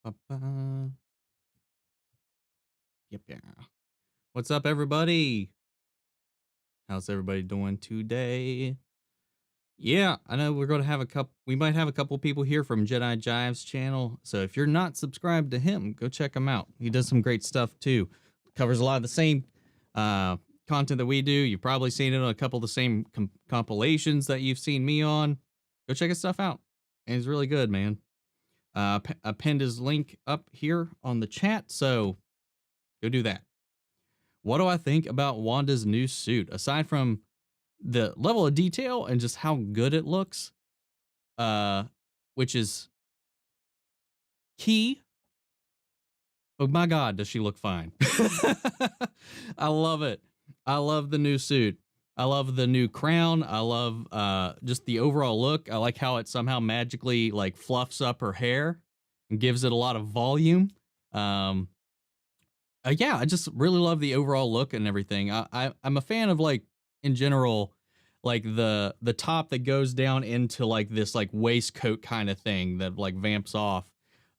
Ba-ba. Yep, yeah. What's up, everybody? How's everybody doing today? Yeah, I know we're going to have a couple. We might have a couple people here from Jedi Jive's channel. So if you're not subscribed to him, go check him out. He does some great stuff too. Covers a lot of the same uh, content that we do. You've probably seen it on a couple of the same compilations that you've seen me on. Go check his stuff out. And he's really good, man. I pinned his link up here on the chat, so go do that. What do I think about Wanda's new suit? Aside from the level of detail and just how good it looks, uh, which is key. Oh my God, does she look fine? I love it. I love the new suit. I love the new crown. I love just the overall look. I like how it somehow magically like fluffs up her hair and gives it a lot of volume. Um, yeah, I just really love the overall look and everything. I'm a fan of like in general, like the top that goes down into like this like waistcoat kind of thing that like vamps off.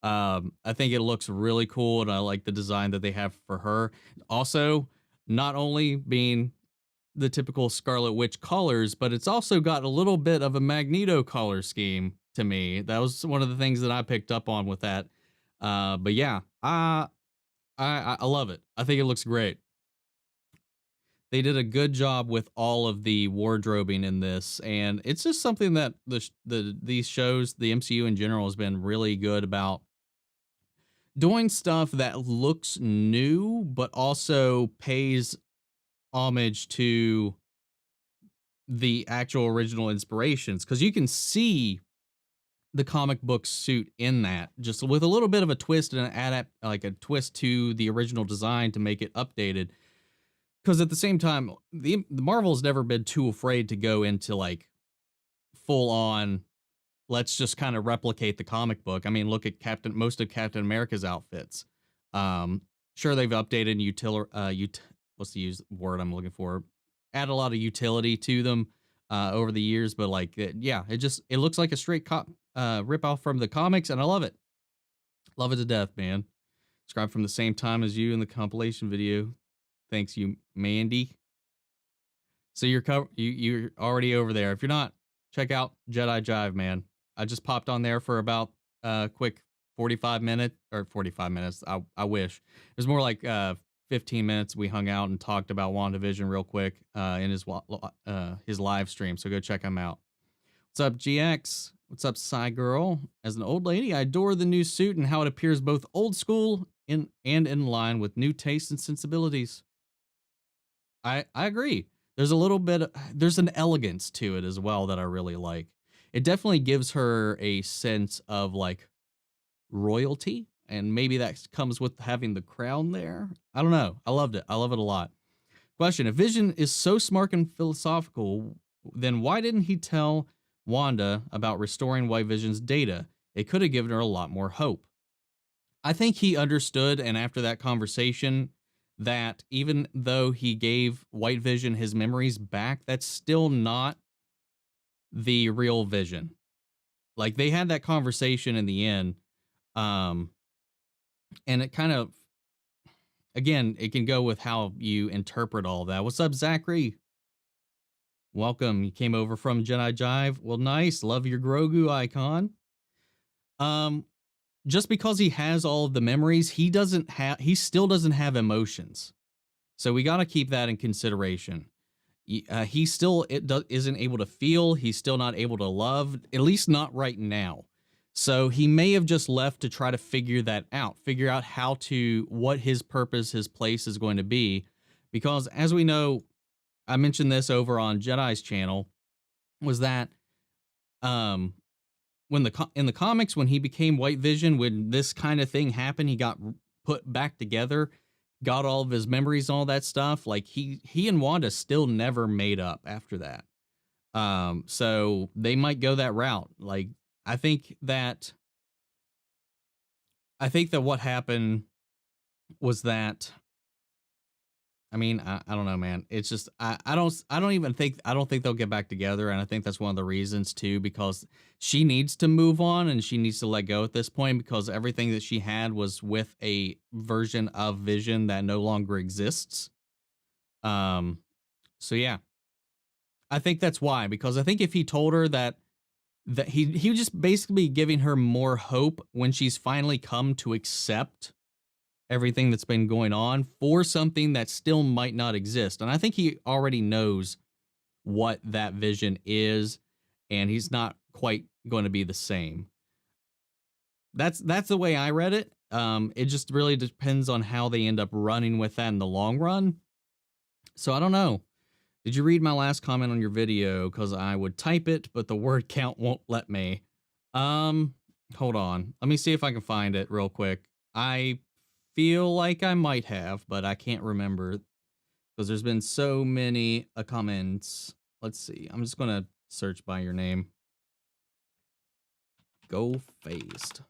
I think it looks really cool, and I like the design that they have for her. Also, not only being the typical Scarlet Witch colors, but it's also got a little bit of a Magneto color scheme to me. That was one of the things that I picked up on with that. But yeah, I love it. I think it looks great. They did a good job with all of the wardrobing in this, and it's just something that these shows, the MCU in general, has been really good about doing stuff that looks new, but also pays homage to the actual original inspirations. Because you can see the comic book suit in that, just with a little bit of a twist and like a twist to the original design to make it updated. Because at the same time, the Marvel's never been too afraid to go into like full on. Let's just kind of replicate the comic book. I mean, look at most of Captain America's outfits. Sure, they've updated what's the word I'm looking for? Add a lot of utility to them over the years, but like, yeah, it looks like a straight rip off from the comics, and I love it. Love it to death, man. Subscribe from the same time as you in the compilation video. Thanks, you, Mandy. So you're already over there. If you're not, check out Jedi Jive, man. I just popped on there for about quick 45 minutes. I wish. It was more like 15 minutes. We hung out and talked about WandaVision real quick in his live stream. So go check him out. What's up, GX? What's up, Psy Girl? As an old lady, I adore the new suit and how it appears both old school and in line with new tastes and sensibilities. I agree. There's a little bit, there's an elegance to it as well that I really like. It definitely gives her a sense of like royalty, and maybe that comes with having the crown there. I don't know. I loved it. I love it a lot. Question: if Vision is so smart and philosophical, then why didn't he tell Wanda about restoring White Vision's data? It could have given her a lot more hope. I think he understood, and after that conversation, that even though he gave White Vision his memories back, that's still not the real Vision. Like, they had that conversation in the end, and it kind of, again, it can go with how you interpret all that. What's up, Zachary? Welcome. You came over from Jedi Jive. Well, nice. Love your Grogu icon. Just because he has all of the memories, he still doesn't have emotions. So we got to keep that in consideration. He still isn't able to feel. He's still not able to love, at least not right now. So he may have just left to try to figure that out, figure out what his purpose, his place is going to be. Because as we know, I mentioned this over on Jedi's channel, was that in the comics, when he became White Vision, when this kind of thing happened, he got put back together, got all of his memories, all that stuff. Like he and Wanda still never made up after that. So they might go that route. Like I think that what happened was that I mean, I don't know, man. It's just I don't think they'll get back together, and I think that's one of the reasons too, because she needs to move on and she needs to let go at this point because everything that she had was with a version of Vision that no longer exists. Um, so yeah, I think that's why, because I think if he told her that he was just basically giving her more hope when she's finally come to accept everything that's been going on for something that still might not exist. And I think he already knows what that vision is, and he's not quite going to be the same. That's the way I read it. It just really depends on how they end up running with that in the long run. So I don't know. Did you read my last comment on your video? Because I would type it, but the word count won't let me. Hold on. Let me see if I can find it real quick. I feel like I might have, but I can't remember because there's been so many comments. Let's see. I'm just going to search by your name. Go Faced.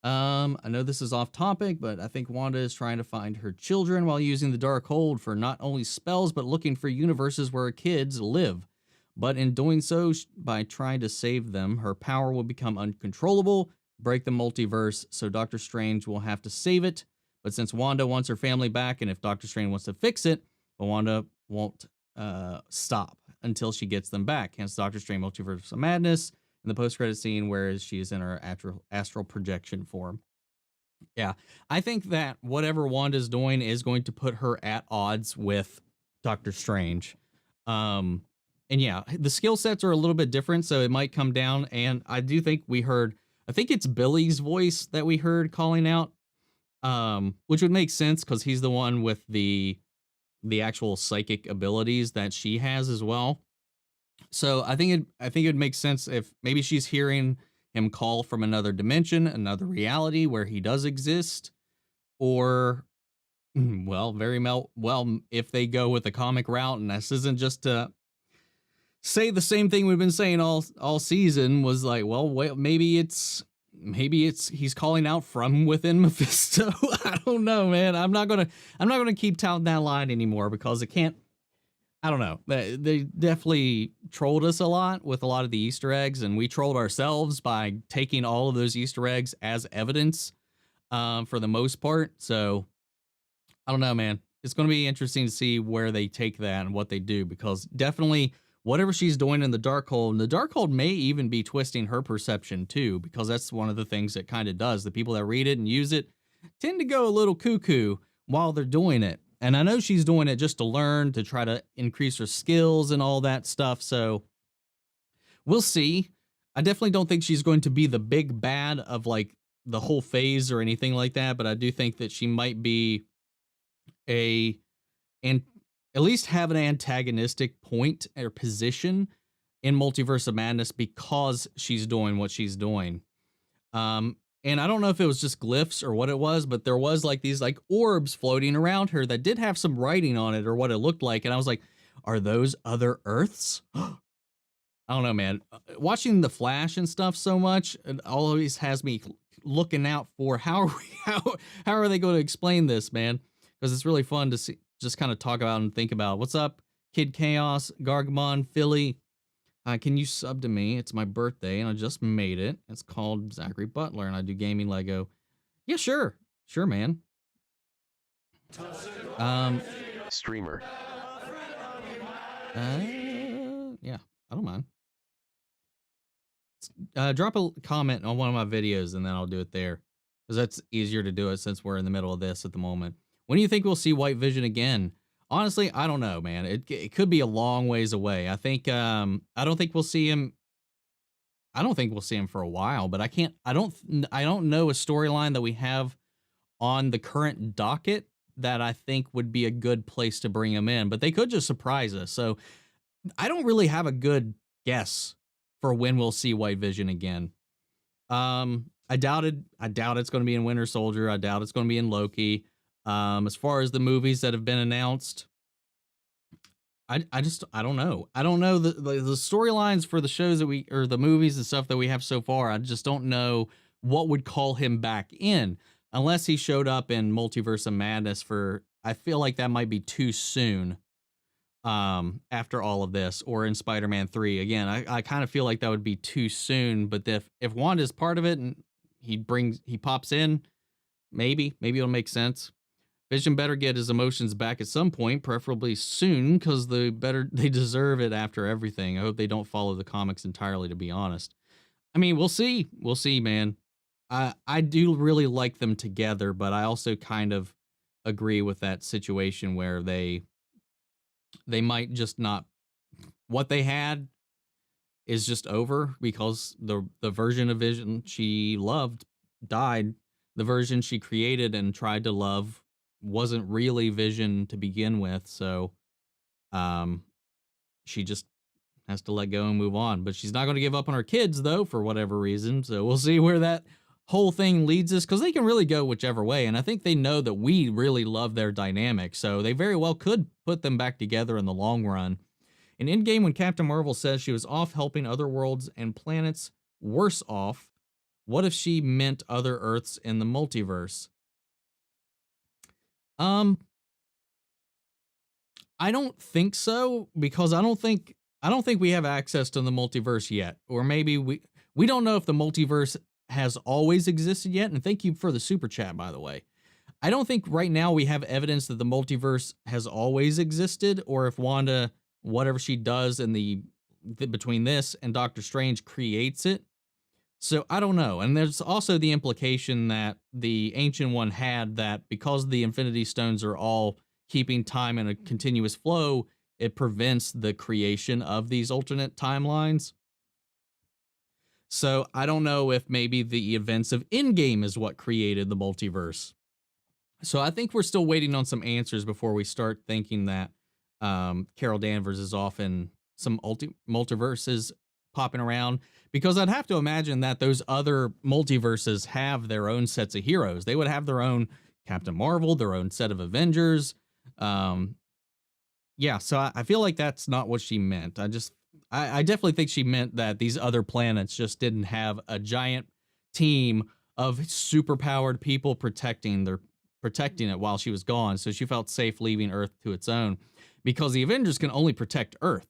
I know this is off topic, but I think Wanda is trying to find her children while using the Darkhold for not only spells, but looking for universes where kids live. But in doing so, by trying to save them, her power will become uncontrollable, break the multiverse, so Doctor Strange will have to save it. But since Wanda wants her family back, and if Doctor Strange wants to fix it, but Wanda won't stop until she gets them back. Hence Doctor Strange Multiverse of Madness in the post-credit scene where she is in her astral projection form. Yeah, I think that whatever Wanda's doing is going to put her at odds with Doctor Strange. And yeah, the skill sets are a little bit different, so it might come down. And I do think I think it's Billy's voice that we heard calling out, which would make sense because he's the one with the actual psychic abilities that she has as well. So I think it makes sense if maybe she's hearing him call from another dimension, another reality where he does exist, or well, if they go with the comic route, and this isn't just to say the same thing we've been saying all season, was like, well, maybe it's he's calling out from within Mephisto. I don't know, man. I'm not gonna keep touting that line anymore because it can't. I don't know. They definitely trolled us a lot with a lot of the Easter eggs, and we trolled ourselves by taking all of those Easter eggs as evidence for the most part. So I don't know, man. It's going to be interesting to see where they take that and what they do, because definitely whatever she's doing in the Darkhold, and the Darkhold may even be twisting her perception too, because that's one of the things it kind of does. The people that read it and use it tend to go a little cuckoo while they're doing it. And I know she's doing it just to learn, to try to increase her skills and all that stuff. So we'll see. I definitely don't think she's going to be the big bad of like the whole phase or anything like that. But I do think that she might be and at least have an antagonistic point or position in Multiverse of Madness because she's doing what she's doing. And I don't know if it was just glyphs or what it was, but there was like these like orbs floating around her that did have some writing on it or what it looked like. And I was like, are those other Earths? I don't know, man. Watching The Flash and stuff so much, it always has me looking out for how are they going to explain this, man? Because it's really fun to see, just kind of talk about and think about. What's up, Kid Chaos, Gargamon, Philly? Can you sub to me? It's my birthday, and I just made it. It's called Zachary Butler, and I do gaming Lego. Yeah, sure. Sure, man. Streamer. Yeah, I don't mind. Drop a comment on one of my videos, and then I'll do it there, because that's easier to do it since we're in the middle of this at the moment. When do you think we'll see White Vision again? Honestly, I don't know, man. It could be a long ways away. I think I don't think we'll see him. I don't think we'll see him for a while, but I don't know a storyline that we have on the current docket that I think would be a good place to bring him in, but they could just surprise us. So I don't really have a good guess for when we'll see White Vision again. I doubt it's going to be in Winter Soldier. I doubt it's going to be in Loki. As far as the movies that have been announced, I don't know. I don't know the storylines for the shows that or the movies and stuff that we have so far. I just don't know what would call him back in. unless he showed up in Multiverse of Madness for, I feel like that might be too soon after all of this, or in Spider-Man 3. Again, I kind of feel like that would be too soon, but if Wanda's part of it and he pops in, maybe it'll make sense. Vision better get his emotions back at some point, preferably soon, because they deserve it after everything. I hope they don't follow the comics entirely, to be honest. I mean, we'll see. We'll see, man. I do really like them together, but I also kind of agree with that situation where they might just not, what they had is just over, because the version of Vision she loved died. The version she created and tried to love wasn't really Vision to begin with, so she just has to let go and move on. But she's not going to give up on her kids, though, for whatever reason. So we'll see where that whole thing leads us, because they can really go whichever way. And I think they know that we really love their dynamic, so they very well could put them back together in the long run. In Endgame, when Captain Marvel says she was off helping other worlds and planets worse off, what if she meant other Earths in the multiverse? I don't think so, because I don't think we have access to the multiverse yet. Or maybe we don't know if the multiverse has always existed yet. And thank you for the super chat, by the way. I don't think right now we have evidence that the multiverse has always existed, or if Wanda, whatever she does in the between this and Doctor Strange, creates it. So I don't know. And there's also the implication that the Ancient One had, that because the Infinity Stones are all keeping time in a continuous flow, it prevents the creation of these alternate timelines. So I don't know if maybe the events of Endgame is what created the multiverse. So I think we're still waiting on some answers before we start thinking that Carol Danvers is off in some multiverses popping around, because I'd have to imagine that those other multiverses have their own sets of heroes. They would have their own Captain Marvel, their own set of Avengers. Yeah, so I feel like that's not what she meant. I definitely think she meant that these other planets just didn't have a giant team of superpowered people protecting it while she was gone, so she felt safe leaving Earth to its own, because the Avengers can only protect Earth.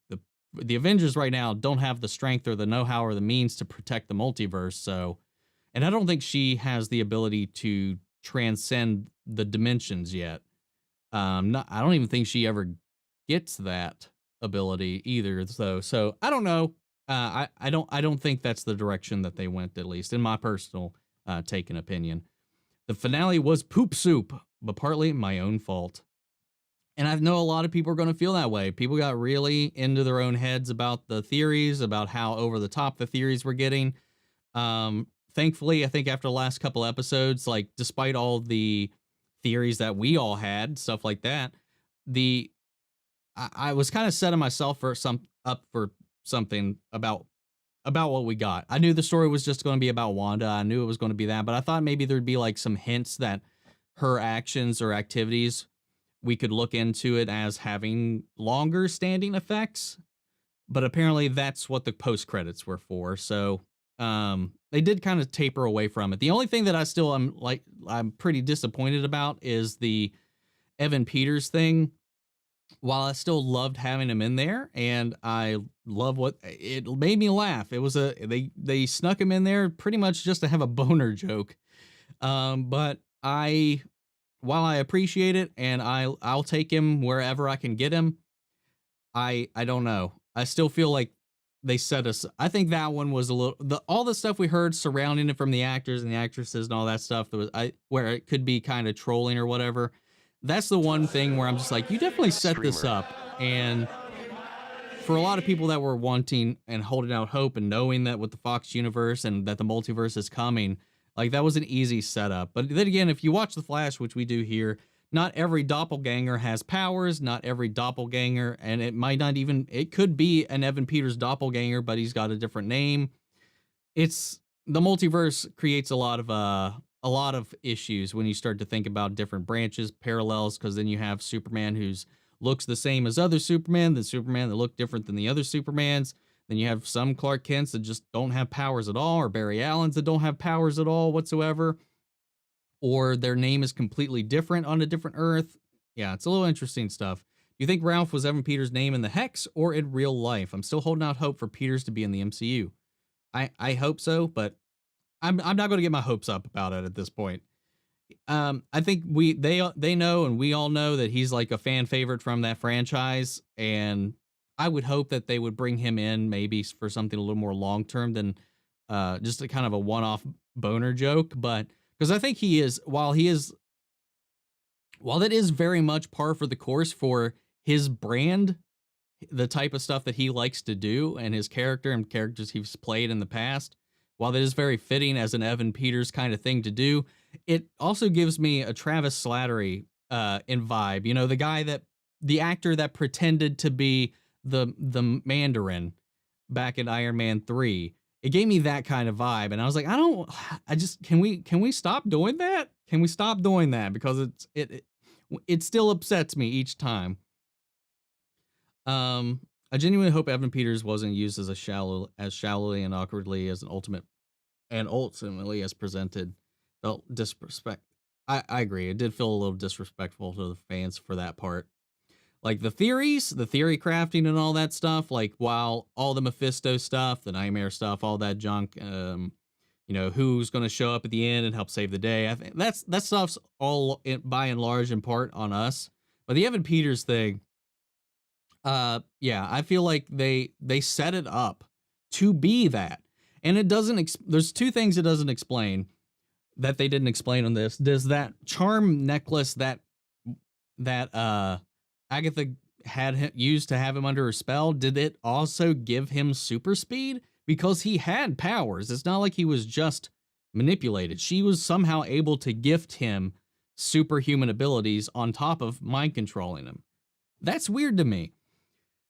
The Avengers right now don't have the strength or the know-how or the means to protect the multiverse. So, and I don't think she has the ability to transcend the dimensions yet. I don't even think she ever gets that ability either, though. So I don't know. I don't think that's the direction that they went, at least in my personal take and opinion. The finale was poop soup, but partly my own fault. And I know a lot of people are going to feel that way. People got really into their own heads about the theories, about how over the top the theories were getting. Thankfully, I think after the last couple episodes, like despite all the theories that we all had, stuff like that, I was kind of setting myself for something about what we got. I knew the story was just going to be about Wanda. I knew it was going to be that, but I thought maybe there'd be like some hints that her actions or activities, we could look into it as having longer standing effects, but apparently that's what the post credits were for. So they did kind of taper away from it. The only thing that I'm pretty disappointed about is the Evan Peters thing. While I still loved having him in there, and I love what it made me laugh. It was they snuck him in there pretty much just to have a boner joke. But while I appreciate it and I'll take him wherever I can get him, I don't know. I still feel like they set us. I think that one was a little, all the stuff we heard surrounding it from the actors and the actresses and all that stuff that was where it could be kind of trolling or whatever. That's the one thing where I'm just like, you definitely set this up. And for a lot of people that were wanting and holding out hope and knowing that with the Fox universe and that the multiverse is coming, like that was an easy setup. But then again, if you watch The Flash, which we do here, not every doppelganger has powers, not every doppelganger, and it could be an Evan Peters doppelganger, but he's got a different name. The multiverse creates a lot of issues when you start to think about different branches, parallels, because then you have Superman who's looks the same as other Superman, then Superman that look different than the other Supermans. Then you have some Clark Kents that just don't have powers at all, or Barry Allens that don't have powers at all whatsoever. or their name is completely different on a different Earth. Yeah, it's a little interesting stuff. Do you think Ralph was Evan Peters' name in the Hex or in real life? I'm still holding out hope for Peters to be in the MCU. I hope so, but I'm not going to get my hopes up about it at this point. I think they know and we all know that he's like a fan favorite from that franchise, and I would hope that they would bring him in maybe for something a little more long term than just a kind of a one off boner joke. But because I think while that is very much par for the course for his brand, the type of stuff that he likes to do, and his character and characters he's played in the past, while that is very fitting as an Evan Peters kind of thing to do, it also gives me a Travis Slattery in vibe. You know, the actor that pretended to be the Mandarin back in Iron Man 3. It gave me that kind of vibe, and I was like, can we stop doing that? Can we stop doing that? Because it still upsets me each time. I genuinely hope Evan Peters wasn't used as shallowly and awkwardly as ultimately as presented. Felt disrespect. I agree. It did feel a little disrespectful to the fans for that part. Like the theory crafting and all that stuff, like while all the Mephisto stuff, the Nightmare stuff, all that junk, who's going to show up at the end and help save the day. I think that stuff's all by and large in part on us. But the Evan Peters thing, I feel like they set it up to be that. And it doesn't, there's two things it doesn't explain that they didn't explain on this. Does that charm necklace that Agatha had used to have him under her spell, did it also give him super speed? Because he had powers. It's not like he was just manipulated. She was somehow able to gift him superhuman abilities on top of mind controlling him. That's weird to me.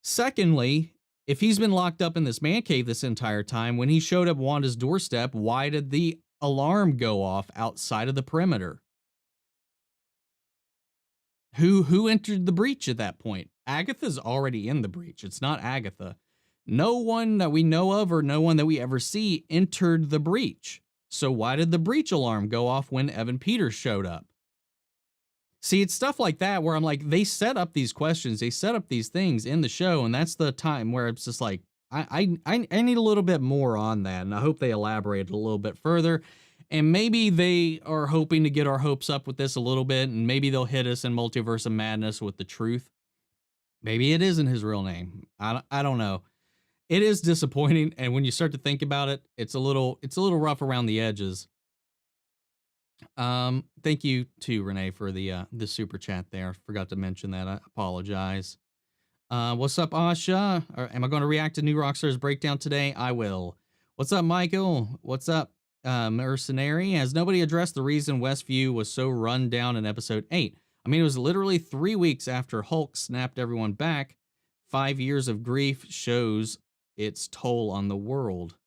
Secondly, if he's been locked up in this man cave this entire time, when he showed up Wanda's doorstep, why did the alarm go off outside of the perimeter? Who entered the breach at that point? Agatha's already in the breach. It's not Agatha. No one that we know of or no one that we ever see entered the breach. So why did the breach alarm go off when Evan Peters showed up? See, it's stuff like that where I'm like, they set up these questions, they set up these things in the show, and that's the time where it's just like, I need a little bit more on that, and I hope they elaborate a little bit further. And maybe they are hoping to get our hopes up with this a little bit, and maybe they'll hit us in Multiverse of Madness with the truth. Maybe it isn't his real name. I don't know. It is disappointing, and when you start to think about it, it's a little rough around the edges. Thank you to Renee for the super chat there. Forgot to mention that. I apologize. What's up, Asha? Am I going to react to New Rockstar's breakdown today? I will. What's up, Michael? What's up, Mercenary? Has nobody addressed the reason Westview was so run down in episode 8? I mean, it was literally 3 weeks after Hulk snapped everyone back. 5 years of grief shows its toll on the world.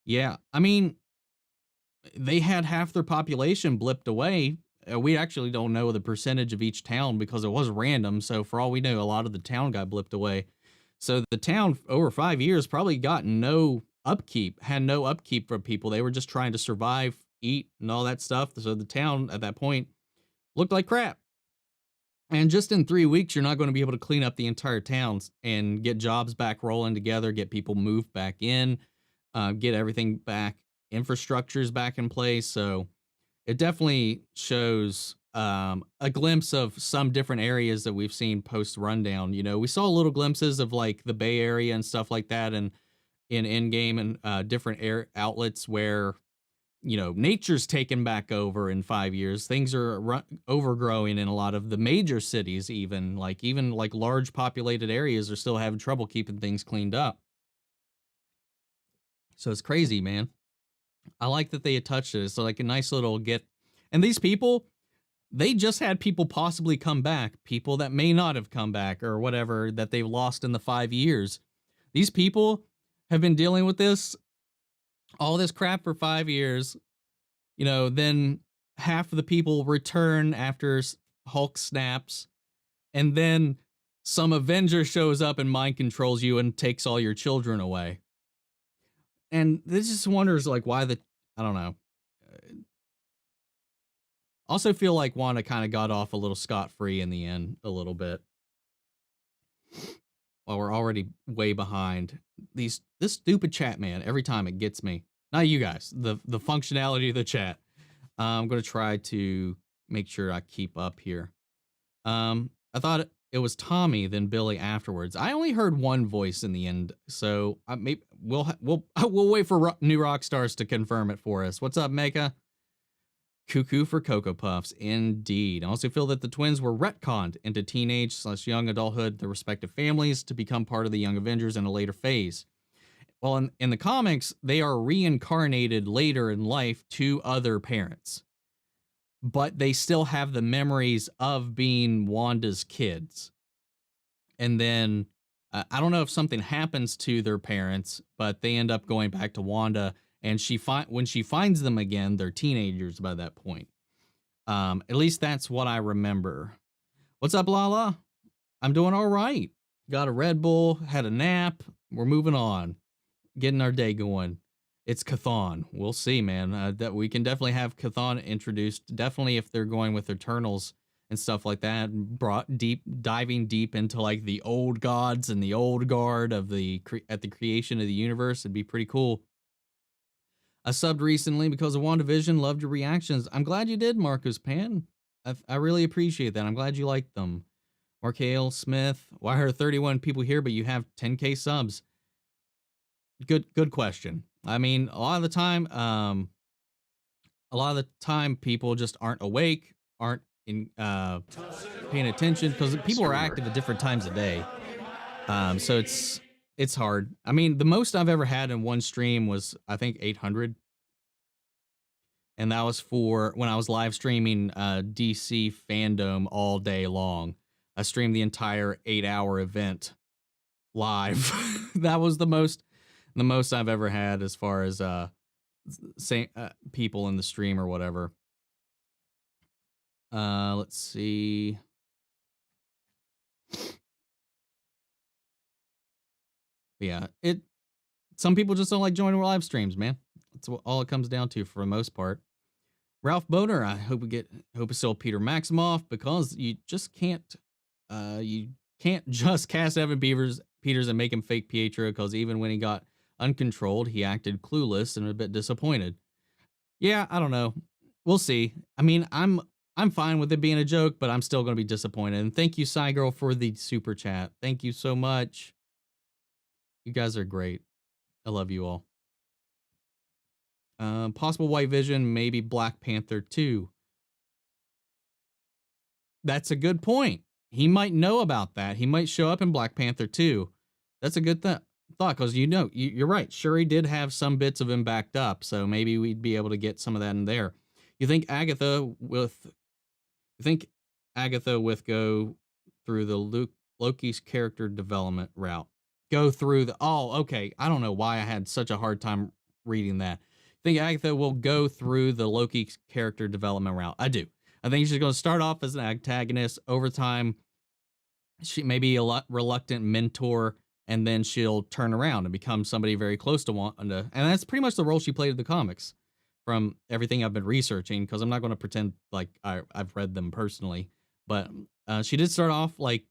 Yeah, I mean, they had half their population blipped away. We actually don't know the percentage of each town because it was random. So for all we know, a lot of the town got blipped away. So the town over 5 years probably got no upkeep, had no upkeep from people. They were just trying to survive, eat, and all that stuff. So the town at that point looked like crap. And just in 3 weeks, you're not going to be able to clean up the entire towns and get jobs back rolling together, get people moved back in, get everything back, infrastructures back in place. So it definitely shows a glimpse of some different areas that we've seen post rundown. You know, we saw little glimpses of like the Bay Area and stuff like that, and in Endgame and different air outlets where, you know, nature's taken back over in 5 years. Things are overgrowing in a lot of the major cities, even like large populated areas are still having trouble keeping things cleaned up. So it's crazy, man. I like that they had touched it. It's like a nice little get. And these people, they just had people possibly come back, people that may not have come back or whatever that they've lost in the 5 years. These people have been dealing with all this crap for 5 years. You know, then half of the people return after Hulk snaps, and then some Avenger shows up and mind controls you and takes all your children away. And this just wonders like why I don't know. Also feel like Wanda kind of got off a little scot-free in the end, a little bit. While we're already way behind. This stupid chat, man, every time it gets me. Not you guys, the functionality of the chat. I'm going to try to make sure I keep up here. I thought it was Tommy, then Billy afterwards. I only heard one voice in the end, so we'll wait for new rock stars to confirm it for us. What's up, Mega? Cuckoo for Cocoa Puffs, indeed. I also feel that the twins were retconned into teenage/young adulthood, their respective families, to become part of the Young Avengers in a later phase. Well, in the comics, they are reincarnated later in life to other parents, but they still have the memories of being Wanda's kids. And then I don't know if something happens to their parents, but they end up going back to Wanda, and when she finds them again, they're teenagers by that point. At least that's what I remember. What's up, Lala? I'm doing all right. Got a Red Bull, had a nap. We're moving on, getting our day going. It's Chthon. We'll see, man. That we can definitely have Chthon introduced. Definitely if they're going with Eternals and stuff like that, diving deep into like the old gods and the old guard of at the creation of the universe. It'd be pretty cool. I subbed recently because of WandaVision. Loved your reactions. I'm glad you did, Marcus Pan. I really appreciate that. I'm glad you liked them. Markale Smith. Why are 31 people here, but you have 10K subs? Good question. I mean, a lot of the time, people just aren't awake, aren't paying attention because people are active at different times of day. So it's hard. I mean, the most I've ever had in one stream was, I think, 800. And that was for when I was live streaming DC fandom all day long. I streamed the entire 8-hour event live. That was the most I've ever had as far as people in the stream or whatever. Let's see. Yeah, some people just don't like joining live streams, man. That's all it comes down to for the most part. Ralph Boner, I hope it's still Peter Maximoff, because you just can't just cast Evan Peters and make him fake Pietro, because even when he got uncontrolled, he acted clueless and a bit disappointed. Yeah, I don't know. We'll see. I mean, I'm fine with it being a joke, but I'm still going to be disappointed. And thank you, Cygirl, for the super chat. Thank you so much. You guys are great. I love you all. Possible White Vision, maybe Black Panther 2. That's a good point. He might know about that. He might show up in Black Panther 2. That's a good thought, because you're right. Shuri did have some bits of him backed up, so maybe we'd be able to get some of that in there. You think Agatha with go through the Loki's character development route? Okay. I don't know why I had such a hard time reading that. I think Agatha will go through the Loki character development route. I do. I think she's going to start off as an antagonist. Over time, she may be a reluctant mentor, and then she'll turn around and become somebody very close to Wanda. And that's pretty much the role she played in the comics, from everything I've been researching, because I'm not going to pretend like I've read them personally. But she did start off like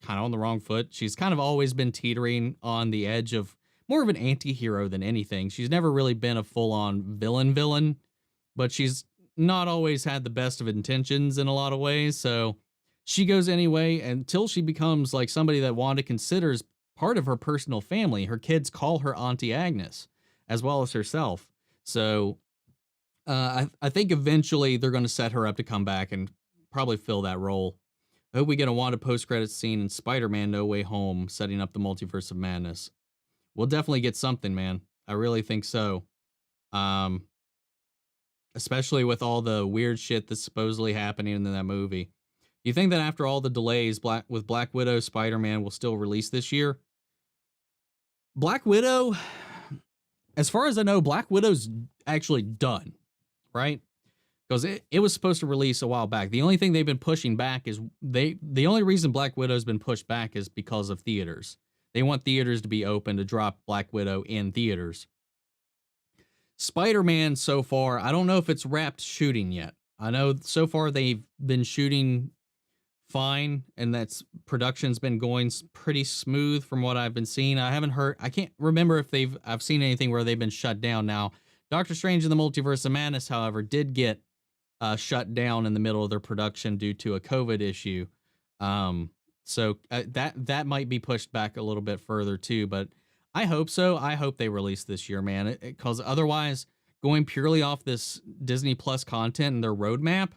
kind of on the wrong foot. She's kind of always been teetering on the edge of more of an anti-hero than anything. She's never really been a full-on villain, but she's not always had the best of intentions in a lot of ways. So she goes anyway until she becomes like somebody that Wanda considers part of her personal family. Her kids call her Auntie Agnes, as well as herself. So I think eventually they're going to set her up to come back and probably fill that role. I hope we get a Wanda post-credits scene in Spider-Man No Way Home, setting up the Multiverse of Madness. We'll definitely get something, man. I really think so. Especially with all the weird shit that's supposedly happening in that movie. Do you think that after all the delays, with Black Widow, Spider-Man will still release this year? Black Widow, as far as I know, Black Widow's actually done, right? Because it was supposed to release a while back. The only thing they've been pushing back is the only reason Black Widow's been pushed back is because of theaters. They want theaters to be open to drop Black Widow in theaters. Spider-Man, so far, I don't know if it's wrapped shooting yet. I know so far they've been shooting fine, and that's production's been going pretty smooth from what I've been seeing. I can't remember if I've seen anything where they've been shut down. Now, Doctor Strange in the Multiverse of Madness, however, did get shut down in the middle of their production due to a COVID issue. So that might be pushed back a little bit further too, but I hope so. I hope they release this year, man, because otherwise, going purely off this Disney Plus content and their roadmap,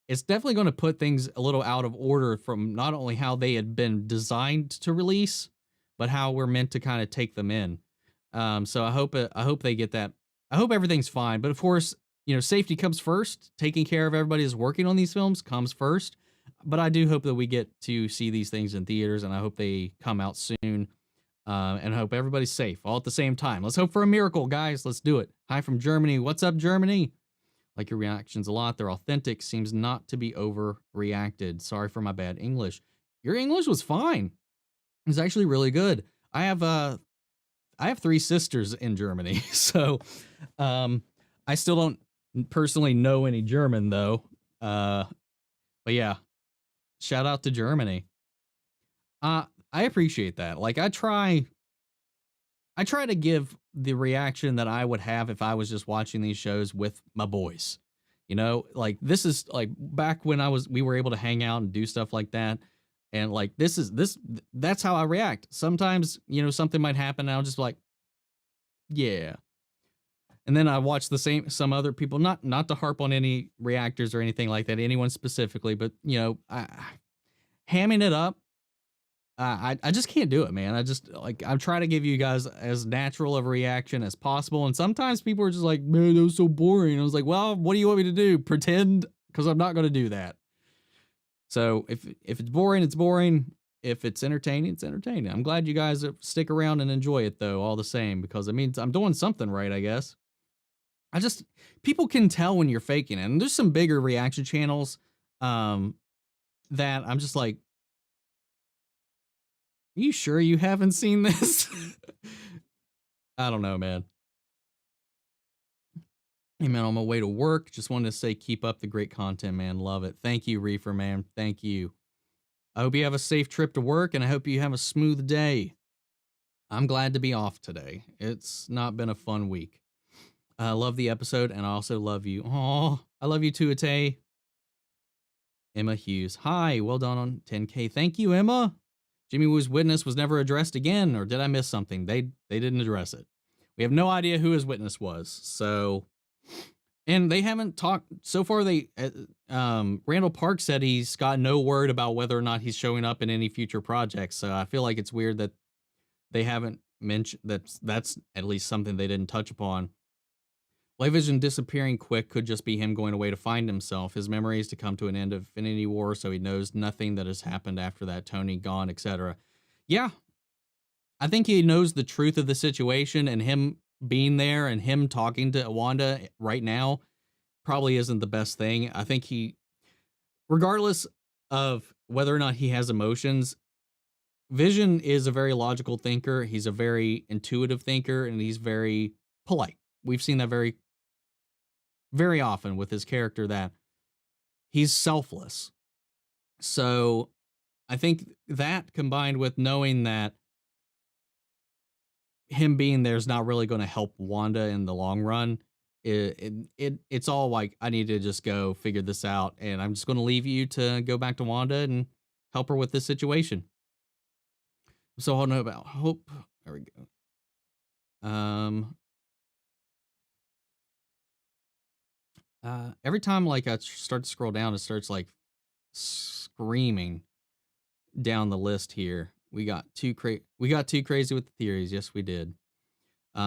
it's definitely going to put things a little out of order from not only how they had been designed to release, but how we're meant to kind of take them in. So I hope they get that. I hope everything's fine. But of course, safety comes first. Taking care of everybody who's working on these films comes first. But I do hope that we get to see these things in theaters, and I hope they come out soon. And I hope everybody's safe all at the same time. Let's hope for a miracle, guys. Let's do it. Hi from Germany. What's up, Germany? Like your reactions a lot. They're authentic. Seems not to be overreacted. Sorry for my bad English. Your English was fine. It was actually really good. I have 3 sisters in Germany, so I still don't personally know any German though. But yeah, shout out to Germany. I appreciate that. Like I try to give the reaction that I would have if I was just watching these shows with my boys. Like this is like back when we were able to hang out and do stuff like that. And like that's how I react. Sometimes, something might happen and I'll just be like, yeah. And then I watch some other people, not to harp on any reactors or anything like that, anyone specifically, but hamming it up. I just can't do it, man. I'm trying to give you guys as natural of a reaction as possible. And sometimes people are just like, man, that was so boring. I was like, well, what do you want me to do? Pretend? Because I'm not going to do that. So if it's boring, it's boring. If it's entertaining, it's entertaining. I'm glad you guys stick around and enjoy it though, all the same, because it means I'm doing something right, I guess. People can tell when you're faking it. And there's some bigger reaction channels that I'm just like, are you sure you haven't seen this? I don't know, man. Hey, man, on my way to work, just wanted to say keep up the great content, man. Love it. Thank you, Reefer, man. Thank you. I hope you have a safe trip to work, and I hope you have a smooth day. I'm glad to be off today. It's not been a fun week. I love the episode, and I also love you. Aw, I love you too, Ate. Emma Hughes. Hi, well done on 10K. Thank you, Emma. Jimmy Woo's witness was never addressed again, or did I miss something? They didn't address it. We have no idea who his witness was. So, and they haven't talked so far. Randall Park said he's got no word about whether or not he's showing up in any future projects. So I feel like it's weird that they haven't mentioned that's at least something they didn't touch upon. WandaVision disappearing quick could just be him going away to find himself. His memories to come to an end of Infinity War, so he knows nothing that has happened after that. Tony gone, etc. Yeah, I think he knows the truth of the situation, and him being there and him talking to Wanda right now probably isn't the best thing. I think regardless of whether or not he has emotions, Vision is a very logical thinker. He's a very intuitive thinker, and he's very polite. We've seen that very often with his character, that he's selfless. So I think that, combined with knowing that him being there is not really going to help Wanda in the long run, it's all like, I need to just go figure this out, and I'm just going to leave you to go back to Wanda and help her with this situation. So I don't know about hope. There we go. Every time like I start to scroll down, it starts like screaming down the list here. We got too crazy with the theories. Yes, we did.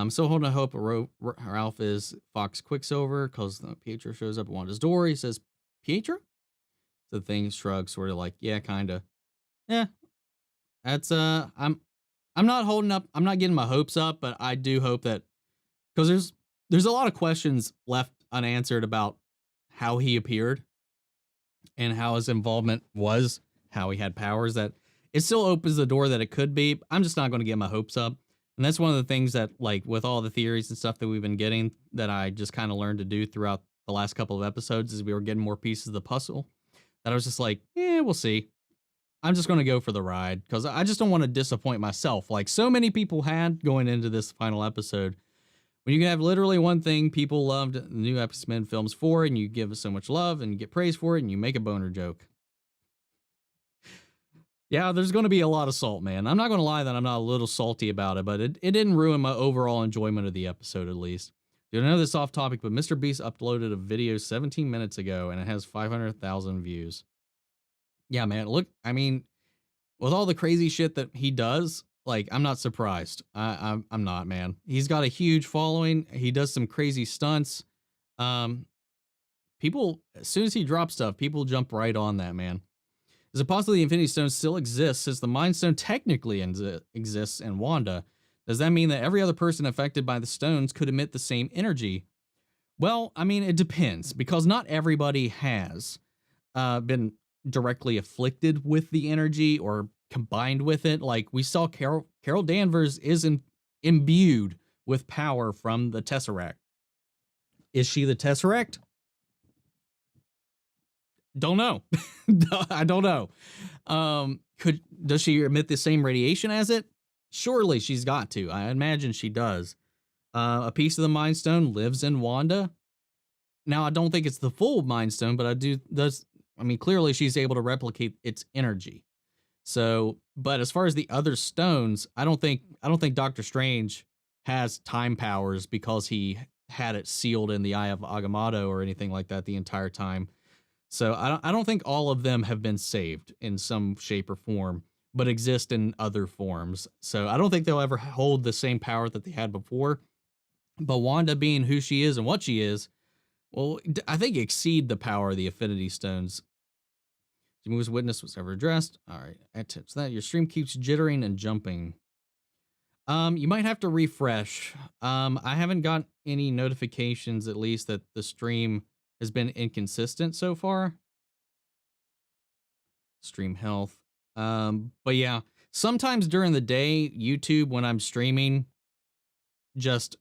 So holding a hope Ralph is Fox Quicksilver, because Pietro shows up at Wanda's door. He says, Pietro? The thing shrugs, sort of like, yeah, kinda. Yeah. That's I'm not getting my hopes up, but I do hope that, because there's a lot of questions left unanswered about how he appeared and how his involvement was, how he had powers, that it still opens the door that it could be. I'm just not going to get my hopes up. And that's one of the things that, like, with all the theories and stuff that we've been getting, that I just kind of learned to do throughout the last couple of episodes as we were getting more pieces of the puzzle, that I was just like, we'll see. I'm just going to go for the ride because I just don't want to disappoint myself like so many people had going into this final episode. When you can have literally one thing people loved the new X-Men films for, and you give it so much love and you get praise for it, and you make a boner joke. Yeah, there's going to be a lot of salt, man. I'm not going to lie that I'm not a little salty about it, but it didn't ruin my overall enjoyment of the episode, at least. Dude, I know this is off topic, but Mr. Beast uploaded a video 17 minutes ago, and it has 500,000 views. Yeah, man, look, I mean, with all the crazy shit that he does, like, I'm not surprised. I'm not, man. He's got a huge following. He does some crazy stunts. People, as soon as he drops stuff, people jump right on that, man. Is it possible the Infinity Stone still exists since the Mind Stone technically exists in Wanda? Does that mean that every other person affected by the stones could emit the same energy? Well, I mean, it depends, because not everybody has been directly afflicted with the energy or combined with it. Like, we saw Carol Danvers is imbued with power from the Tesseract. Is she the Tesseract? Don't know. I don't know. Does she emit the same radiation as it? Surely she's got to. I imagine she does. A piece of the Mind Stone lives in Wanda. Now, I don't think it's the full Mind Stone, but I mean, clearly she's able to replicate its energy. So, but as far as the other stones, I don't think Doctor Strange has time powers because he had it sealed in the Eye of Agamotto or anything like that the entire time. So I don't think all of them have been saved in some shape or form, but exist in other forms. So I don't think they'll ever hold the same power that they had before. But Wanda being who she is and what she is, well, I think exceed the power of the Affinity Stones. Jimmy's witness was never addressed. All right, that tips that. Your stream keeps jittering and jumping. You might have to refresh. I haven't got any notifications, at least, that the stream has been inconsistent so far. Stream health. But yeah, sometimes during the day, YouTube, when I'm streaming, just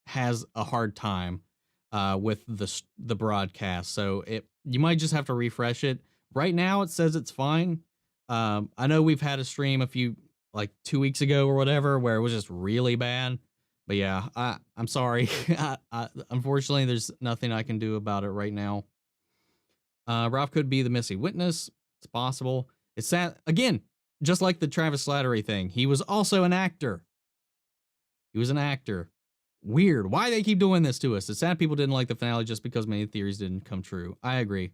has a hard time with the broadcast. So you might just have to refresh it. Right now, it says it's fine. I know we've had a stream like 2 weeks ago or whatever, where it was just really bad. But yeah, I'm sorry. Unfortunately, there's nothing I can do about it right now. Ralph could be the missing witness. It's possible. It's sad. Again, just like the Travis Slattery thing, he was also an actor. He was an actor. Weird. Why they keep doing this to us? It's sad people didn't like the finale just because many theories didn't come true. I agree.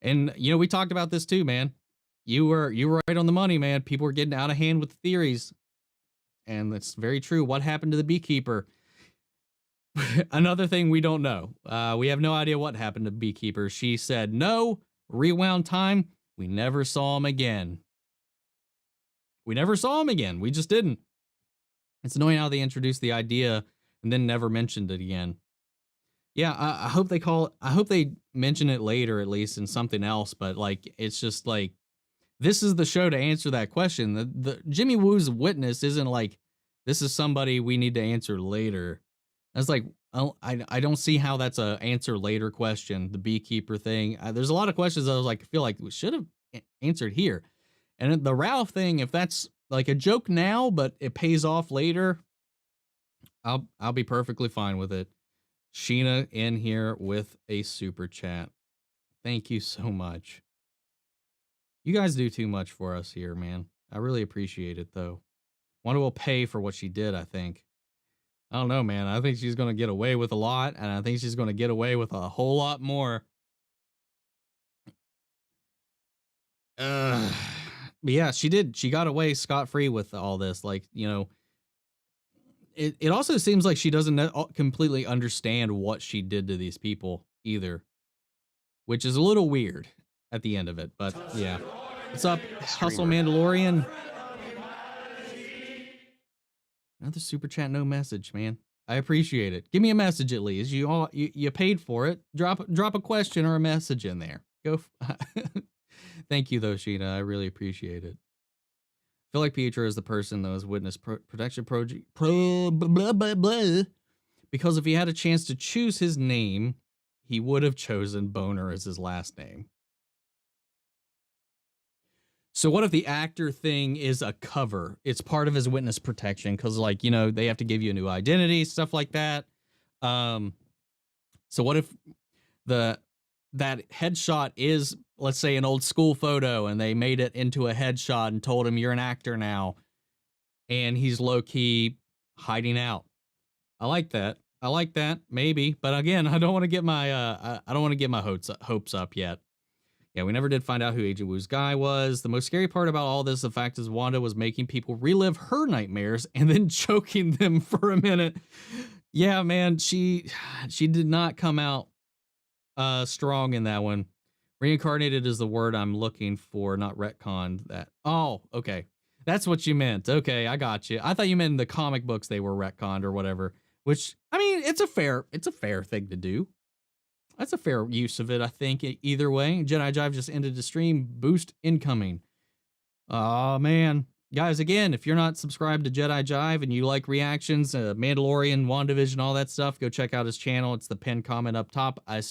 And, we talked about this too, man. You were right on the money, man. People were getting out of hand with the theories. And that's very true. What happened to the beekeeper? Another thing we don't know. We have no idea what happened to beekeeper. She said no, rewound time. We never saw him again. We never saw him again. We just didn't. It's annoying how they introduced the idea and then never mentioned it again. Yeah, I hope they mention it later, at least in something else. But like, it's just like, this is the show to answer that question. The Jimmy Woo's witness isn't like, this is somebody we need to answer later. That's like, I don't see how that's a answer later question. The beekeeper thing. There's a lot of questions I was like, feel like we should have answered here. And the Ralph thing, if that's like a joke now, but it pays off later, I'll be perfectly fine with it. Sheena in here with a super chat. Thank you so much. You guys do too much for us here, man. I really appreciate it, though. Wanda will pay for what she did, I think. I don't know, man. I think she's going to get away with a lot, and I think she's going to get away with a whole lot more. But yeah, she did. She got away scot-free with all this. Like, it also seems like she doesn't completely understand what she did to these people either, which is a little weird at the end of it. But yeah. What's up, Hustle Mandalorian? Another super chat, no message, man. I appreciate it. Give me a message at least. You paid for it. Drop a question or a message in there. Go. Thank you though, Sheena. I really appreciate it. I feel like Pietro is the person that was witness protection project. Because if he had a chance to choose his name, he would have chosen Boner as his last name. So what if the actor thing is a cover? It's part of his witness protection because, like, you know, they have to give you a new identity, stuff like that. So what if that headshot is, let's say, an old school photo, and they made it into a headshot and told him you're an actor now, and he's low key hiding out. I like that. Maybe, but again, I don't want to get my I don't want to get my hopes up yet. Yeah, we never did find out who Agent Wu's guy was. The most scary part about all this, the fact is Wanda was making people relive her nightmares and then choking them for a minute. Yeah, man, she did not come out strong in that one. Reincarnated is the word I'm looking for, not retconned. That. Oh, okay. That's what you meant. Okay, I got you. I thought you meant in the comic books they were retconned or whatever. Which, I mean, it's a fair thing to do. That's a fair use of it, I think. Either way, Jedi Jive just ended the stream. Boost incoming. Oh, man. Guys, again, if you're not subscribed to Jedi Jive and you like reactions, Mandalorian, WandaVision, all that stuff, go check out his channel. It's the pinned comment up top. I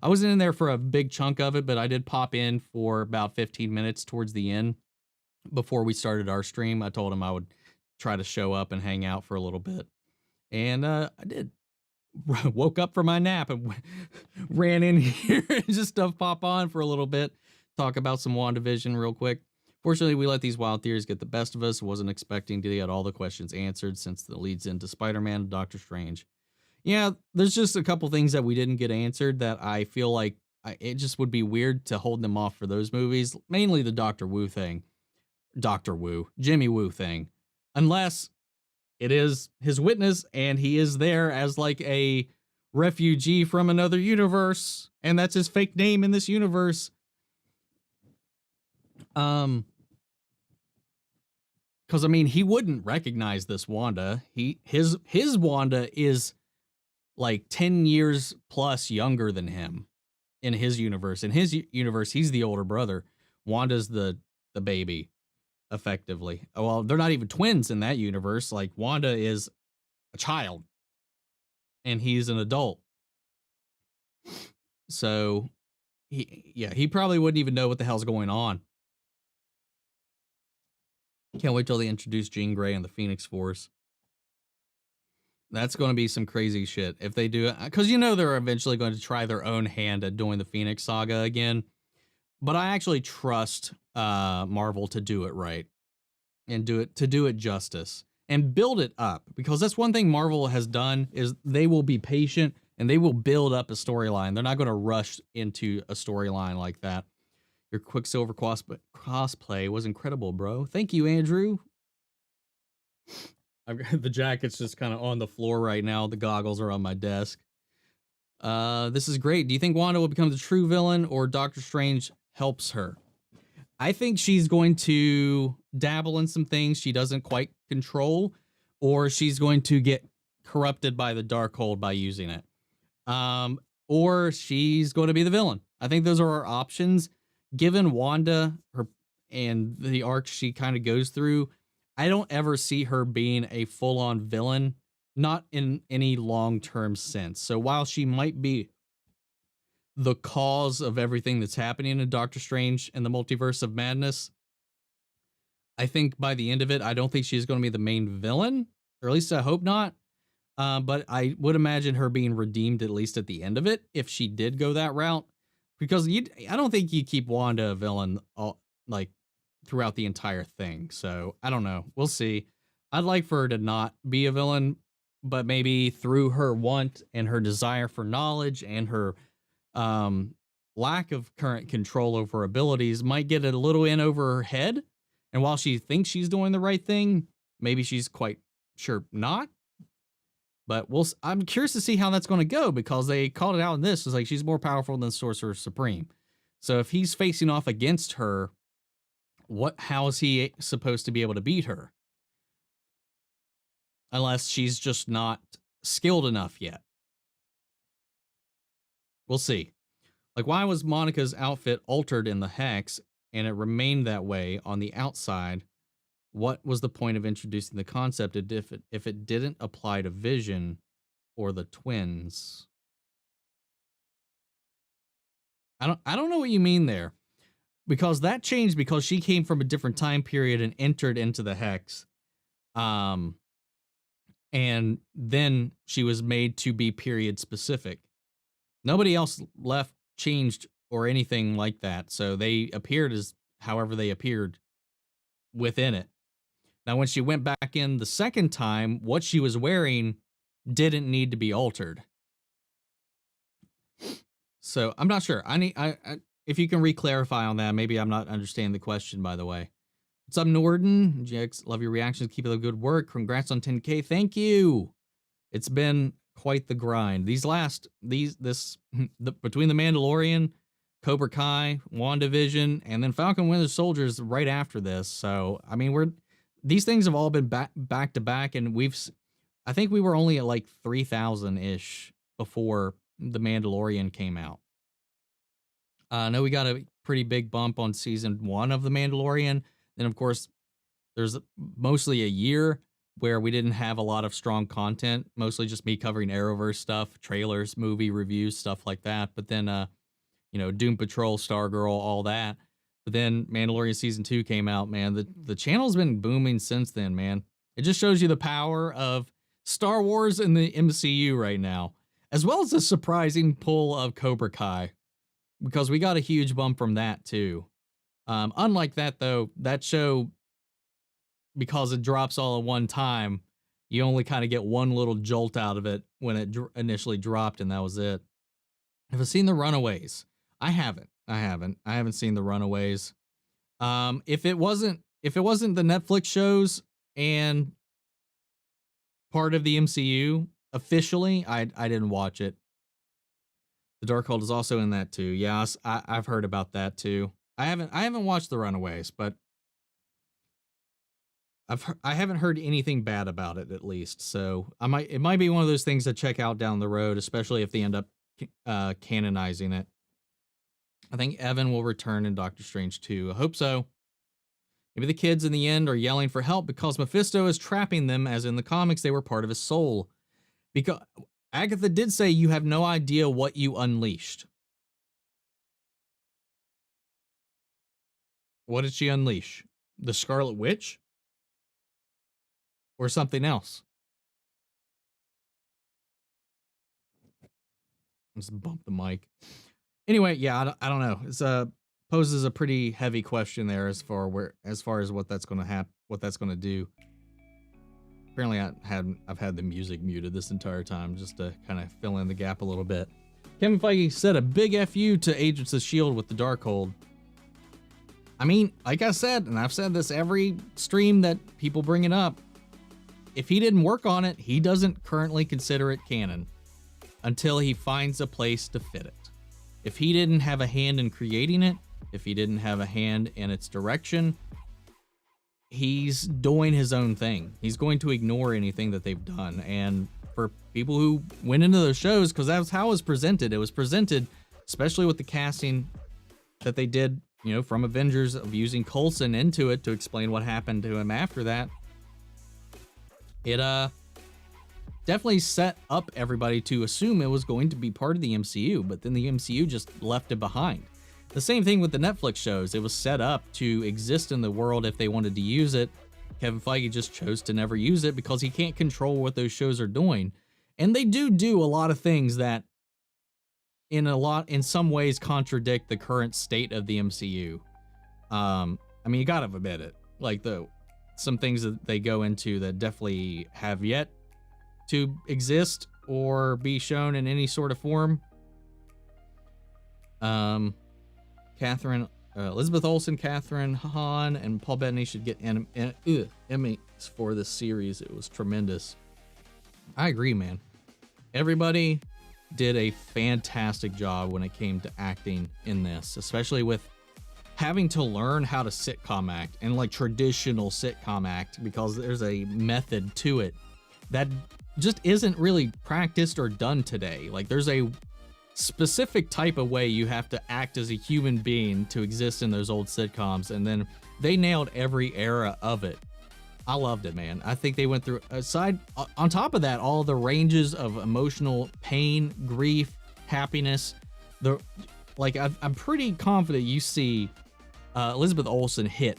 wasn't in there for a big chunk of it, but I did pop in for about 15 minutes towards the end before we started our stream. I told him I would try to show up and hang out for a little bit. And I did. Woke up from my nap and ran in here and just stuff pop on for a little bit. Talk about some WandaVision real quick. Fortunately, we let these wild theories get the best of us. Wasn't expecting to get all the questions answered since it leads into Spider-Man and Doctor Strange. Yeah, there's just a couple things that we didn't get answered that I feel like it just would be weird to hold them off for those movies. Mainly the Jimmy Woo thing. Unless it is his witness and he is there as like a refugee from another universe, and that's his fake name in this universe. Because I mean, he wouldn't recognize this Wanda. His Wanda is like 10 years plus younger than him in his universe. In his universe, he's the older brother. Wanda's the baby, effectively. Well, they're not even twins in that universe. Like, Wanda is a child and he's an adult. So he probably wouldn't even know what the hell's going on. Can't wait till they introduce Jean Grey and the Phoenix Force. That's going to be some crazy shit if they do it, because you know they're eventually going to try their own hand at doing the Phoenix Saga again. But I actually trust Marvel to do it right and do it justice and build it up, because that's one thing Marvel has done is they will be patient and they will build up a storyline. They're not going to rush into a storyline like that. Your Quicksilver cosplay was incredible, bro. Thank you, Andrew. The jacket's just kind of on the floor right now. The goggles are on my desk. This is great. Do you think Wanda will become the true villain or Doctor Strange helps her? I think she's going to dabble in some things she doesn't quite control, or she's going to get corrupted by the Darkhold by using it. Or she's going to be the villain. I think those are our options. Given Wanda and the arc she kind of goes through, I don't ever see her being a full-on villain, not in any long-term sense. So while she might be the cause of everything that's happening in Doctor Strange and the Multiverse of Madness, I think by the end of it, I don't think she's going to be the main villain, or at least I hope not. But I would imagine her being redeemed at least at the end of it if she did go that route, because I don't think you keep Wanda a villain like throughout the entire thing. So I don't know. We'll see. I'd like for her to not be a villain, but maybe through her want and her desire for knowledge and her lack of current control over her abilities might get it a little in over her head. And while she thinks she's doing the right thing, maybe she's quite sure not. But I'm curious to see how that's going to go, because they called it out in this. It's like she's more powerful than Sorcerer Supreme. So if he's facing off against her, how is he supposed to be able to beat her? Unless she's just not skilled enough yet. We'll see. Like, why was Monica's outfit altered in the Hex and it remained that way on the outside? What was the point of introducing the concept if it didn't apply to Vision or the twins? I don't know what you mean there, because that changed because she came from a different time period and entered into the hex. Um, and then she was made to be period specific. Nobody else left, changed, or anything like that. So they appeared as however they appeared within it. Now, when she went back in the second time, what she was wearing didn't need to be altered. So I'm not sure. I if you can re-clarify on that. Maybe I'm not understanding the question, by the way. What's up, Norden? GX, love your reactions. Keep up the good work. Congrats on 10K. Thank you. It's been quite the grind. Between the Mandalorian, Cobra Kai, WandaVision, and then Falcon Winter Soldier's right after this. So, I mean, these things have all been back to back, and I think we were only at like 3,000-ish before the Mandalorian came out. I know we got a pretty big bump on season 1 of the Mandalorian. Then, of course, there's mostly a year where we didn't have a lot of strong content, mostly just me covering Arrowverse stuff, trailers, movie reviews, stuff like that. But then, Doom Patrol, Stargirl, all that. But then Mandalorian season 2 came out, man. The channel's been booming since then, man. It just shows you the power of Star Wars and the MCU right now, as well as the surprising pull of Cobra Kai, because we got a huge bump from that too. Unlike that, though, that show, because it drops all at one time, you only kind of get one little jolt out of it when it initially dropped, and that was it. Have I seen The Runaways? I haven't seen The Runaways. If it wasn't the Netflix shows and part of the MCU officially, I didn't watch it. The Darkhold is also in that too. Yes, I've heard about that too. I haven't watched The Runaways, but I haven't heard anything bad about it, at least. So it might be one of those things to check out down the road, especially if they end up canonizing it. I think Evan will return in Doctor Strange 2. I hope so. Maybe the kids in the end are yelling for help because Mephisto is trapping them, as in the comics they were part of his soul. Because Agatha did say you have no idea what you unleashed. What did she unleash? The Scarlet Witch? Or something else? Let's bump the mic. Anyway, yeah, I don't know. It's poses a pretty heavy question there as far as what that's going to do. Apparently, I've had the music muted this entire time just to kind of fill in the gap a little bit. Kevin Feige said a big FU to Agents of S.H.I.E.L.D. with the Darkhold. I mean, like I said, and I've said this every stream that people bring it up, if he didn't work on it, he doesn't currently consider it canon until he finds a place to fit it. If he didn't have a hand in creating it, if he didn't have a hand in its direction, he's doing his own thing. He's going to ignore anything that they've done. And for people who went into those shows, because that's how it was presented, especially with the casting that they did, from Avengers, of using Coulson into it to explain what happened to him after that. It definitely set up everybody to assume it was going to be part of the MCU, but then the MCU just left it behind. The same thing with the Netflix shows. It was set up to exist in the world if they wanted to use it. Kevin Feige just chose to never use it because he can't control what those shows are doing. And they do a lot of things that in some ways contradict the current state of the MCU. I mean, you gotta admit it. Like some things that they go into that definitely have yet to exist or be shown in any sort of form. Catherine, Elizabeth Olsen, Catherine Hahn, and Paul Bettany should get Emmys for this series. It was tremendous. I agree, man. Everybody did a fantastic job when it came to acting in this, especially with having to learn how to sitcom act and like traditional sitcom act, because there's a method to it that just isn't really practiced or done today. Like there's a specific type of way you have to act as a human being to exist in those old sitcoms, and then they nailed every era of it. I loved it, man. I think they went through, on top of that, all the ranges of emotional pain, grief, happiness. like I'm pretty confident you see Elizabeth Olsen hit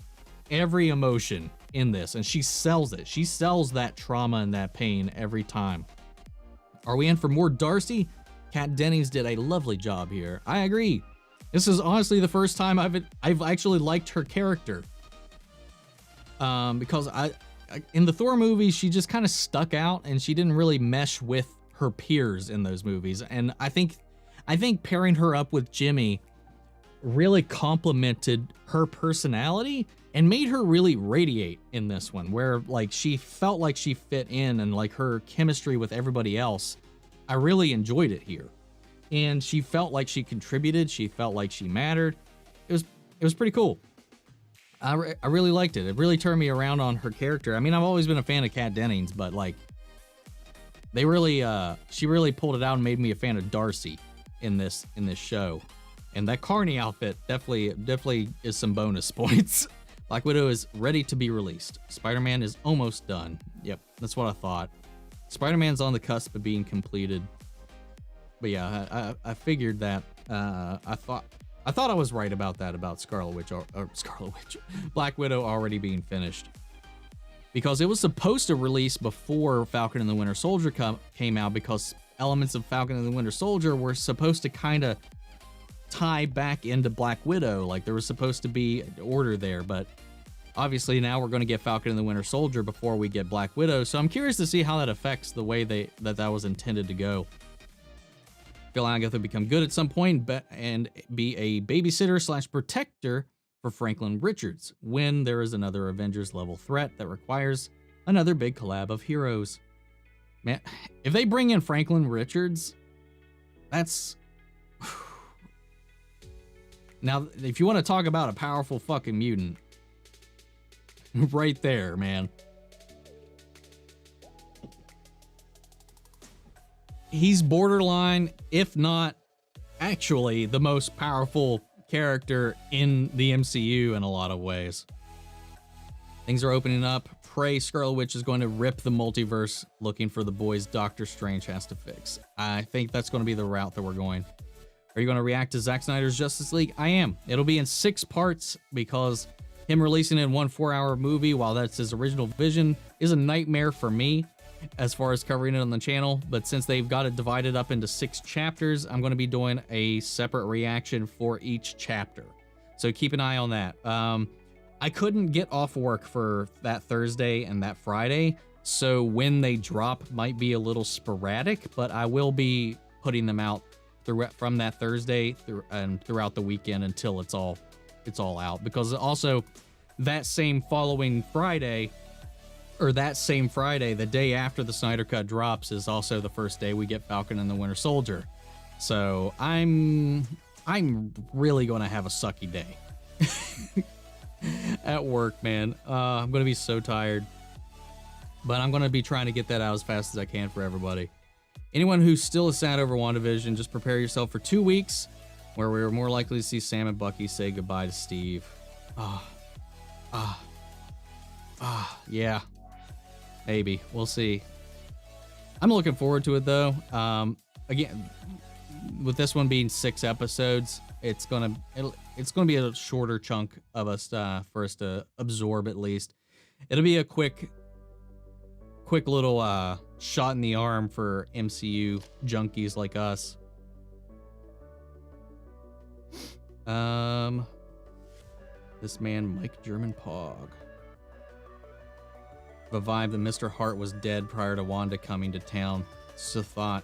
every emotion in this, and she sells it. She sells that trauma and that pain every time. Are we in for more Darcy? Kat Dennings did a lovely job here. I agree. This is honestly the first time I've actually liked her character. Because in the Thor movies, she just kind of stuck out and she didn't really mesh with her peers in those movies. And I think pairing her up with Jimmy really complemented her personality and made her really radiate in this one, where like she felt like she fit in, and like her chemistry with everybody else, I really enjoyed it here. And she felt like she contributed. She felt like she mattered. It was pretty cool. I really liked it. It really turned me around on her character. I mean, I've always been a fan of Kat Dennings, but like they really, she really pulled it out and made me a fan of Darcy in this show. And that Carney outfit definitely is some bonus points. Black Widow is ready to be released. Spider-Man is almost done. Yep, that's what I thought. Spider-Man's on the cusp of being completed. But yeah, I figured that. I thought I was right about that, about Black Widow already being finished, because it was supposed to release before Falcon and the Winter Soldier came out, because elements of Falcon and the Winter Soldier were supposed to kind of tie back into Black Widow. Like there was supposed to be an order there, but obviously now we're going to get Falcon and the Winter Soldier before we get Black Widow. So I'm curious to see how that affects the way that was intended to go. Feel Agatha become good at some point and be a babysitter / protector for Franklin Richards when there is another Avengers level threat that requires another big collab of heroes. Man, if they bring in Franklin Richards, that's... Now, if you want to talk about a powerful fucking mutant, right there, man. He's borderline, if not actually, the most powerful character in the MCU in a lot of ways. Things are opening up. Pray Scarlet Witch is going to rip the multiverse looking for the boys Doctor Strange has to fix. I think that's going to be the route that we're going. Are you going to react to Zack Snyder's Justice League? I am. It'll be in 6 parts, because him releasing it in one 4-hour movie while that's his original vision is a nightmare for me as far as covering it on the channel. But since they've got it divided up into 6 chapters, I'm going to be doing a separate reaction for each chapter. So keep an eye on that. I couldn't get off work for that Thursday and that Friday, so when they drop might be a little sporadic, but I will be putting them out from that Thursday and throughout the weekend until it's all out. Because also that same Friday, the day after the Snyder Cut drops, is also the first day we get Falcon and the Winter Soldier. So I'm really going to have a sucky day at work, man. I'm going to be so tired, but I'm going to be trying to get that out as fast as I can for everybody. Anyone who still is sad over WandaVision, just prepare yourself for 2 weeks where we're more likely to see Sam and Bucky say goodbye to Steve. Yeah. Maybe. We'll see. I'm looking forward to it, though. Again, with this one being 6 episodes, it's gonna be a shorter chunk of us for us to absorb. At least it'll be a quick little shot in the arm for MCU junkies like us. This man, Mike German Pog. The vibe that Mr. Hart was dead prior to Wanda coming to town. It's a thought,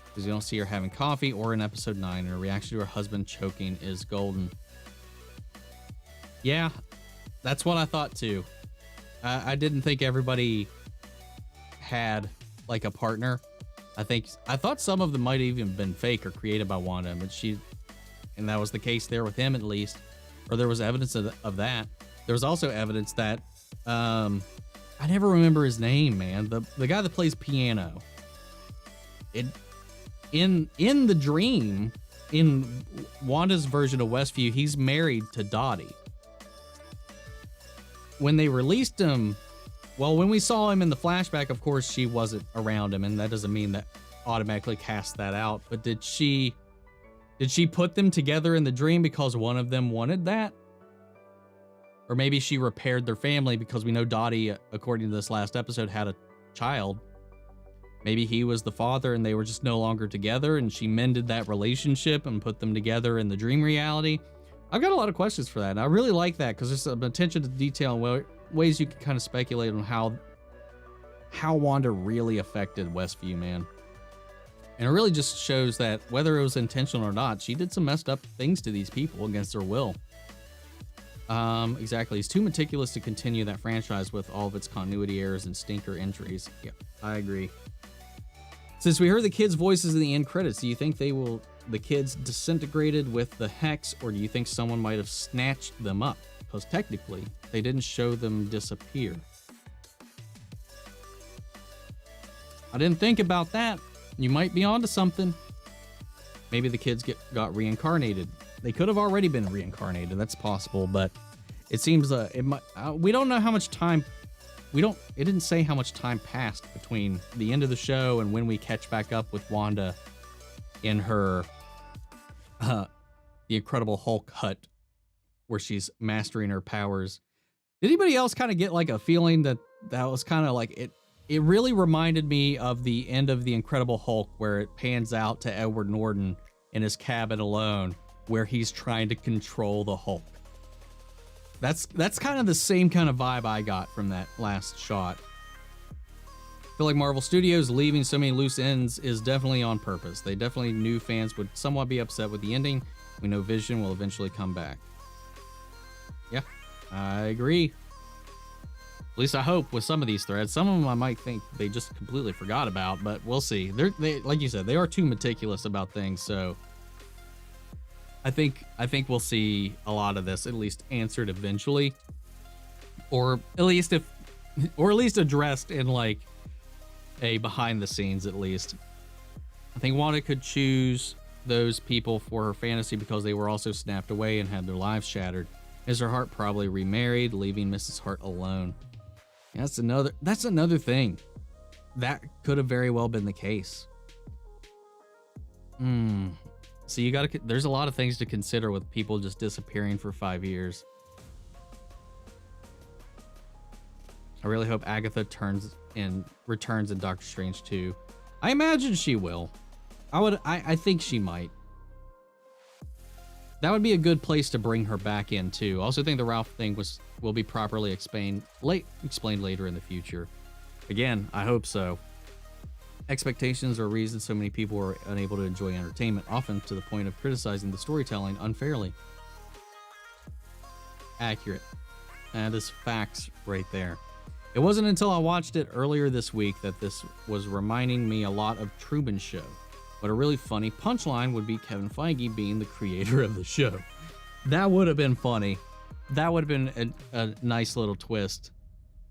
because you don't see her having coffee or in episode 9, and her reaction to her husband choking is golden. Yeah, that's what I thought too. I didn't think everybody had like a partner. I thought some of them might have even been fake or created by Wanda, but and that was the case there with him, at least, or there was evidence of that. There was also evidence that I never remember his name, man. The guy that plays piano. In the dream, in Wanda's version of Westview, he's married to Dottie. When they released him, well, when we saw him in the flashback, of course, she wasn't around him, and that doesn't mean that automatically cast that out. But did she Did she put them together in the dream because one of them wanted that? Or maybe she repaired their family because we know Dottie, according to this last episode, had a child. Maybe he was the father and they were just no longer together, and she mended that relationship and put them together in the dream reality. I've got a lot of questions for that, and I really like that because there's some attention to detail and ways you can kind of speculate on how Wanda really affected Westview, man. And it really just shows that whether it was intentional or not, she did some messed up things to these people against their will. Exactly. He's too meticulous to continue that franchise with all of its continuity errors and stinker entries. Yeah, I agree. Since we heard the kids' voices in the end credits, do you think the kids disintegrated with the hex, or do you think someone might have snatched them up? Because technically, they didn't show them disappear. I didn't think about that. You might be onto something. Maybe the kids got reincarnated. They could have already been reincarnated. That's possible, but it seems it might. We don't know how much time. It didn't say how much time passed between the end of the show and when we catch back up with Wanda in her the Incredible Hulk hut, where she's mastering her powers. Did anybody else kind of get like a feeling that was kind of like it? It really reminded me of the end of The Incredible Hulk, where it pans out to Edward Norton in his cabin alone, where he's trying to control the Hulk. That's kind of the same kind of vibe I got from that last shot. I feel like Marvel Studios leaving so many loose ends is definitely on purpose. They definitely knew fans would somewhat be upset with the ending. We know Vision will eventually come back. Yeah, I agree. At least I hope with some of these threads. Some of them I might think they just completely forgot about, but we'll see. They like you said, they are too meticulous about things, so I think we'll see a lot of this at least answered eventually, or at least addressed in like a behind the scenes at least. I think Wanda could choose those people for her fantasy because they were also snapped away and had their lives shattered. Mr. Hart probably remarried, leaving Mrs. Hart alone. That's another thing. That could have very well been the case. So there's a lot of things to consider with people just disappearing for 5 years. I really hope Agatha returns in Doctor Strange 2. I imagine she will. I think she might. That would be a good place to bring her back in too. I also think the Ralph thing will be properly explained later in the future. Again, I hope so. Expectations are reasons so many people are unable to enjoy entertainment, often to the point of criticizing the storytelling unfairly. Accurate. That is facts right there. It wasn't until I watched it earlier this week that this was reminding me a lot of Truman Show. But a really funny punchline would be Kevin Feige being the creator of the show. That would have been funny. That would have been a nice little twist.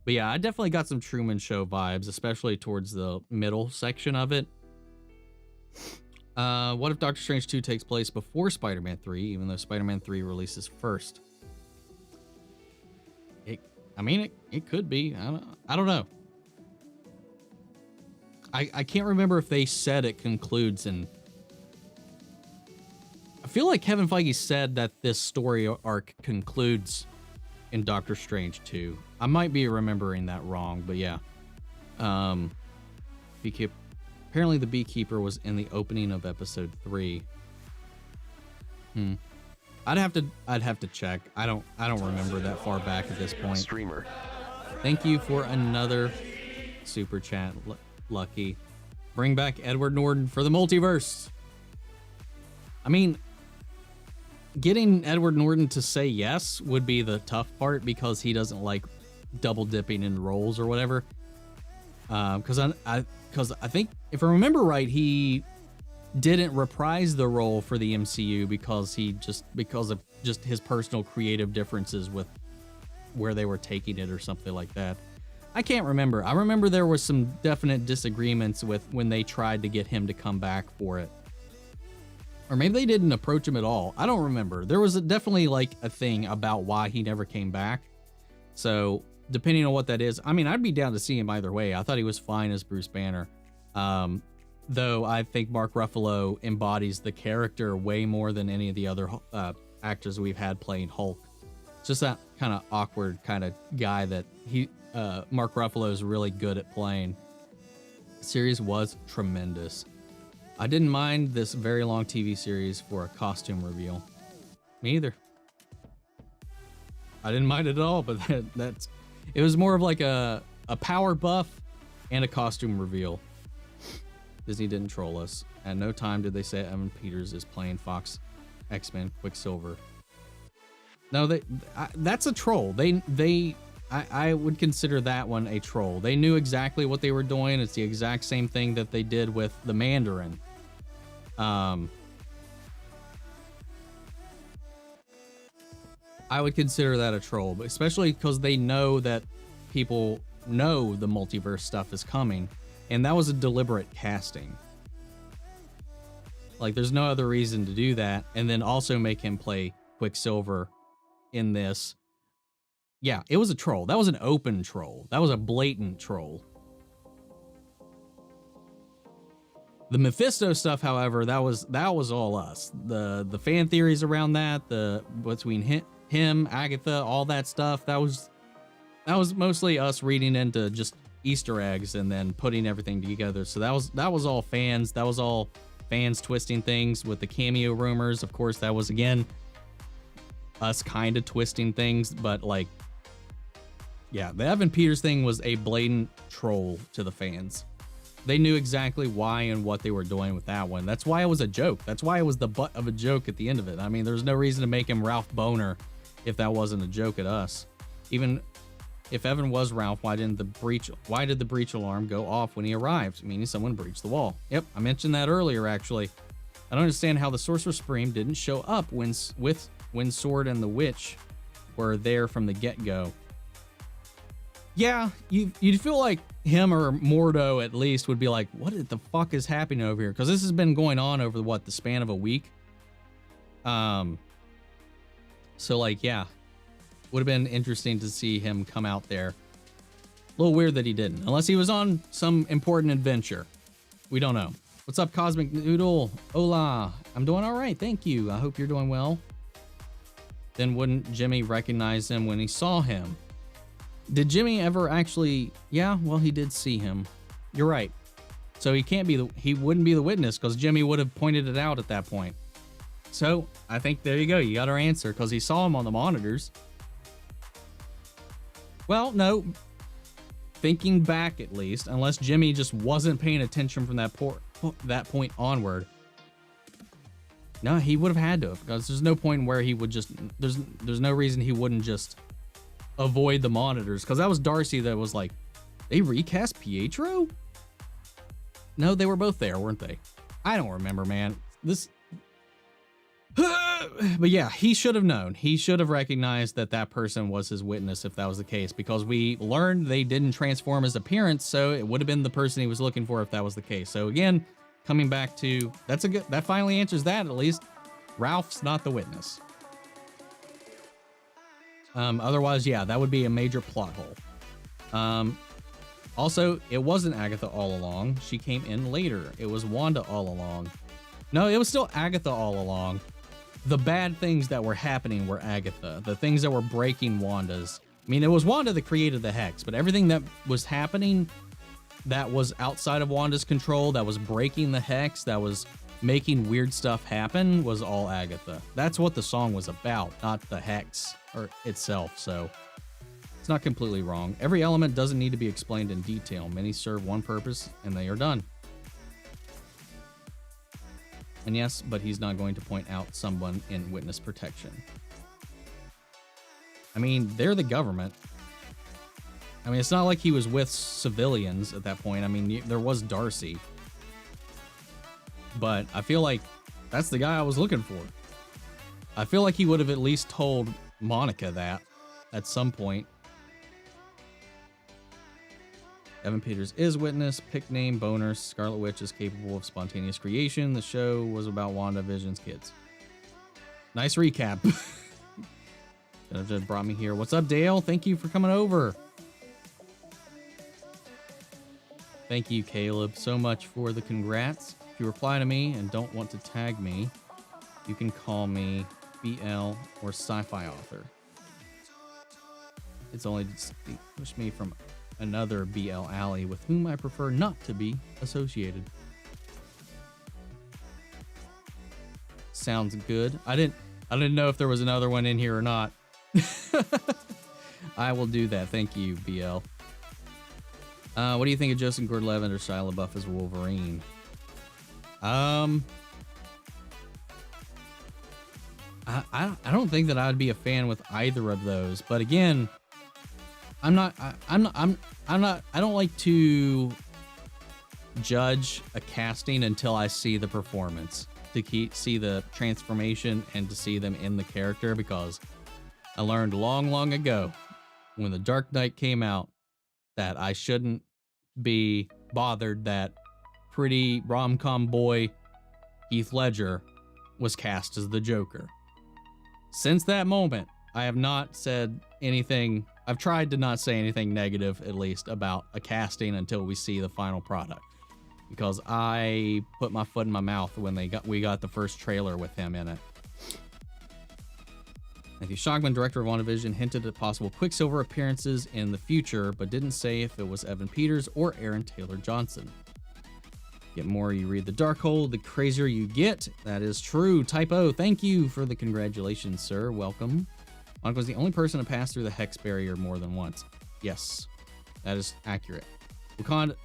But yeah, I definitely got some Truman Show vibes, especially towards the middle section of it. What if Doctor Strange 2 takes place before Spider-Man 3, even though Spider-Man 3 releases first? It could be. I don't know. I can't remember if they said it concludes in... I feel like Kevin Feige said that this story arc concludes in Doctor Strange 2. I might be remembering that wrong, but yeah. Apparently the Beekeeper was in the opening of episode 3. I'd have to check. I don't remember that far back at this point. Streamer. Thank you for another super chat, Lucky. Bring back Edward Norton for the multiverse. I mean, getting Edward Norton to say yes would be the tough part because he doesn't like double dipping in roles or whatever. Because I think if I remember right, he didn't reprise the role for the MCU because of just his personal creative differences with where they were taking it or something like that. I can't remember. I remember there was some definite disagreements with when they tried to get him to come back for it. Or maybe they didn't approach him at all. I don't remember. There was definitely like a thing about why he never came back. So depending on what that is, I mean, I'd be down to see him either way. I thought he was fine as Bruce Banner. though I think Mark Ruffalo embodies the character way more than any of the other actors we've had playing Hulk. It's just that kind of awkward kind of guy that Mark Ruffalo is really good at playing. The series was tremendous. I didn't mind this very long TV series for a costume reveal. Me either. I didn't mind it at all, but it was more of like a power buff and a costume reveal. Disney didn't troll us. At no time did they say Evan Peters is playing Fox X-Men Quicksilver. No, that's a troll. I would consider that one a troll. They knew exactly what they were doing. It's the exact same thing that they did with the Mandarin. I would consider that a troll, but especially because they know that people know the multiverse stuff is coming, and that was a deliberate casting. Like, there's no other reason to do that, and then also make him play Quicksilver in this. Yeah, it was a troll. That was an open troll. That was a blatant troll. The Mephisto stuff, however, that was all us. The fan theories around that, between him, Agatha, all that stuff, that was mostly us reading into just Easter eggs and then putting everything together. So that was all fans. That was all fans twisting things with the cameo rumors. Of course, that was again us kind of twisting things, but like, yeah, the Evan Peters thing was a blatant troll to the fans. They knew exactly why and what they were doing with that one. That's why it was a joke. That's why it was the butt of a joke at the end of it. I mean, there's no reason to make him Ralph Boner if that wasn't a joke at us. Even if Evan was Ralph, why did the breach alarm go off when he arrived? Meaning someone breached the wall. Yep, I mentioned that earlier, actually. I don't understand how the Sorcerer Supreme didn't show up when Sword and the Witch were there from the get-go. Yeah, you'd feel like him or Mordo at least would be like, what the fuck is happening over here? Because this has been going on over the span of a week. So like, yeah, would have been interesting to see him come out there. A little weird that he didn't, unless he was on some important adventure. We don't know. What's up, Cosmic Noodle? Hola, I'm doing all right, thank you. I hope you're doing well. Then wouldn't Jimmy recognize him when he saw him? Did Jimmy ever actually? Yeah, well, he did see him. You're right. So he wouldn't be the witness because Jimmy would have pointed it out at that point. So I think there you go. You got our answer because he saw him on the monitors. Well, no. Thinking back, at least, unless Jimmy just wasn't paying attention from that point onward. No, he would have had to, because there's no point where he would just. There's no reason he wouldn't just avoid the monitors, because that was Darcy that was like, they recast Pietro? No, they were both there, weren't they? I don't remember, man. But yeah, he should have known. He should have recognized that person was his witness if that was the case, because we learned they didn't transform his appearance, so it would have been the person he was looking for if that was the case. So again, coming back to, that finally answers that, at least. Ralph's not the witness. Otherwise, yeah, that would be a major plot hole. Also, it wasn't Agatha all along. She came in later. It was Wanda all along. No, it was still Agatha all along. The bad things that were happening were Agatha. The things that were breaking Wanda's. I mean, it was Wanda that created the hex, but everything that was happening that was outside of Wanda's control, that was breaking the hex, that was making weird stuff happen, was all Agatha. That's what the song was about, not the hex or itself, so it's not completely wrong. Every element doesn't need to be explained in detail. Many serve one purpose and they are done. And yes, but he's not going to point out someone in witness protection. I mean, they're the government. I mean, it's not like he was with civilians at that point. I mean, there was Darcy. But I feel like that's the guy I was looking for. I feel like he would have at least told Monica that at some point. Evan Peters is witness. Pick name, boner. Scarlet Witch is capable of spontaneous creation. The show was about WandaVision's kids. Nice recap. That just brought me here. What's up, Dale? Thank you for coming over. Thank you, Caleb, so much for the congrats. If you reply to me and don't want to tag me, you can call me BL or sci-fi author. It's only distinguished me from another BL alley with whom I prefer not to be associated. Sounds good. I didn't know if there was another one in here or not. I will do that. Thank you, BL. What do you think of Joseph Gordon-Levitt or Shia LaBeouf as Wolverine? I don't think that I'd be a fan with either of those, but again, I don't like to judge a casting until I see the performance, to see the transformation and to see them in the character, because I learned long ago when The Dark Knight came out that I shouldn't be bothered that pretty rom-com boy Heath Ledger was cast as the Joker. Since that moment, I have not said anything. I've tried to not say anything negative, at least, about a casting until we see the final product, because I put my foot in my mouth when we got the first trailer with him in it. Matthew Shockman, director of WandaVision, hinted at possible Quicksilver appearances in the future, but didn't say if it was Evan Peters or Aaron Taylor Johnson. Get more you read the Darkhold, the crazier you get. That is true. Typo, thank you for the congratulations, sir. Welcome. Monica was the only person to pass through the Hex barrier more than once. Yes, that is accurate. Wakanda...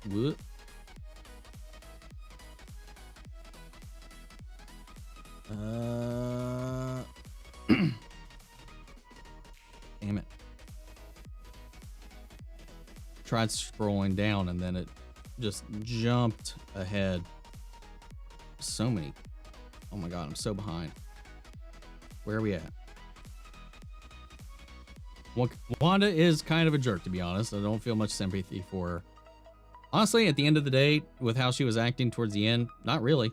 Damn it. Tried scrolling down and then it just jumped ahead. So many. Oh my god, I'm so behind. Where are we at? Wanda is kind of a jerk, to be honest. I don't feel much sympathy for her. Honestly, at the end of the day, with how she was acting towards the end, not really.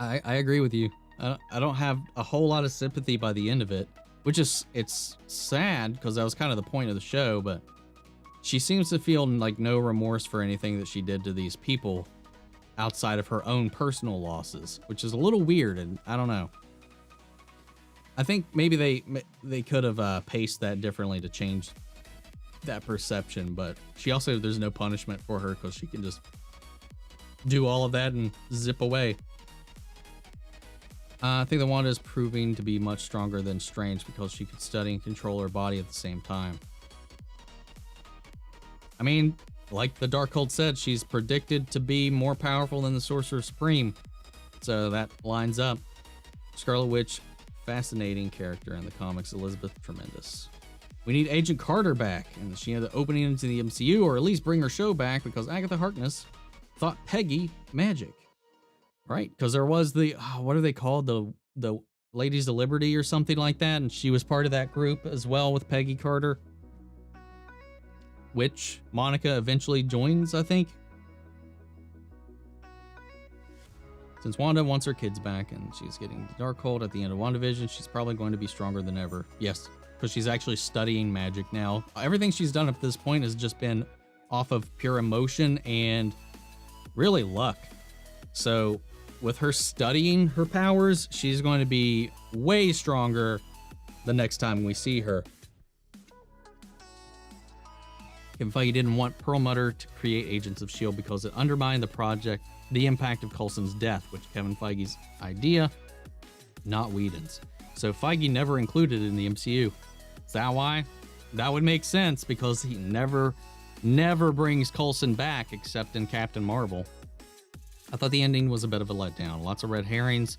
I agree with you. I don't have a whole lot of sympathy by the end of it, which is, it's sad because that was kind of the point of the show, but she seems to feel like no remorse for anything that she did to these people outside of her own personal losses, which is a little weird, and I don't know. I think maybe they could have paced that differently to change that perception, but she also, there's no punishment for her because she can just do all of that and zip away. I think that Wanda is proving to be much stronger than Strange because she could study and control her body at the same time. I mean, like the Darkhold said, she's predicted to be more powerful than the Sorcerer Supreme, so that lines up. Scarlet Witch, fascinating character in the comics. Elizabeth, tremendous. We need Agent Carter back, and she had the opening into the MCU, or at least bring her show back, because Agatha Harkness thought Peggy magic. Right, because there was the, what are they called? The Ladies of Liberty or something like that, and she was part of that group as well with Peggy Carter, which Monica eventually joins, I think. Since Wanda wants her kids back and she's getting the Darkhold at the end of WandaVision, she's probably going to be stronger than ever. Yes, because she's actually studying magic now. Everything she's done up to this point has just been off of pure emotion and really luck. So with her studying her powers, she's going to be way stronger the next time we see her. Kevin Feige didn't want Perlmutter to create Agents of S.H.I.E.L.D. because it undermined the impact of Coulson's death, which Kevin Feige's idea, not Whedon's. So Feige never included it in the MCU. Is that why? That would make sense, because he never brings Coulson back except in Captain Marvel. I thought the ending was a bit of a letdown. Lots of red herrings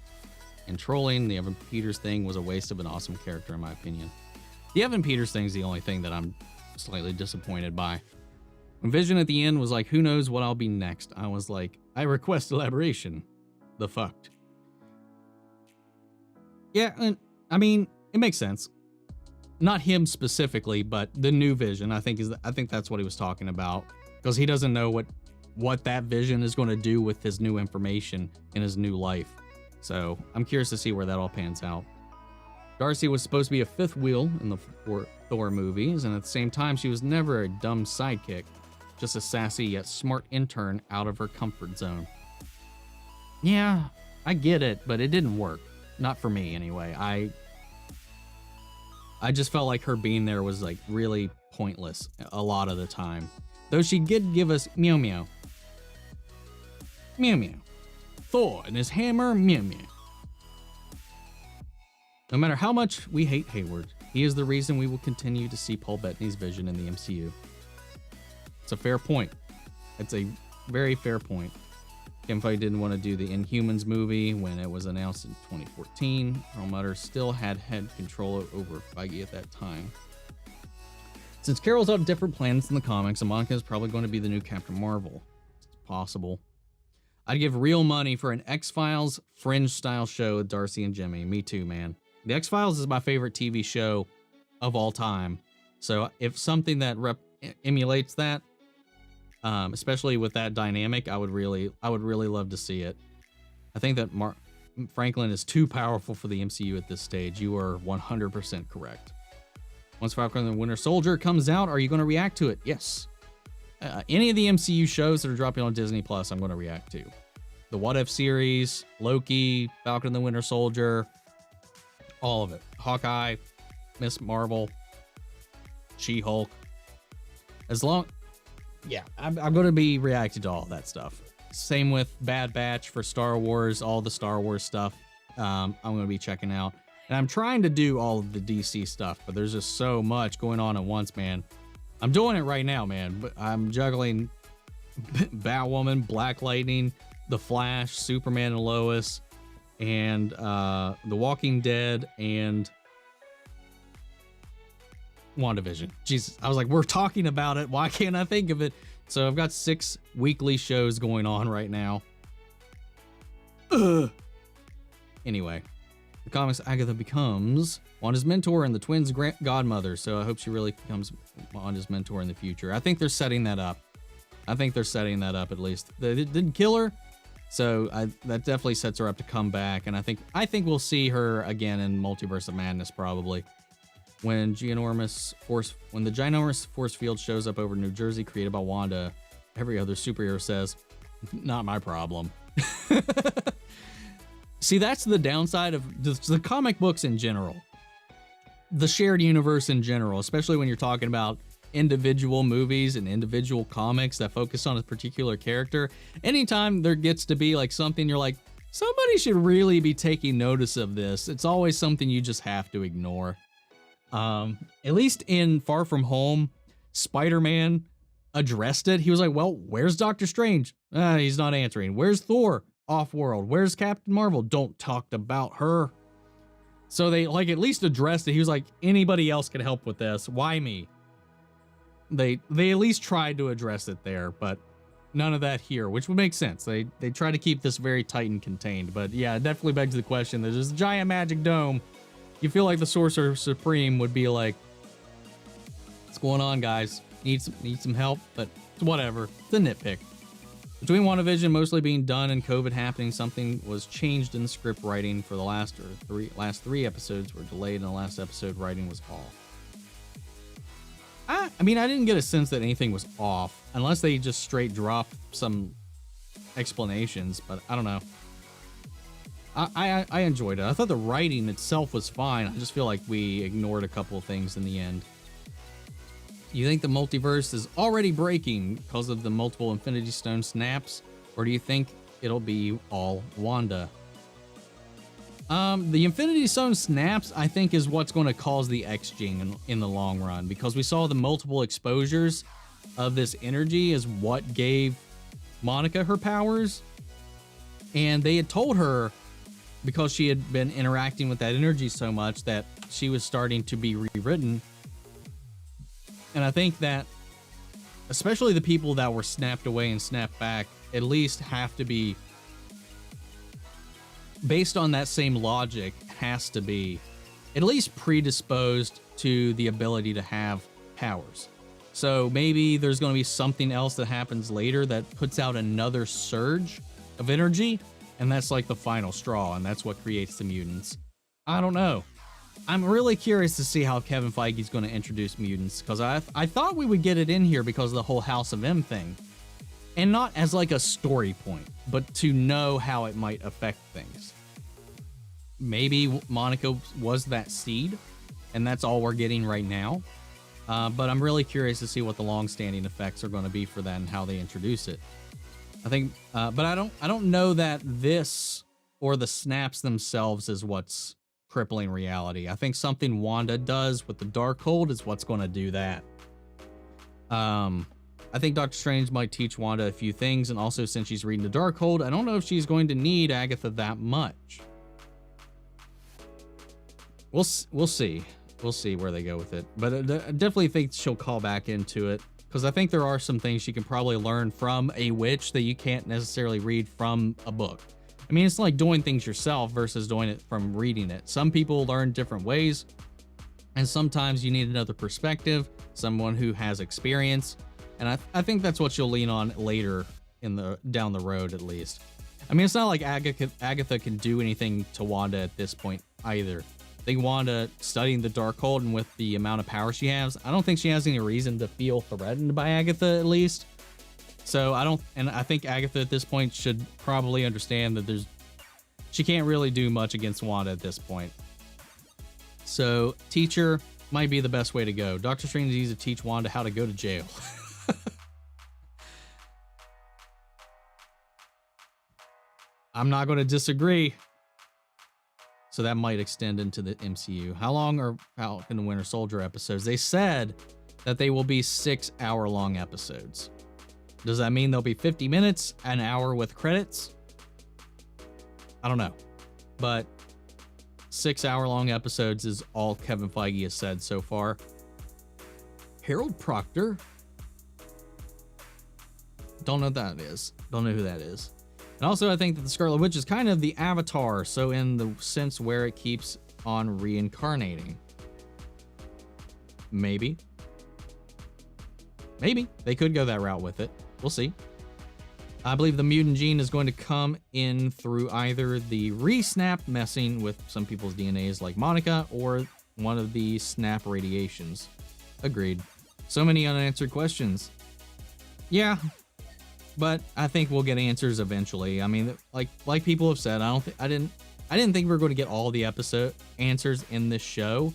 and trolling. The Evan Peters thing was a waste of an awesome character, in my opinion. The Evan Peters thing is the only thing that I'm slightly disappointed by. When Vision at the end was like, who knows what I'll be next, I was like, I request elaboration. The fucked. Yeah, and I mean, it makes sense. Not him specifically, but the new Vision, I think that's what he was talking about, because he doesn't know what that Vision is going to do with his new information in his new life. So I'm curious to see where that all pans out. Darcy was supposed to be a fifth wheel in the Thor movies, and at the same time, she was never a dumb sidekick. just a sassy yet smart intern out of her comfort zone. Yeah, I get it, but it didn't work. Not for me, anyway. I just felt like her being there was like really pointless a lot of the time. Though she did give us meow meow. Meow meow. Thor and his hammer, meow meow. No matter how much we hate Hayward, he is the reason we will continue to see Paul Bettany's vision in the MCU. It's a fair point. It's a very fair point. Kevin Feige didn't want to do the Inhumans movie when it was announced in 2014. Perlmutter still had control over Feige at that time. Since Carol's on different planets in the comics, and Monica is probably going to be the new Captain Marvel. It's possible. I'd give real money for an X-Files Fringe-style show with Darcy and Jimmy. Me too, man. The X-Files is my favorite TV show of all time. So if something that emulates that, especially with that dynamic, I would really love to see it. I think that Franklin is too powerful for the MCU at this stage. You are 100% correct. Once Falcon and the Winter Soldier comes out, are you going to react to it? Yes. Any of the MCU shows that are dropping on Disney Plus, I'm going to react to. The What If series, Loki, Falcon and the Winter Soldier, all of it. Hawkeye, Miss Marvel, She-Hulk. Yeah, I'm going to be reacting to all that stuff. Same with Bad Batch for Star Wars, all the Star Wars stuff. I'm going to be checking out. And I'm trying to do all of the DC stuff, but there's just so much going on at once, man. I'm doing it right now, man. But I'm juggling Batwoman, Black Lightning, The Flash, Superman and Lois, and The Walking Dead, and WandaVision. Jesus, I was like, we're talking about it. Why can't I think of it? So I've got 6 weekly shows going on right now. Anyway, the comics, Agatha becomes Wanda's mentor and the twins' godmother. So I hope she really becomes Wanda's mentor in the future. I think they're setting that up. At least. They didn't kill her, so that definitely sets her up to come back. And I think we'll see her again in Multiverse of Madness probably. When the ginormous force field shows up over New Jersey created by Wanda, every other superhero says, "Not my problem." See, that's the downside of the comic books in general. The shared universe in general, especially when you're talking about individual movies and individual comics that focus on a particular character. Anytime there gets to be like something you're like, somebody should really be taking notice of this, it's always something you just have to ignore. At least in Far From Home, Spider-Man addressed it. He was like, well, where's Doctor Strange? He's not answering. Where's Thor? Off-world. Where's Captain Marvel? Don't talk about her. So they like at least addressed it. He was like, anybody else can help with this. Why me? They at least tried to address it there, but none of that here, which would make sense. They try to keep this very tight and contained. But yeah, it definitely begs the question. There's this giant magic dome. You feel like the Sorcerer Supreme would be like, what's going on, guys? Need some help, but whatever. It's a nitpick. Between WandaVision mostly being done and COVID happening, something was changed in the script writing for the last 3 episodes were delayed, and the last episode writing was off. I mean, I didn't get a sense that anything was off, unless they just straight dropped some explanations, but I don't know. I enjoyed it. I thought the writing itself was fine. I just feel like we ignored a couple of things in the end. You think the multiverse is already breaking because of the multiple Infinity Stone snaps, or do you think it'll be all Wanda? The Infinity Stone snaps, I think, is what's going to cause the X-Gene in the long run, because we saw the multiple exposures of this energy is what gave Monica her powers, and they had told her, because she had been interacting with that energy so much, that she was starting to be rewritten. And I think that especially the people that were snapped away and snapped back at least have to be, based on that same logic, has to be at least predisposed to the ability to have powers. So maybe there's going to be something else that happens later that puts out another surge of energy, and that's like the final straw, and that's what creates the mutants. I don't know. I'm really curious to see how Kevin Feige's going to introduce mutants, because I thought we would get it in here because of the whole House of M thing, and not as like a story point, but to know how it might affect things. Maybe Monica was that seed, and that's all we're getting right now. But I'm really curious to see what the long-standing effects are going to be for that and how they introduce it. I think, but I don't know that this or the snaps themselves is what's crippling reality. I think something Wanda does with the Darkhold is what's going to do that. I think Doctor Strange might teach Wanda a few things, and also since she's reading the Darkhold, I don't know if she's going to need Agatha that much. We'll see. We'll see where they go with it. But I definitely think she'll call back into it, because I think there are some things she can probably learn from a witch that you can't necessarily read from a book. I mean, it's like doing things yourself versus doing it from reading it. Some people learn different ways, and sometimes you need another perspective, someone who has experience, and I think that's what you'll lean on later down the road, at least. I mean, it's not like Agatha can do anything to Wanda at this point either. I think Wanda, studying the Darkhold and with the amount of power she has, I don't think she has any reason to feel threatened by Agatha, at least. So I think Agatha at this point should probably understand that she can't really do much against Wanda at this point. So teacher might be the best way to go. Doctor Strange needs to teach Wanda how to go to jail. I'm not going to disagree. So that might extend into the MCU. How long are Falcon and Winter Soldier episodes? They said that they will be 6-hour-long episodes. Does that mean they'll be 50 minutes, an hour with credits? I don't know. But 6-hour-long episodes is all Kevin Feige has said so far. Harold Proctor? Don't know what that is. Don't know who that is. And also, I think that the Scarlet Witch is kind of the Avatar, so in the sense where it keeps on reincarnating. Maybe. Maybe. They could go that route with it. We'll see. I believe the mutant gene is going to come in through either the re-snap messing with some people's DNAs like Monica, or one of the snap radiations. Agreed. So many unanswered questions. Yeah. But I think we'll get answers eventually. I mean, like people have said, I didn't think we were going to get all the episode answers in this show.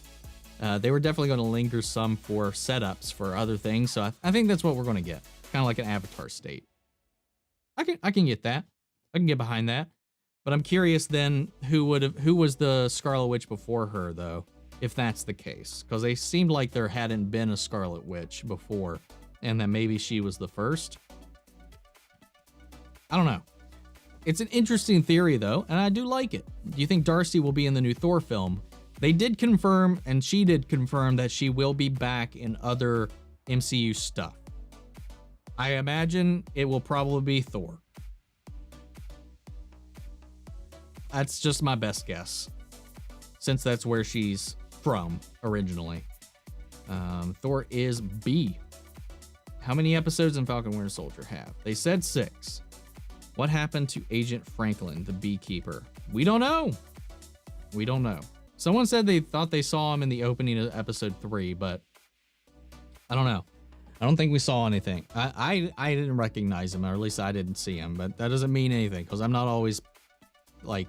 They were definitely going to linger some for setups for other things. So I think that's what we're going to get. Kind of like an Avatar state. I can get that. I can get behind that. But I'm curious then who was the Scarlet Witch before her, though, if that's the case, because they seemed like there hadn't been a Scarlet Witch before, and that maybe she was the first. I don't know. It's an interesting theory, though, and I do like it. Do you think Darcy will be in the new Thor film? They did confirm, and she did confirm, that she will be back in other MCU stuff. I imagine it will probably be Thor. That's just my best guess, since that's where she's from originally. Thor is B. How many episodes in Falcon Winter Soldier have? They said 6. What happened to Agent Franklin, the beekeeper? We don't know. We don't know. Someone said they thought they saw him in the opening of episode 3, but I don't know. I don't think we saw anything. I didn't recognize him, or at least I didn't see him, but that doesn't mean anything, because I'm not always, like,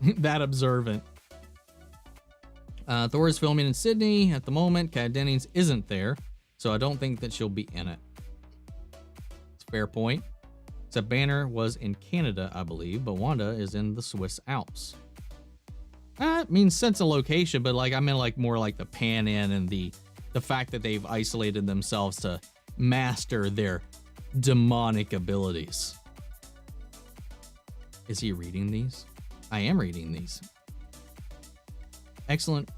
that observant. Thor is filming in Sydney at the moment. Kat Dennings isn't there, so I don't think that she'll be in it. It's a fair point. Except Banner was in Canada, I believe, but Wanda is in the Swiss Alps. I mean, sense of location, but like I meant like more like the pan in and the fact that they've isolated themselves to master their demonic abilities. Is he reading these? I am reading these. Excellent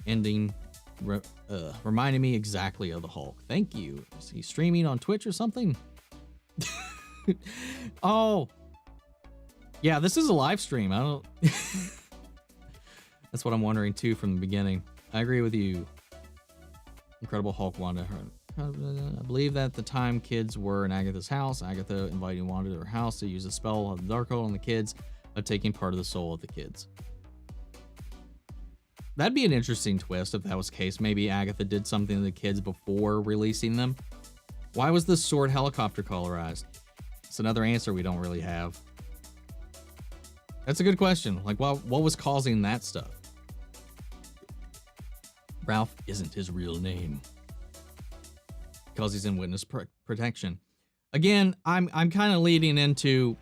ending. Reminding me exactly of the Hulk. Thank you. Is he streaming on Twitch or something? Oh, yeah, this is a live stream. I don't. That's what I'm wondering too from the beginning. I agree with you. Incredible Hulk, Wanda. I believe that the time kids were in Agatha's house, Agatha inviting Wanda to her house to use a spell of the Darkhold on the kids, taking part of the soul of the kids. That'd be an interesting twist if that was the case. Maybe Agatha did something to the kids before releasing them. Why was the sword helicopter colorized? It's another answer we don't really have. That's a good question. Like, what was causing that stuff? Ralph isn't his real name because he's in witness protection. Again, I'm kind of leading into.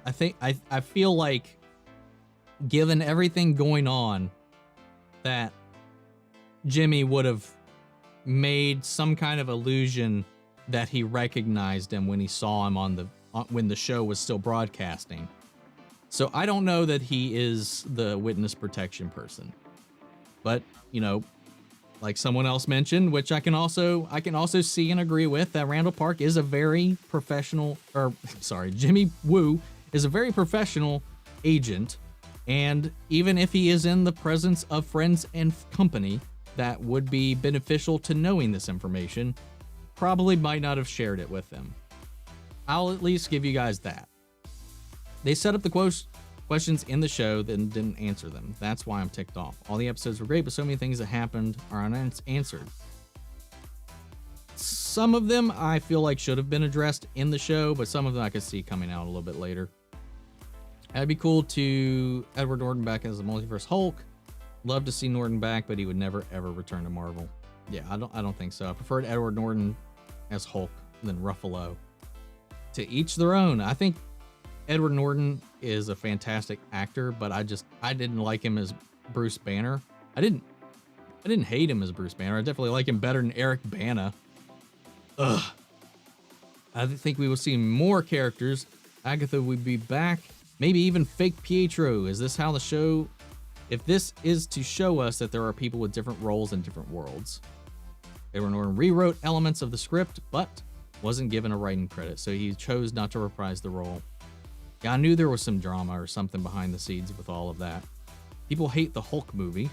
I feel like, given everything going on, that Jimmy would have made some kind of illusion that he recognized him when he saw him when the show was still broadcasting. So I don't know that he is the witness protection person, but like someone else mentioned, which I can also see and agree with, that Randall Park is a very professional, Jimmy Woo is a very professional agent. And even if he is in the presence of friends and company that would be beneficial to knowing this information, probably might not have shared it with them. I'll at least give you guys that. They set up the questions in the show, then didn't answer them. That's why I'm ticked off. All the episodes were great, but so many things that happened are unanswered. Some of them I feel like should have been addressed in the show, but some of them I could see coming out a little bit later. It'd be cool to Edward Norton back as the Multiverse Hulk. Love to see Norton back, but he would never ever return to Marvel. Yeah, I don't think so. I preferred Edward Norton as Hulk than Ruffalo. To each their own. I think Edward Norton is a fantastic actor, but I didn't like him as Bruce Banner. I didn't hate him as Bruce Banner. I definitely like him better than Eric Bana. Ugh. I think we will see more characters. Agatha would be back. Maybe even fake Pietro. Is this how the show... If this is to show us that there are people with different roles in different worlds. Edward Norton rewrote elements of the script, but wasn't given a writing credit, so he chose not to reprise the role. Yeah, I knew there was some drama or something behind the scenes with all of that. People hate the Hulk movie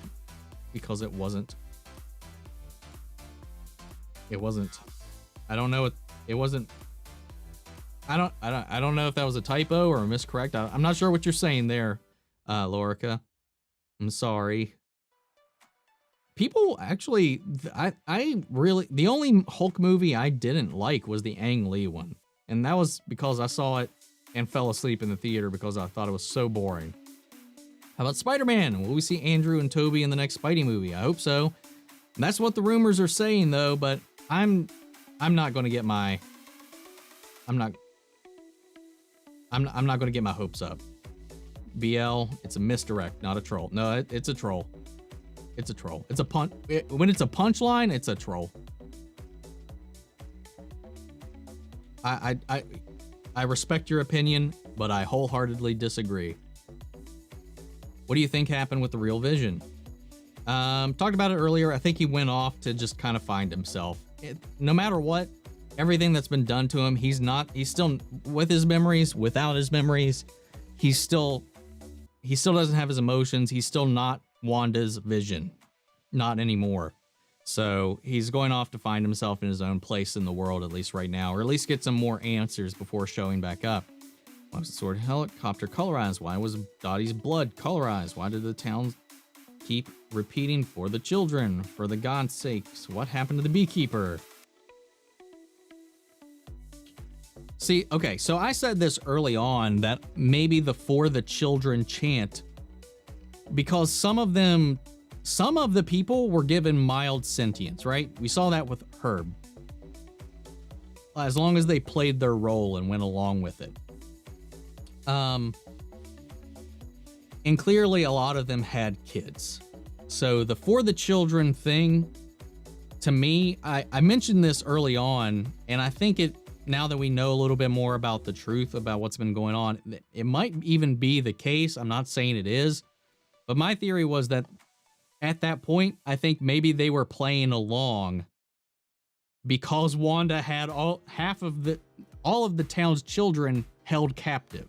because it wasn't. I don't know. It wasn't. I don't know if that was a typo or a miscorrect. I'm not sure what you're saying there, Lorica. I'm sorry. People actually, I really, the only Hulk movie I didn't like was the Ang Lee one. And that was because I saw it and fell asleep in the theater because I thought it was so boring. How about Spider-Man? Will we see Andrew and Toby in the next Spidey movie? I hope so. And that's what the rumors are saying though, but I'm not going to get my, I'm not going to get my hopes up. BL, it's a misdirect, not a troll. No, it's a troll. It's a troll. It's a punch. When it's a punchline, it's a troll. I respect your opinion, but I wholeheartedly disagree. What do you think happened with the real Vision? Talked about it earlier. I think he went off to just kind of find himself. No matter what, everything that's been done to him, he's still with his memories, without his memories. He still doesn't have his emotions. He's still not Wanda's Vision. Not anymore. So he's going off to find himself in his own place in the world, at least right now, or at least get some more answers before showing back up. Why was the sword helicopter colorized? Why was Dottie's blood colorized? Why did the town keep repeating for the children? For the God's sakes, what happened to the beekeeper? See, okay, so I said this early on that maybe the for the children chant, because some of the people were given mild sentience, right? We saw that with Herb. As long as they played their role and went along with it. And clearly a lot of them had kids. So the for the children thing, to me, I mentioned this early on, and I think now that we know a little bit more about the truth about what's been going on, it might even be the case. I'm not saying it is, but my theory was that at that point, I think maybe they were playing along because Wanda had all of the town's children held captive.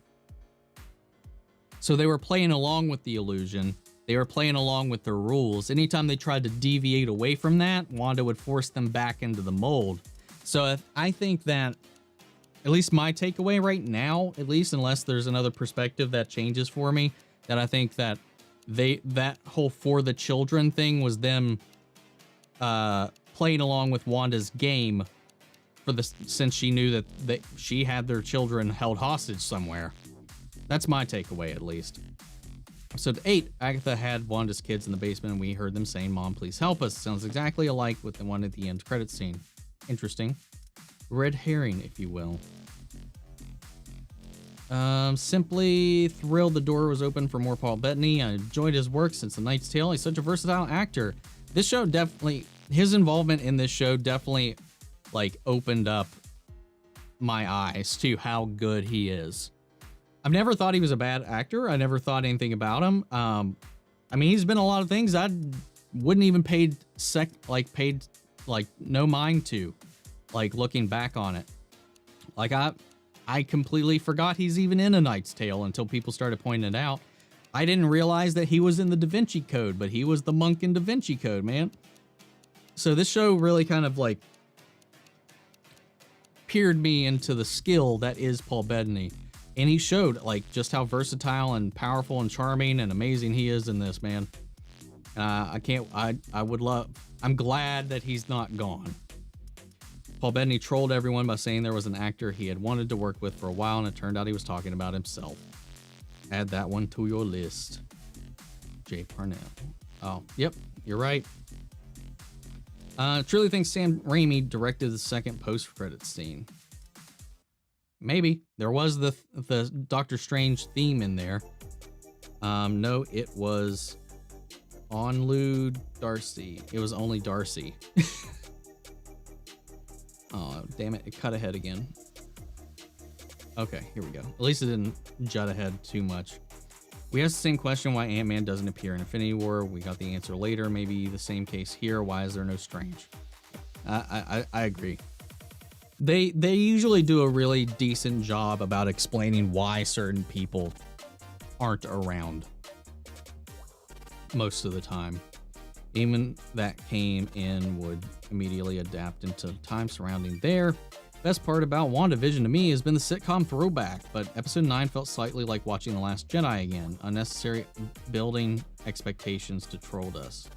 So they were playing along with the illusion. They were playing along with the rules. Anytime they tried to deviate away from that, Wanda would force them back into the mold. So I think that, at least my takeaway right now, at least unless there's another perspective that changes for me, that I think that that whole for the children thing was them playing along with Wanda's game since she knew that she had their children held hostage somewhere. That's my takeaway, at least. Episode 8, Agatha had Wanda's kids in the basement, and we heard them saying, "Mom, please help us." Sounds exactly alike with the one at the end credit scene. Interesting. Red herring, if you will. Simply thrilled the door was open for more Paul Bettany. I enjoyed his work since The Knight's Tale. He's such a versatile actor. This show definitely, his involvement in this show definitely like opened up my eyes to how good he is. I've never thought he was a bad actor. I never thought anything about him. I mean, he's been in a lot of things I wouldn't even paid no mind to, like looking back on it. Like I completely forgot he's even in A Knight's Tale until people started pointing it out. I didn't realize that he was in the Da Vinci Code, but he was the monk in Da Vinci Code, man. So this show really kind of like peered me into the skill that is Paul Bettany. And he showed like just how versatile and powerful and charming and amazing he is in this, man. I'm glad that he's not gone. Paul Bettany trolled everyone by saying there was an actor he had wanted to work with for a while, and it turned out he was talking about himself. Add that one to your list. Jay Parnell. Oh, yep, you're right. Truly think Sam Raimi directed the second post-credits scene. Maybe. There was the Doctor Strange theme in there. No, it was Onlu Darcy. It was only Darcy. Oh, damn it. It cut ahead again. Okay, here we go. At least it didn't jut ahead too much. We asked the same question why Ant-Man doesn't appear in Infinity War. We got the answer later. Maybe the same case here. Why is there no Strange? I agree. They usually do a really decent job about explaining why certain people aren't around most of the time. Even that came in would immediately adapt into time surrounding there. Best part about WandaVision to me has been the sitcom throwback, but episode 9 felt slightly like watching The Last Jedi again. Unnecessary building expectations to troll us.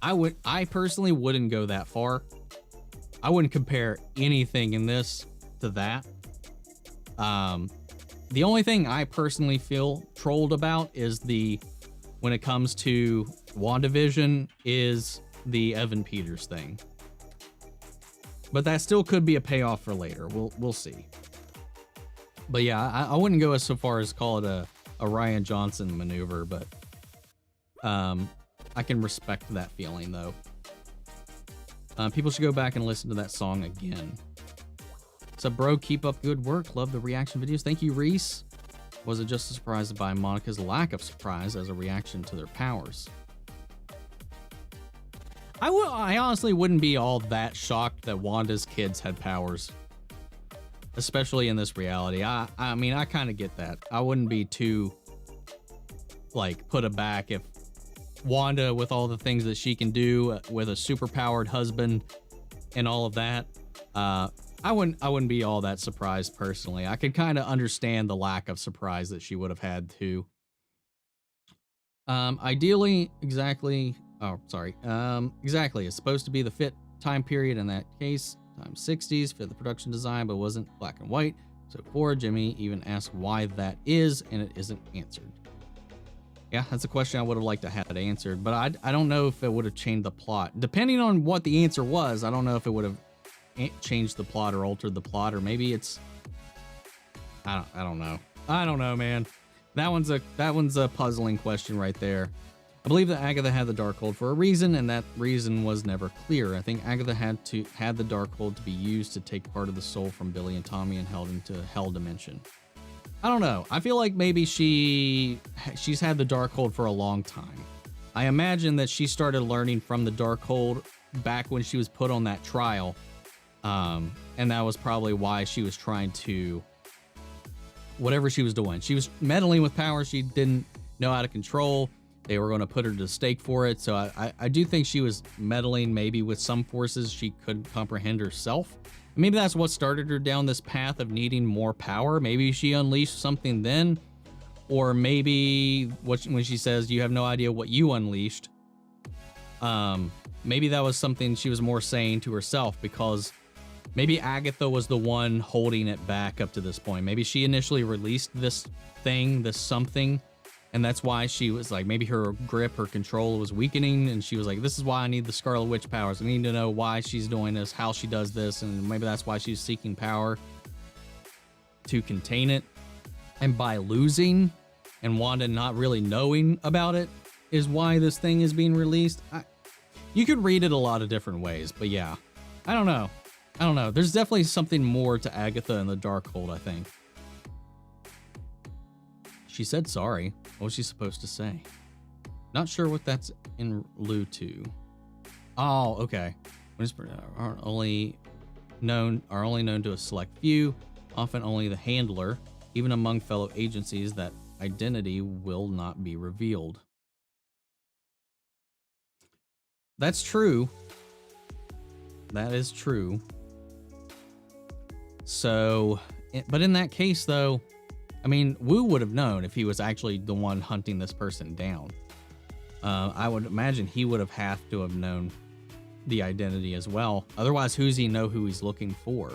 I personally wouldn't go that far. I wouldn't compare anything in this to that. The only thing I personally feel trolled about is when it comes to WandaVision is the Evan Peters thing. But that still could be a payoff for later. We'll see. But yeah, I wouldn't go so far as call it a Ryan Johnson maneuver, but I can respect that feeling though. People should go back and listen to that song again. So bro, keep up good work. Love the reaction videos. Thank you, Reese. Was it just surprised by Monica's lack of surprise as a reaction to their powers? I honestly wouldn't be all that shocked that Wanda's kids had powers, especially in this reality. I mean, I kind of get that. I wouldn't be too like put aback if Wanda, with all the things that she can do with a superpowered husband and all of that, I wouldn't be all that surprised personally. I could kind of understand the lack of surprise that she would have had too. Ideally, exactly. It's supposed to be the fit time period in that case. Time 60s fit the production design, but wasn't black and white. So poor Jimmy even asked why that is, and it isn't answered. Yeah, that's a question I would have liked to have answered, but I don't know if it would have changed the plot. Depending on what the answer was, I don't know if it would have changed the plot or altered the plot, or maybe it's I don't know. I don't know, man. That one's a puzzling question right there. I believe that Agatha had the Darkhold for a reason, and that reason was never clear. I think Agatha had the Darkhold to be used to take part of the soul from Billy and Tommy and held into Hell Dimension. I don't know. I feel like maybe she's had the Darkhold for a long time. I imagine that she started learning from the Darkhold back when she was put on that trial, and that was probably why she was trying to whatever she was doing. She was meddling with powers she didn't know how to control. They were going to put her to the stake for it. So I do think she was meddling maybe with some forces she couldn't comprehend herself. Maybe that's what started her down this path of needing more power. Maybe she unleashed something then. Or maybe when she says you have no idea what you unleashed, maybe that was something she was more saying to herself, because maybe Agatha was the one holding it back up to this point. Maybe she initially released this thing, this something, and that's why she was like, maybe her grip, her control was weakening, and she was like, this is why I need the Scarlet Witch powers. I need to know why she's doing this, how she does this, and maybe that's why she's seeking power to contain it. And by losing and Wanda not really knowing about it is why this thing is being released. You could read it a lot of different ways, but yeah, I don't know. There's definitely something more to Agatha and the Darkhold, I think. She said sorry. What was she supposed to say? Not sure what that's in lieu to. Oh, okay. Are only known to a select few, often only the handler. Even among fellow agencies, that identity will not be revealed. That's true. That is true. So, but in that case, though, I mean, Wu would have known if he was actually the one hunting this person down. I would imagine he would have had to have known the identity as well. Otherwise, who's he know who he's looking for?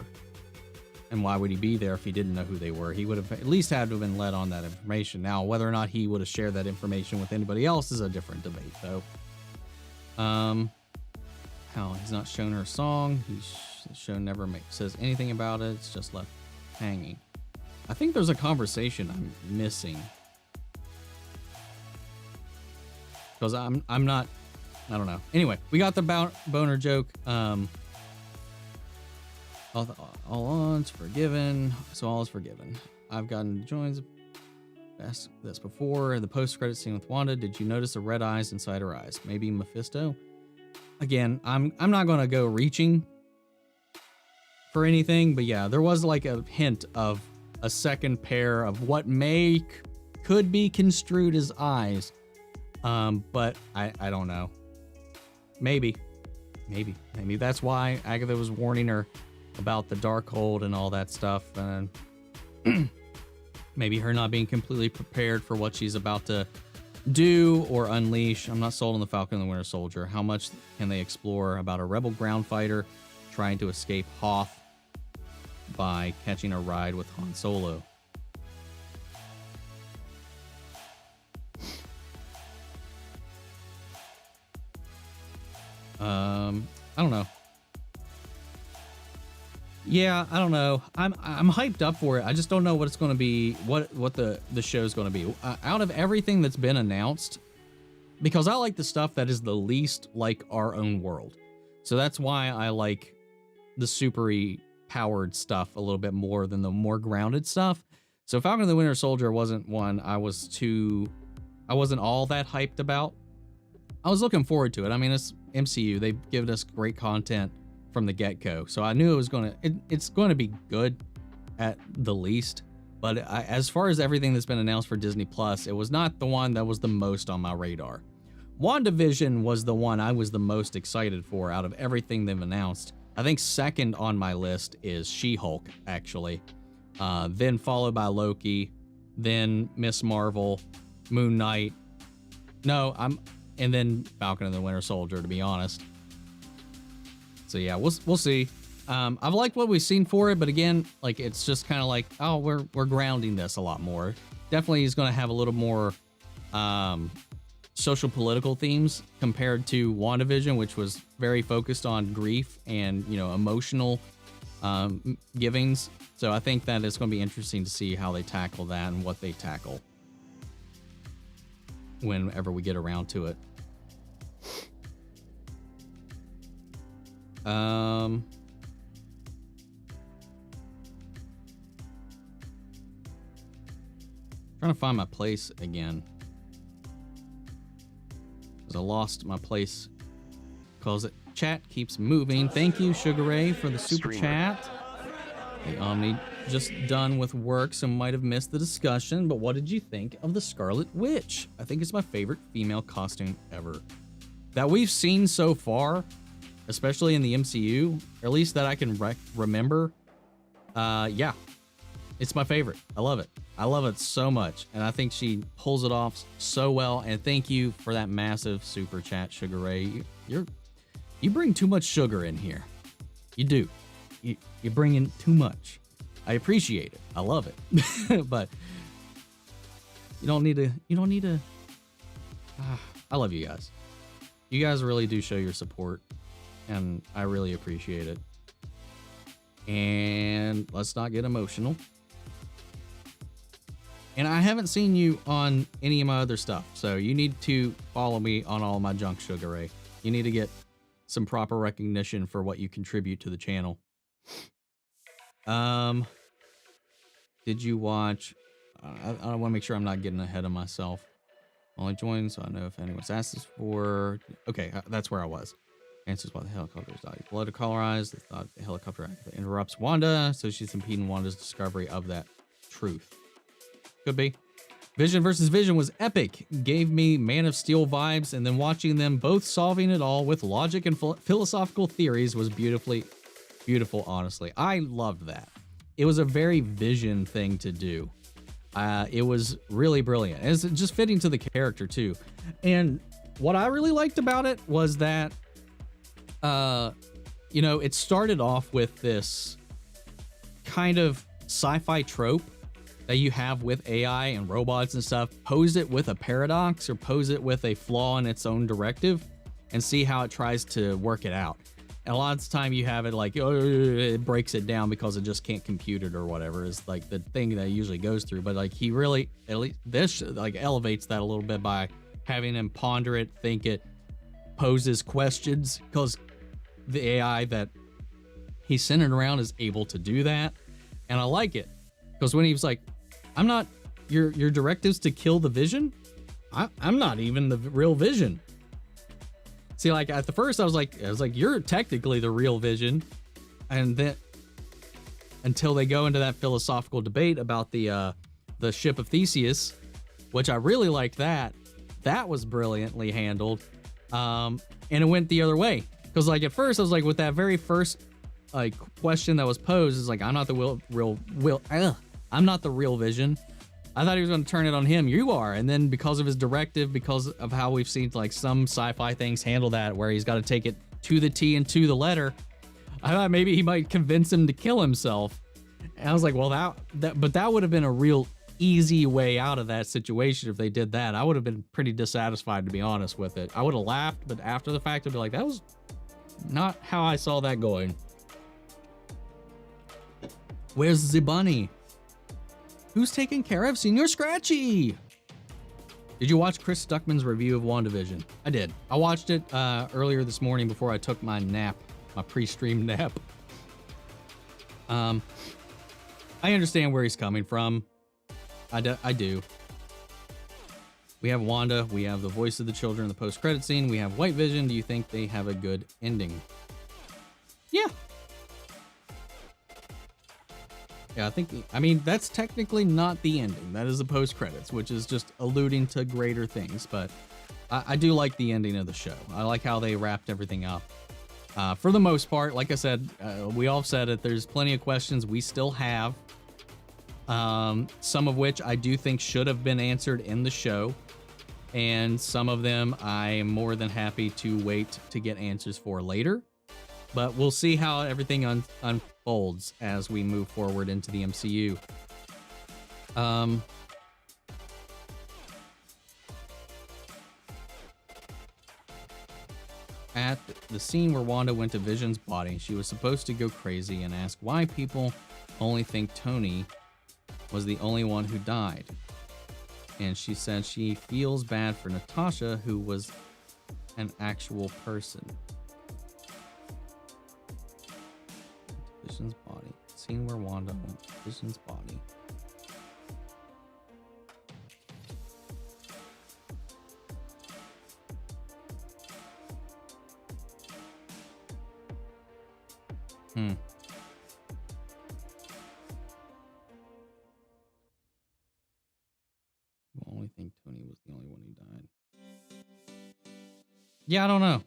And why would he be there if he didn't know who they were? He would have at least had to have been led on that information. Now, whether or not he would have shared that information with anybody else is a different debate, though. How he's not shown her song. The show never says anything about it. It's just left hanging. I think there's a conversation I'm missing. Because I'm not, I don't know. Anyway, we got the boner joke. All on's forgiven, so all is forgiven. I've gotten joins asked this before. The post-credit scene with Wanda, did you notice the red eyes inside her eyes? Maybe Mephisto? Again, I'm not gonna go reaching for anything, but yeah, there was like a hint of a second pair of what could be construed as eyes. But I don't know. Maybe that's why Agatha was warning her about the Darkhold and all that stuff, and maybe her not being completely prepared for what she's about to do or unleash. I'm not sold on the Falcon and the Winter Soldier. How much can they explore about a rebel ground fighter trying to escape Hoth by catching a ride with Han Solo? I don't know. Yeah, I don't know. I'm hyped up for it. I just don't know what it's going to be, what the show's going to be. Out of everything that's been announced, because I like the stuff that is the least like our own world. So that's why I like the supery powered stuff a little bit more than the more grounded stuff. So Falcon and the Winter Soldier wasn't one I wasn't all that hyped about. I was looking forward to it. I mean, it's MCU. They've given us great content from the get-go, so I knew it's going to be good at the least. But as far as everything that's been announced for Disney Plus, it was not the one that was the most on my radar. WandaVision was the one I was the most excited for out of everything they've announced. I think second on my list is She-Hulk, actually. Then followed by Loki, then Miss Marvel, Moon Knight. And then Falcon and the Winter Soldier, to be honest. So yeah, we'll see. I've liked what we've seen for it, but again, like it's just kind of like, oh, we're grounding this a lot more. Definitely is going to have a little more social political themes compared to WandaVision, which was very focused on grief and emotional givings. So I think that it's going to be interesting to see how they tackle that and what they tackle whenever we get around to it. Trying to find my place again, because I lost my place because chat keeps moving. Thank you, Sugar Ray, for the super chat. The Omni just done with work, so might have missed the discussion, but what did you think of the Scarlet Witch? I think it's my favorite female costume ever that we've seen so far, especially in the MCU, or at least that I can remember. Yeah, It's my favorite. I love it. I love it so much. And I think she pulls it off so well. And thank you for that massive super chat, Sugar Ray. You bring too much sugar in here. You do. You bring in too much. I appreciate it. I love it. But you don't need to. I love you guys. You guys really do show your support. And I really appreciate it. And let's not get emotional. And I haven't seen you on any of my other stuff, so you need to follow me on all my junk, Sugar Ray. You need to get some proper recognition for what you contribute to the channel. Did you watch? I want to make sure I'm not getting ahead of myself. Only joined, so I know if anyone's asked this for. Okay, that's where I was. Answers why the helicopter is not blood colorized. They thought the helicopter interrupts Wanda, so she's impeding Wanda's discovery of that truth. Could be. Vision versus Vision was epic. Gave me Man of Steel vibes, and then watching them both solving it all with logic and philosophical theories was beautiful, honestly. I loved that. It was a very Vision thing to do. It was really brilliant. It's just fitting to the character, too. And what I really liked about it was that, you know, it started off with this kind of sci-fi trope that you have with AI and robots and stuff. Pose it with a paradox or pose it with a flaw in its own directive and see how it tries to work it out. And a lot of the time you have it like, oh, it breaks it down because it just can't compute it or whatever is like the thing that it usually goes through. But like he really, at least this like elevates that a little bit by having him ponder it, think it, poses questions, because the AI that he's centered around is able to do that. And I like it because when he was like, I'm not, your directives to kill the Vision? I'm not even the real Vision. See, like at the first I was like, you're technically the real Vision. And then until they go into that philosophical debate about the ship of Theseus, which I really liked that. That was brilliantly handled. And it went the other way. Because like at first I was like, with that very first like question that was posed, is like, I'm not the I'm not the real Vision. I thought he was going to turn it on him. You are. And then because of his directive, because of how we've seen like some sci-fi things handle that, where he's got to take it to the T and to the letter, I thought maybe he might convince him to kill himself. And I was like, well, but that would have been a real easy way out of that situation if they did that. I would have been pretty dissatisfied, to be honest with it. I would have laughed, but after the fact, I'd be like, that was not how I saw that going. Where's the bunny? Who's taking care of Senior Scratchy? Did you watch Chris Stuckman's review of WandaVision? I did. I watched it earlier this morning before I took my nap, my pre-stream nap. I understand where he's coming from. I do. We have Wanda. We have the voice of the children in the post-credit scene. We have White Vision. Do you think they have a good ending? Yeah. Yeah, I mean, that's technically not the ending. That is the post-credits, which is just alluding to greater things. But I do like the ending of the show. I like how they wrapped everything up. For the most part, like I said, we all said it. There's plenty of questions we still have. Some of which I do think should have been answered in the show. And some of them I am more than happy to wait to get answers for later. But we'll see how everything unfolds as we move forward into the MCU. At the scene where Wanda went to Vision's body, she was supposed to go crazy and ask why people only think Tony was the only one who died. And she said she feels bad for Natasha, who was an actual person. Vision's body. Scene where Wanda went to Vision's body. You only think Tony was the only one who died. Yeah, I don't know.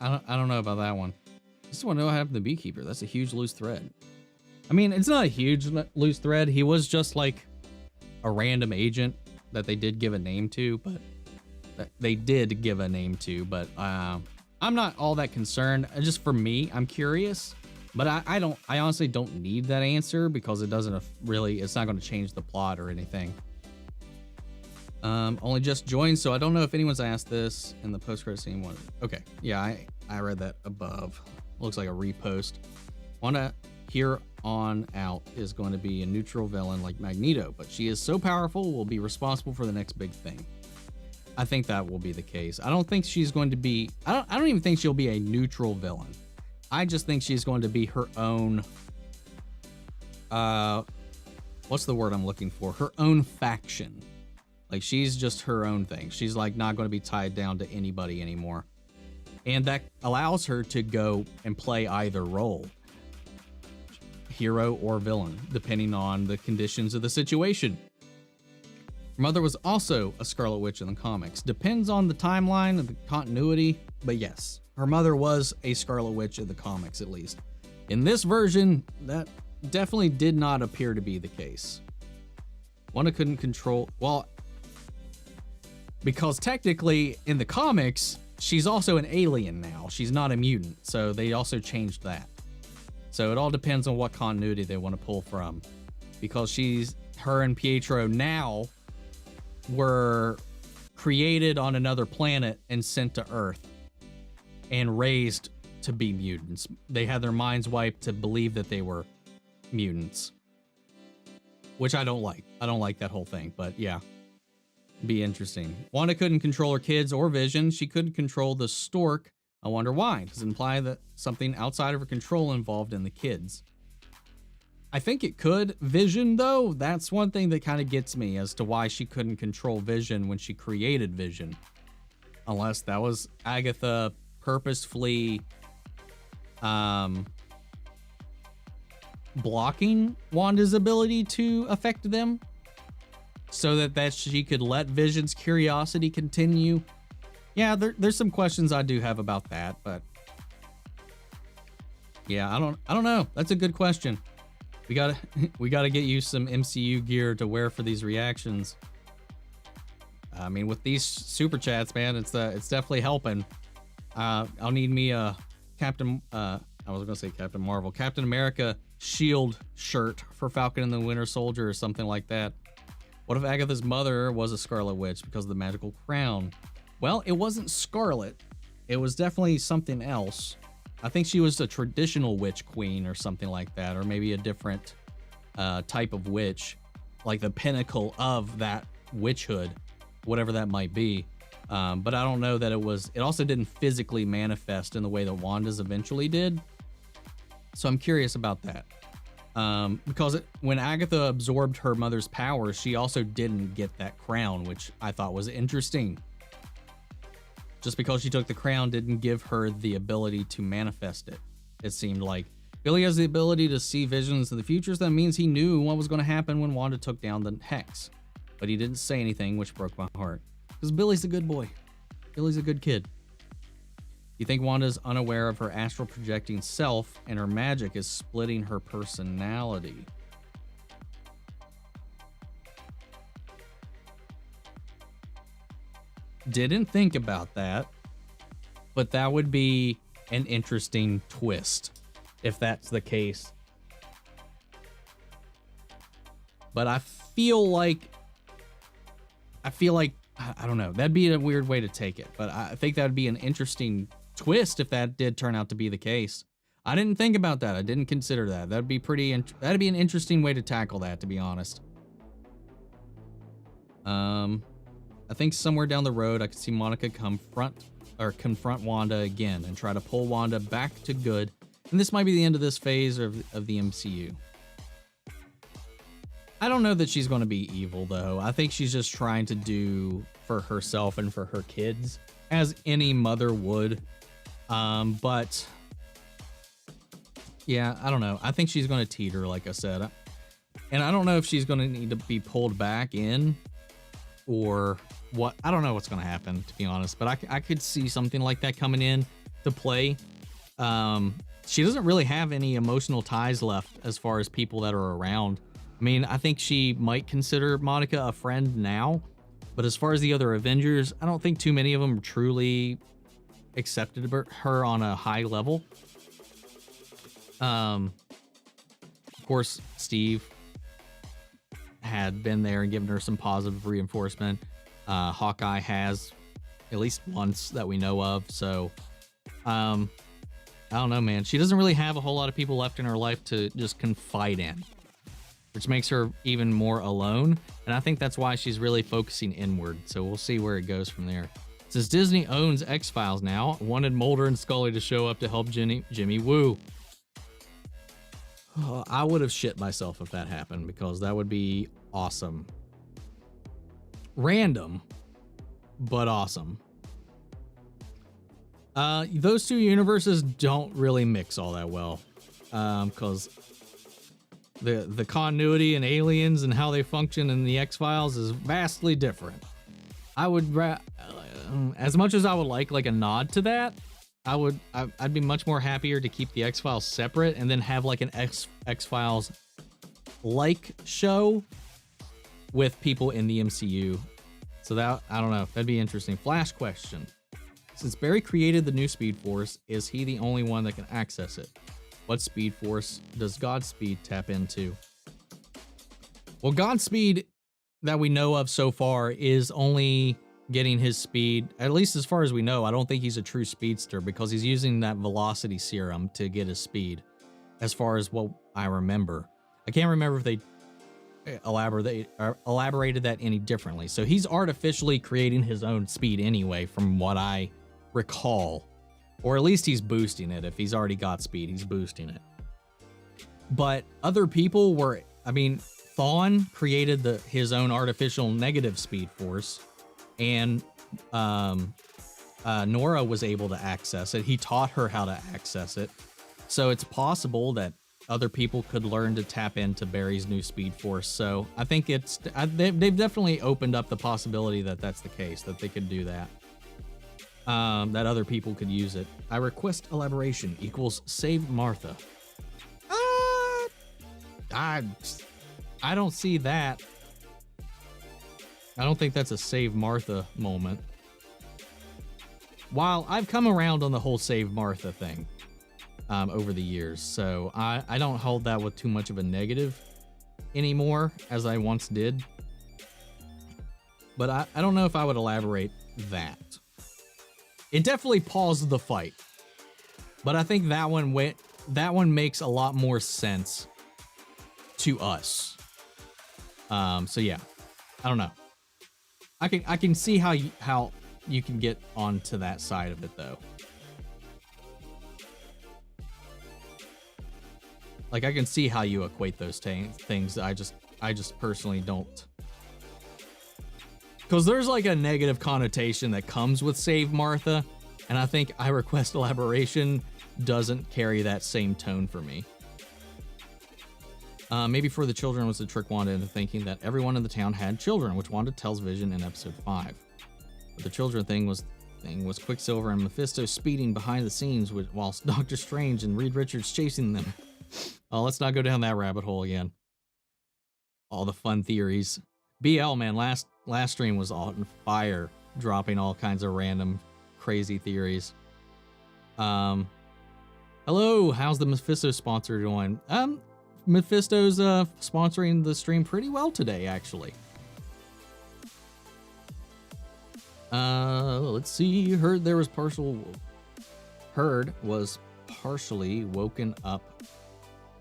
I don't know about that one. I just want to know what happened to the Beekeeper. That's a huge loose thread. I mean, it's not a huge loose thread. He was just like a random agent that they did give a name to, but I'm not all that concerned. Just for me, I'm curious, but I honestly don't need that answer because it doesn't really, it's not going to change the plot or anything. Only just joined, so I don't know if anyone's asked this in the post-credit scene. Okay, yeah, I read that above. Looks like a repost. Wanda here on out is going to be a neutral villain like Magneto, but she is so powerful, will be responsible for the next big thing. I think that will be the case. I don't think she's going to be, I don't even think she'll be a neutral villain. I just think she's going to be her own, what's the word I'm looking for? Her own faction. Like, she's just her own thing. She's like not going to be tied down to anybody anymore. And that allows her to go and play either role, hero or villain, depending on the conditions of the situation. Her mother was also a Scarlet Witch in the comics. Depends on the timeline and the continuity, but yes, her mother was a Scarlet Witch in the comics, at least. In this version, that definitely did not appear to be the case. Wanda couldn't control, well, because technically in the comics, she's also an alien now. She's not a mutant, so they also changed that. So it all depends on what continuity they want to pull from, because her and Pietro now were created on another planet and sent to Earth and raised to be mutants. They had their minds wiped to believe that they were mutants, which I don't like. I don't like that whole thing, but yeah, be interesting. Wanda couldn't control her kids or Vision. She couldn't control the stork. I wonder why. Does it imply that something outside of her control involved in the kids? I think it could. Vision, though, that's one thing that kind of gets me as to why she couldn't control Vision when she created Vision. Unless that was Agatha purposefully blocking Wanda's ability to affect them so that she could let Vision's curiosity continue. Yeah, there's some questions I do have about that, but yeah, I don't know. That's a good question. We gotta get you some MCU gear to wear for these reactions. I mean, with these super chats, man, it's definitely helping. I'll need me a Captain America shield shirt for Falcon and the Winter Soldier or something like that. What if Agatha's mother was a Scarlet Witch because of the magical crown? Well, it wasn't Scarlet. It was definitely something else. I think she was a traditional witch queen or something like that, or maybe a different type of witch, like the pinnacle of that witchhood, whatever that might be. But I don't know that it also didn't physically manifest in the way that Wanda's eventually did. So I'm curious about that. Because when Agatha absorbed her mother's powers, she also didn't get that crown, which I thought was interesting. Just because she took the crown didn't give her the ability to manifest it. It seemed like Billy has the ability to see visions of the futures. That means he knew what was going to happen when Wanda took down the Hex. But he didn't say anything, which broke my heart. Because Billy's a good boy. Billy's a good kid. You think Wanda's unaware of her astral projecting self and her magic is splitting her personality? Didn't think about that, but that would be an interesting twist if that's the case. But I feel like I don't know, that'd be a weird way to take it, but I think that'd be an interesting twist if that did turn out to be the case. I didn't think about that. I didn't consider that. That'd be an interesting way to tackle that, to be honest. I think somewhere down the road, I could see Monica confront Wanda again and try to pull Wanda back to good. And this might be the end of this phase of the MCU. I don't know that she's going to be evil, though. I think she's just trying to do for herself and for her kids, as any mother would. But yeah, I don't know. I think she's going to teeter, like I said. And I don't know if she's going to need to be pulled back in or what. I don't know what's going to happen, to be honest. But I could see something like that coming in to play. she doesn't really have any emotional ties left as far as people that are around. I mean, I think she might consider Monica a friend now, but as far as the other Avengers, I don't think too many of them truly accepted her on a high level. Of course, Steve had been there and given her some positive reinforcement. Hawkeye has at least once that we know of. So, I don't know, man. She doesn't really have a whole lot of people left in her life to just confide in, which makes her even more alone. And I think that's why she's really focusing inward. So we'll see where it goes from there. Since Disney owns X-Files now, wanted Mulder and Scully to show up to help Jimmy Woo. Oh, I would have shit myself if that happened, because that would be awesome. Random, but awesome. Those two universes don't really mix all that well, because the continuity and aliens and how they function in the X-Files is vastly different. I would, as much as I would like a nod to that, I'd be much more happier to keep the X-Files separate and then have like an X-Files like show with people in the MCU. So that, I don't know, that'd be interesting. Flash question. Since Barry created the new Speed Force, is he the only one that can access it? What Speed Force does Godspeed tap into? Well, Godspeed that we know of so far is only getting his speed, at least as far as we know. I don't think he's a true speedster because he's using that velocity serum to get his speed, as far as what I remember. I can't remember if they elaborated that any differently. So he's artificially creating his own speed anyway, from what I recall. Or at least he's boosting it. If he's already got speed, he's boosting it. But other people were, I mean, Thawne created his own artificial negative speed force, and Nora was able to access it. He taught her how to access it. So it's possible that other people could learn to tap into Barry's new speed force. So I think they've definitely opened up the possibility that that's the case, that they could do that. That other people could use it. I request elaboration equals save Martha. I don't see that. I don't think that's a save Martha moment. While I've come around on the whole save Martha thing over the years, so I don't hold that with too much of a negative anymore as I once did. But I don't know if I would elaborate that. It definitely paused the fight, but I think that one makes a lot more sense to us. So yeah, I don't know. I can see how you can get onto that side of it though. Like, I can see how you equate those things. I just personally don't. Because there's like a negative connotation that comes with Save Martha, and I think I request elaboration doesn't carry that same tone for me. Maybe for the children was to trick Wanda into thinking that everyone in the town had children, which Wanda tells Vision in episode 5. But the children thing was Quicksilver and Mephisto speeding behind the scenes while Doctor Strange and Reed Richards chasing them. Oh, let's not go down that rabbit hole again. All the fun theories. BL, man, last stream was on fire, dropping all kinds of random crazy theories. Hello, how's the Mephisto sponsor doing? Mephisto's sponsoring the stream pretty well today, actually. Let's see. Heard was partially woken up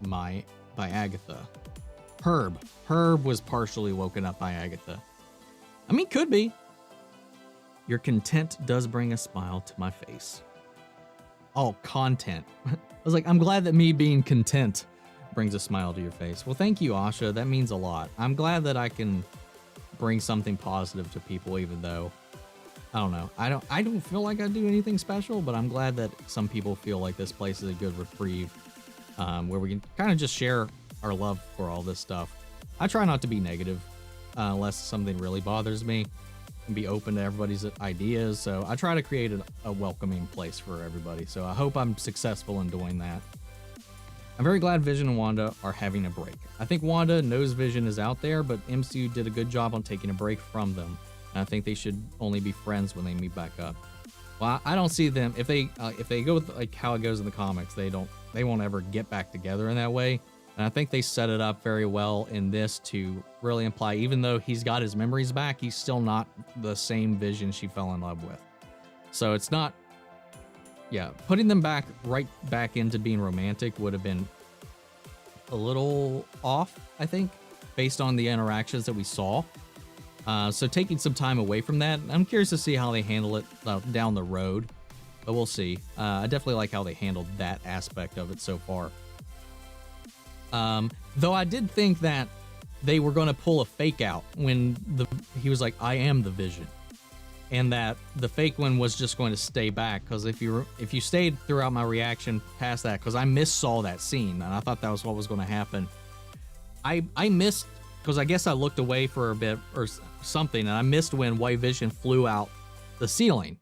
by Agatha. Herb was partially woken up by Agatha. I mean, could be. Your content does bring a smile to my face. Oh, content. I was like, I'm glad that me being content brings a smile to your face. Well, thank you, Asha. That means a lot. I'm glad that I can bring something positive to people, even though I don't know. I don't feel like I do anything special, but I'm glad that some people feel like this place is a good reprieve, where we can kind of just share our love for all this stuff. I try not to be negative unless something really bothers me. and be open to everybody's ideas. So I try to create a welcoming place for everybody. So I hope I'm successful in doing that. I'm very glad Vision and Wanda are having a break. I think Wanda knows Vision is out there, but MCU did a good job on taking a break from them. And I think they should only be friends when they meet back up. Well, I don't see them if they go with like how it goes in the comics. They won't ever get back together in that way. And I think they set it up very well in this to really imply, even though he's got his memories back, he's still not the same Vision she fell in love with. So it's not. Yeah, putting them right back into being romantic would have been a little off, I think, based on the interactions that we saw. So taking some time away from that, I'm curious to see how they handle it down the road, but we'll see. I definitely like how they handled that aspect of it so far. Though I did think that they were going to pull a fake out when he was like, "I am the Vision." And that the fake one was just going to stay back, because if you stayed throughout my reaction past that, because I saw that scene and I thought that was what was going to happen. I missed, because I guess I looked away for a bit or something, and I missed when White Vision flew out the ceiling.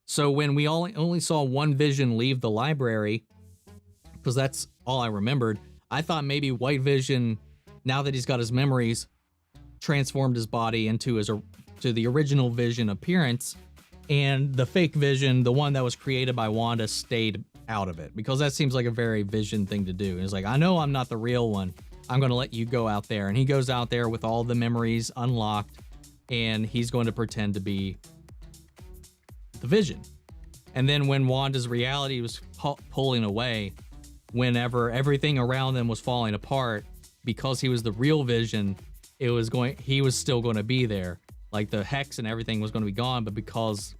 So when we only saw one Vision leave the library, because that's all I remembered, I thought maybe White Vision, now that he's got his memories, transformed his body into to the original Vision appearance, and the fake Vision, the one that was created by Wanda, stayed out of it, because that seems like a very Vision thing to do. And it's like, I know I'm not the real one. I'm going to let you go out there. And he goes out there with all the memories unlocked, and he's going to pretend to be the Vision. And then when Wanda's reality was pulling away, whenever everything around them was falling apart, because he was the real Vision, he was still going to be there. Like the hex and everything was going to be gone, but because,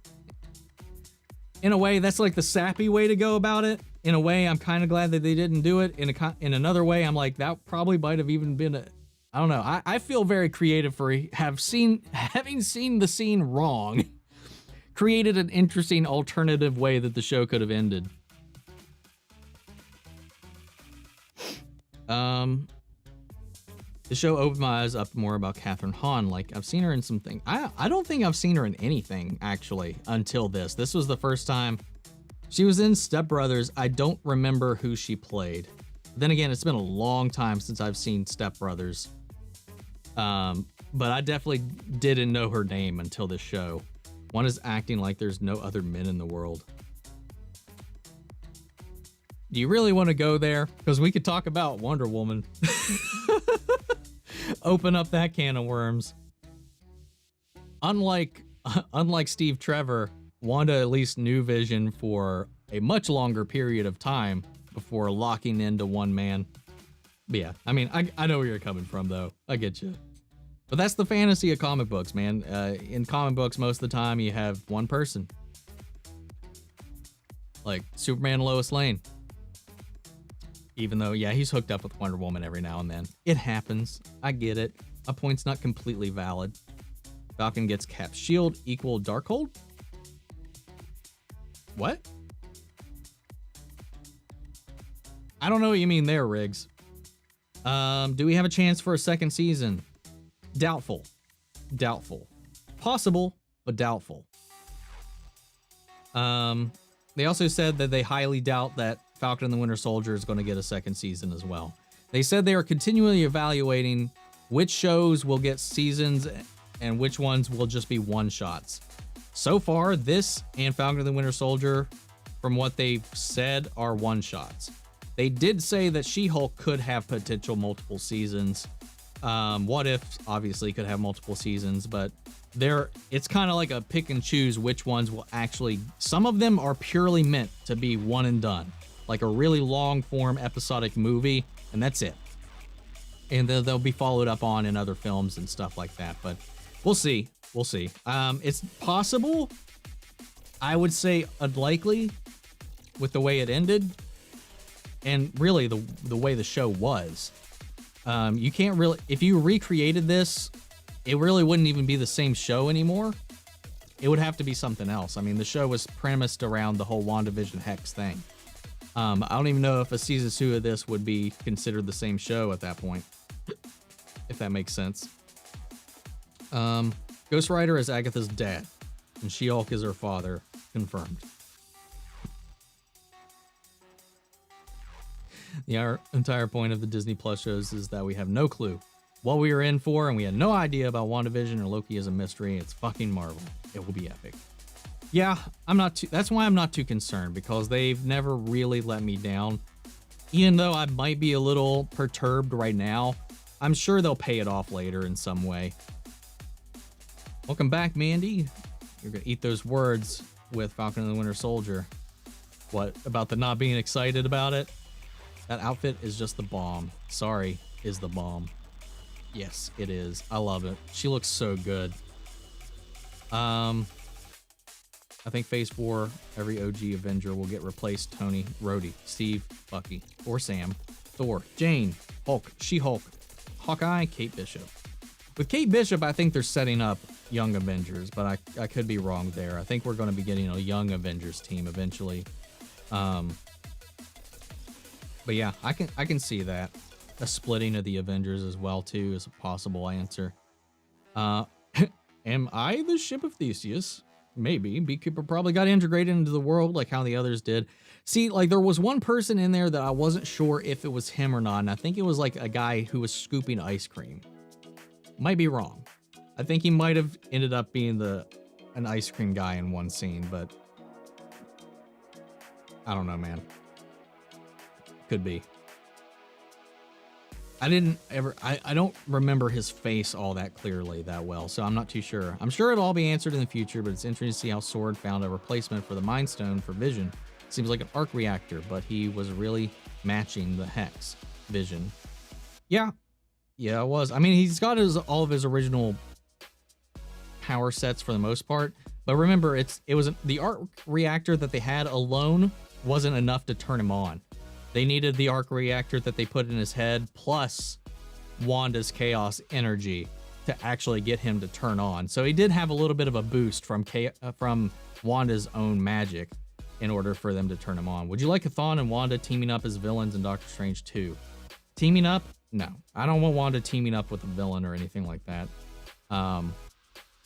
in a way, that's like the sappy way to go about it. In a way, I'm kind of glad that they didn't do it. In another way, I'm like, that probably might have even been I don't know. I feel very creative for having seen the scene wrong, created an interesting alternative way that the show could have ended. The show opened my eyes up more about Catherine Hahn. Like, I've seen her in something. I don't think I've seen her in anything, actually, until this. This was the first time. She was in Step Brothers. I don't remember who she played. Then again, it's been a long time since I've seen Step Brothers. But I definitely didn't know her name until this show. One is acting like there's no other men in the world. Do you really want to go there? Because we could talk about Wonder Woman. Open up that can of worms. Unlike Steve Trevor, Wanda at least knew Vision for a much longer period of time before locking into one man. But yeah, I mean, I know where you're coming from, though. I get you. But that's the fantasy of comic books, man. In comic books, most of the time, you have one person. Like Superman and Lois Lane. Even though, yeah, he's hooked up with Wonder Woman every now and then. It happens. I get it. A point's not completely valid. Falcon gets Cap's shield equal Darkhold? What? I don't know what you mean there, Riggs. Do we have a chance for a second season? Doubtful. Doubtful. Possible, but doubtful. They also said that they highly doubt that Falcon and the Winter Soldier is going to get a second season as well. They said they are continually evaluating which shows will get seasons and which ones will just be one-shots. So far, this and Falcon and the Winter Soldier, from what they've said, are one-shots. They did say that She-Hulk could have potential multiple seasons. What If obviously could have multiple seasons, but it's kind of like a pick and choose which ones will actually. Some of them are purely meant to be one and done, like a really long form episodic movie, and that's it. And they'll be followed up on in other films and stuff like that. But we'll see. We'll see. It's possible. I would say unlikely with the way it ended, and really the way the show was. You can't really, if you recreated this, it really wouldn't even be the same show anymore. It would have to be something else. I mean, the show was premised around the whole WandaVision Hex thing. I don't even know if a season 2 of this would be considered the same show at that point, if that makes sense. Ghost Rider is Agatha's dad, and She-Hulk is her father. Confirmed. The entire point of the Disney Plus shows is that we have no clue what we were in for, and we had no idea about WandaVision or Loki as a mystery. It's fucking Marvel. It will be epic. Yeah, that's why I'm not too concerned, because they've never really let me down. Even though I might be a little perturbed right now, I'm sure they'll pay it off later in some way. Welcome back, Mandy. You're gonna eat those words with Falcon and the Winter Soldier. What about the not being excited about it? That outfit is just the bomb. Sorry, is the bomb. Yes, it is. I love it. She looks so good. I think Phase 4, every OG Avenger will get replaced. Tony, Rhodey, Steve, Bucky, or Sam, Thor, Jane, Hulk, She-Hulk, Hawkeye, Kate Bishop. With Kate Bishop, I think they're setting up Young Avengers, but I could be wrong there. I think we're going to be getting a Young Avengers team eventually. But yeah, I can see that. A splitting of the Avengers as well, too, is a possible answer. Am I the ship of Theseus? Maybe. Beekeeper probably got integrated into the world like how the others did. See, like, there was one person in there that I wasn't sure if it was him or not, and I think it was like a guy who was scooping ice cream. Might be wrong. I think he might have ended up being an ice cream guy in one scene, but I don't know, man. Could be. I don't remember his face all that clearly that well, so I'm not too sure. I'm sure it'll all be answered in the future, but it's interesting to see how Sword found a replacement for the Mind Stone for Vision. Seems like an arc reactor, but he was really matching the Hex Vision. Yeah, it was. I mean, he's got all of his original power sets for the most part, but remember, it was the arc reactor that they had alone wasn't enough to turn him on. They needed the arc reactor that they put in his head plus Wanda's chaos energy to actually get him to turn on. So he did have a little bit of a boost from Wanda's own magic in order for them to turn him on. Would you like Chthon and Wanda teaming up as villains in Doctor Strange 2? Teaming up? No. I don't want Wanda teaming up with a villain or anything like that.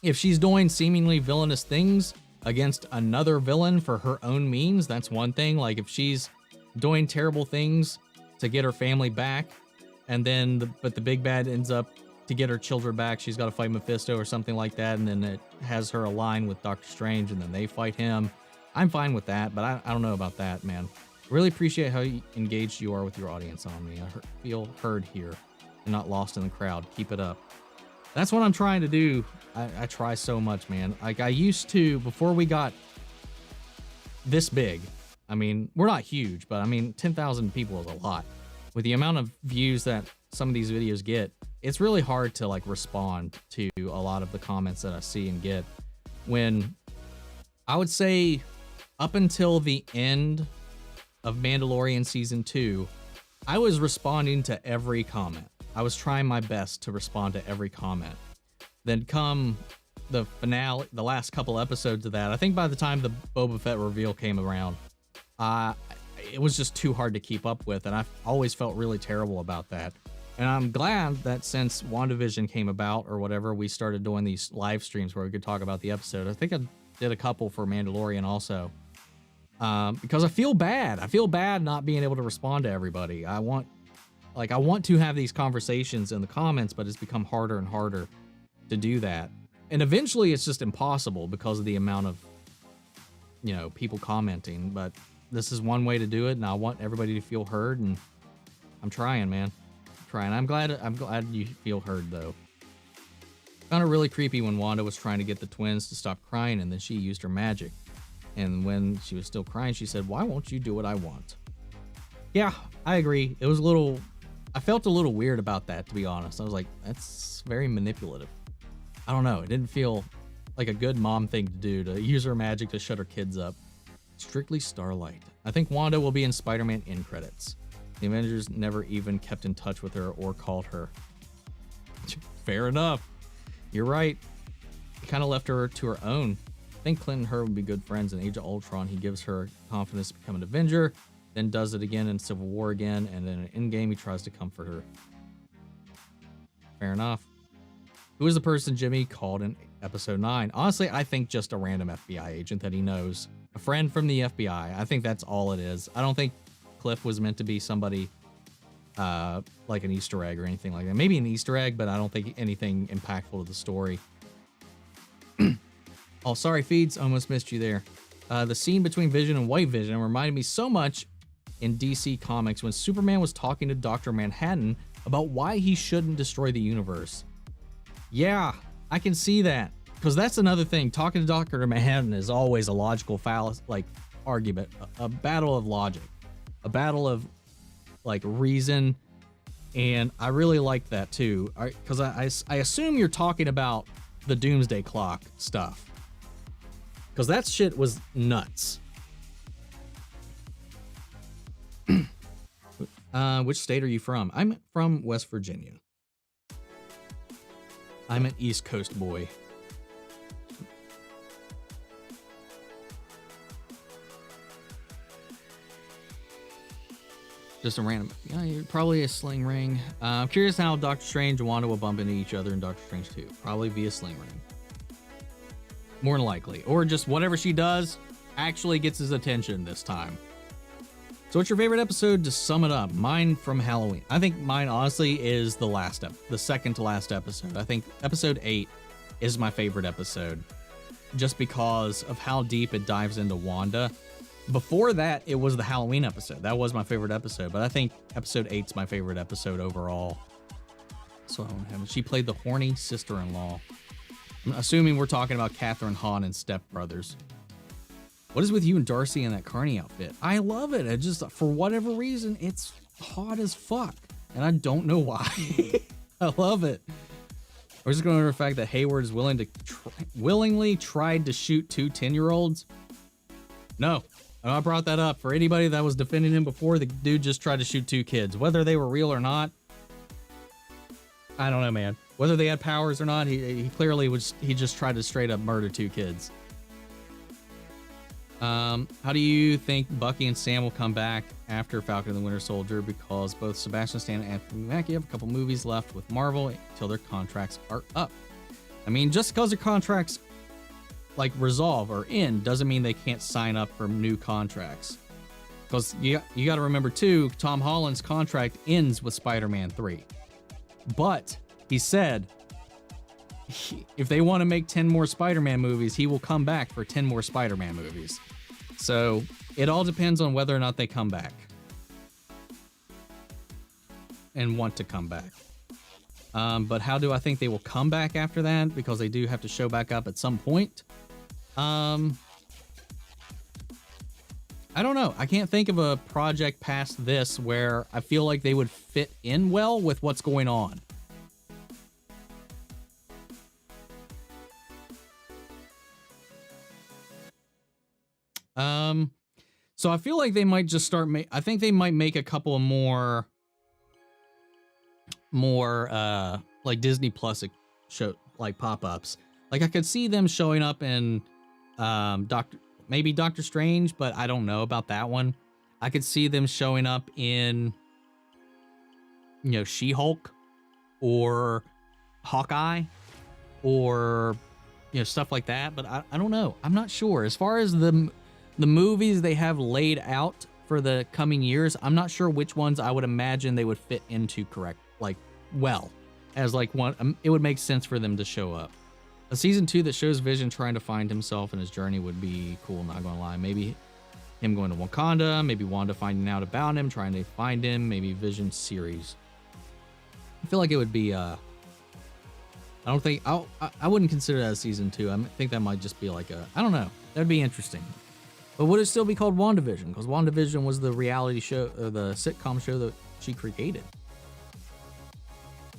If she's doing seemingly villainous things against another villain for her own means, that's one thing. Like if she's doing terrible things to get her family back, and then but the big bad ends up to get her children back, she's got to fight Mephisto or something like that, and then it has her align with Doctor Strange, and then they fight him. I'm fine with that, but I don't know about that, man. Really appreciate how engaged you are with your audience on me. I feel heard here and not lost in the crowd. Keep it up. That's what I'm trying to do. I try so much, man. Like I used to, before we got this big, I mean, we're not huge, but I mean, 10,000 people is a lot. With the amount of views that some of these videos get, it's really hard to like respond to a lot of the comments that I see and get. When I would say up until the end of Mandalorian Season 2, I was responding to every comment. I was trying my best to respond to every comment. Then come the finale, the last couple episodes of that, I think by the time the Boba Fett reveal came around, it was just too hard to keep up with, and I've always felt really terrible about that. And I'm glad that since WandaVision came about or whatever, we started doing these live streams where we could talk about the episode. I think I did a couple for Mandalorian also, because I feel bad. I feel bad not being able to respond to everybody. I want to have these conversations in the comments, but it's become harder and harder to do that. And eventually it's just impossible because of the amount of, people commenting, but this is one way to do it, and I want everybody to feel heard, and I'm trying, man. I'm trying. I'm glad you feel heard, though. Found it really creepy when Wanda was trying to get the twins to stop crying, and then she used her magic. And when she was still crying, she said, "Why won't you do what I want?" Yeah, I agree. It was I felt a little weird about that, to be honest. I was like, that's very manipulative. I don't know. It didn't feel like a good mom thing to do, to use her magic to shut her kids up. Strictly Starlight. I think Wanda will be in Spider-Man end credits. The Avengers never even kept in touch with her or called her. Fair enough. You're right. He kind of left her to her own. I think Clint and her would be good friends in Age of Ultron. He gives her confidence to become an Avenger, then does it again in Civil War again, and then in Endgame he tries to comfort her. Fair enough. Who is the person Jimmy called an episode 9. Honestly, I think just a random FBI agent that he knows. A friend from the FBI. I think that's all it is. I don't think Cliff was meant to be somebody like an Easter egg or anything like that. Maybe an Easter egg, but I don't think anything impactful to the story. Oh, sorry, Feeds. Almost missed you there. The scene between Vision and White Vision reminded me so much in DC Comics when Superman was talking to Dr. Manhattan about why he shouldn't destroy the universe. Yeah, I can see that. Because that's another thing. Talking to Dr. Manhattan is always a logical argument. A battle of logic. A battle of reason. And I really like that too. Because I assume you're talking about the Doomsday Clock stuff. Because that shit was nuts. Which state are you from? I'm from West Virginia. I'm an East Coast boy. Just a random, probably a sling ring. I'm curious how Doctor Strange and Wanda will bump into each other in Doctor Strange 2. Probably via sling ring. More than likely. Or just whatever she does actually gets his attention this time. So what's your favorite episode to sum it up? Mine from Halloween. I think mine honestly is the second to last episode. I think episode 8 is my favorite episode. Just because of how deep it dives into Wanda. Before that, it was the Halloween episode. That was my favorite episode, but I think episode 8's my favorite episode overall. So she played the horny sister-in-law. I'm assuming we're talking about Catherine Hahn and Step Brothers. What is with you and Darcy in that carny outfit? I love it. It just, for whatever reason, it's hot as fuck. And I don't know why. I love it. We're just going over the fact that Hayward is willingly tried to shoot 2 10-year-olds. No. I brought that up. For anybody that was defending him before, the dude just tried to shoot 2 kids. Whether they were real or not, I don't know, man. Whether they had powers or not, he clearly he just tried to straight up murder 2 kids. How do you think Bucky and Sam will come back after Falcon and the Winter Soldier? Because both Sebastian Stan and Anthony Mackie have a couple movies left with Marvel until their contracts are up. I mean, just because their contracts resolve or end doesn't mean they can't sign up for new contracts. Because you got to remember too, Tom Holland's contract ends with Spider-Man 3. But he said if they want to make 10 more Spider-Man movies, he will come back for 10 more Spider-Man movies. So it all depends on whether or not they come back and want to come back. But how do I think they will come back after that? Because they do have to show back up at some point. I don't know. I can't think of a project past this where I feel like they would fit in well with what's going on. So I feel like they might just start I think they might make a couple of more like Disney Plus show pop-ups. I could see them showing up in maybe Doctor Strange, but I don't know about that one. I could see them showing up in She-Hulk or Hawkeye or stuff like that, but I don't know. I'm not sure. As far as the movies they have laid out for the coming years, I'm not sure which ones I would imagine they would fit into one. It would make sense for them to show up. A season 2 that shows Vision trying to find himself and his journey would be cool, not gonna lie. Maybe him going to Wakanda, maybe Wanda finding out about him, trying to find him, maybe Vision series. I feel like it would be I wouldn't consider that a season 2. I think that might just be I don't know. That'd be interesting. But would it still be called WandaVision? Because WandaVision was the reality show, or the sitcom show that she created.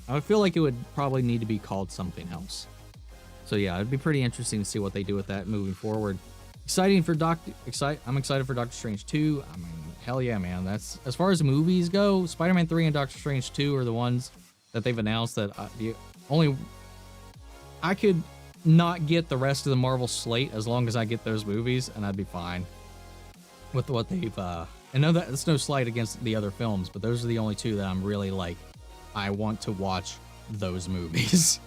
I would feel like it would probably need to be called something else. So yeah, it'd be pretty interesting to see what they do with that moving forward. I'm excited for Doctor Strange 2. I mean, hell yeah, man. That's, as far as movies go, Spider-Man 3 and Doctor Strange 2 are the ones that they've announced that I could not get the rest of the Marvel slate as long as I get those movies, and I'd be fine with what they've I know that it's no slight against the other films, but those are the only 2 that I'm really I want to watch those movies.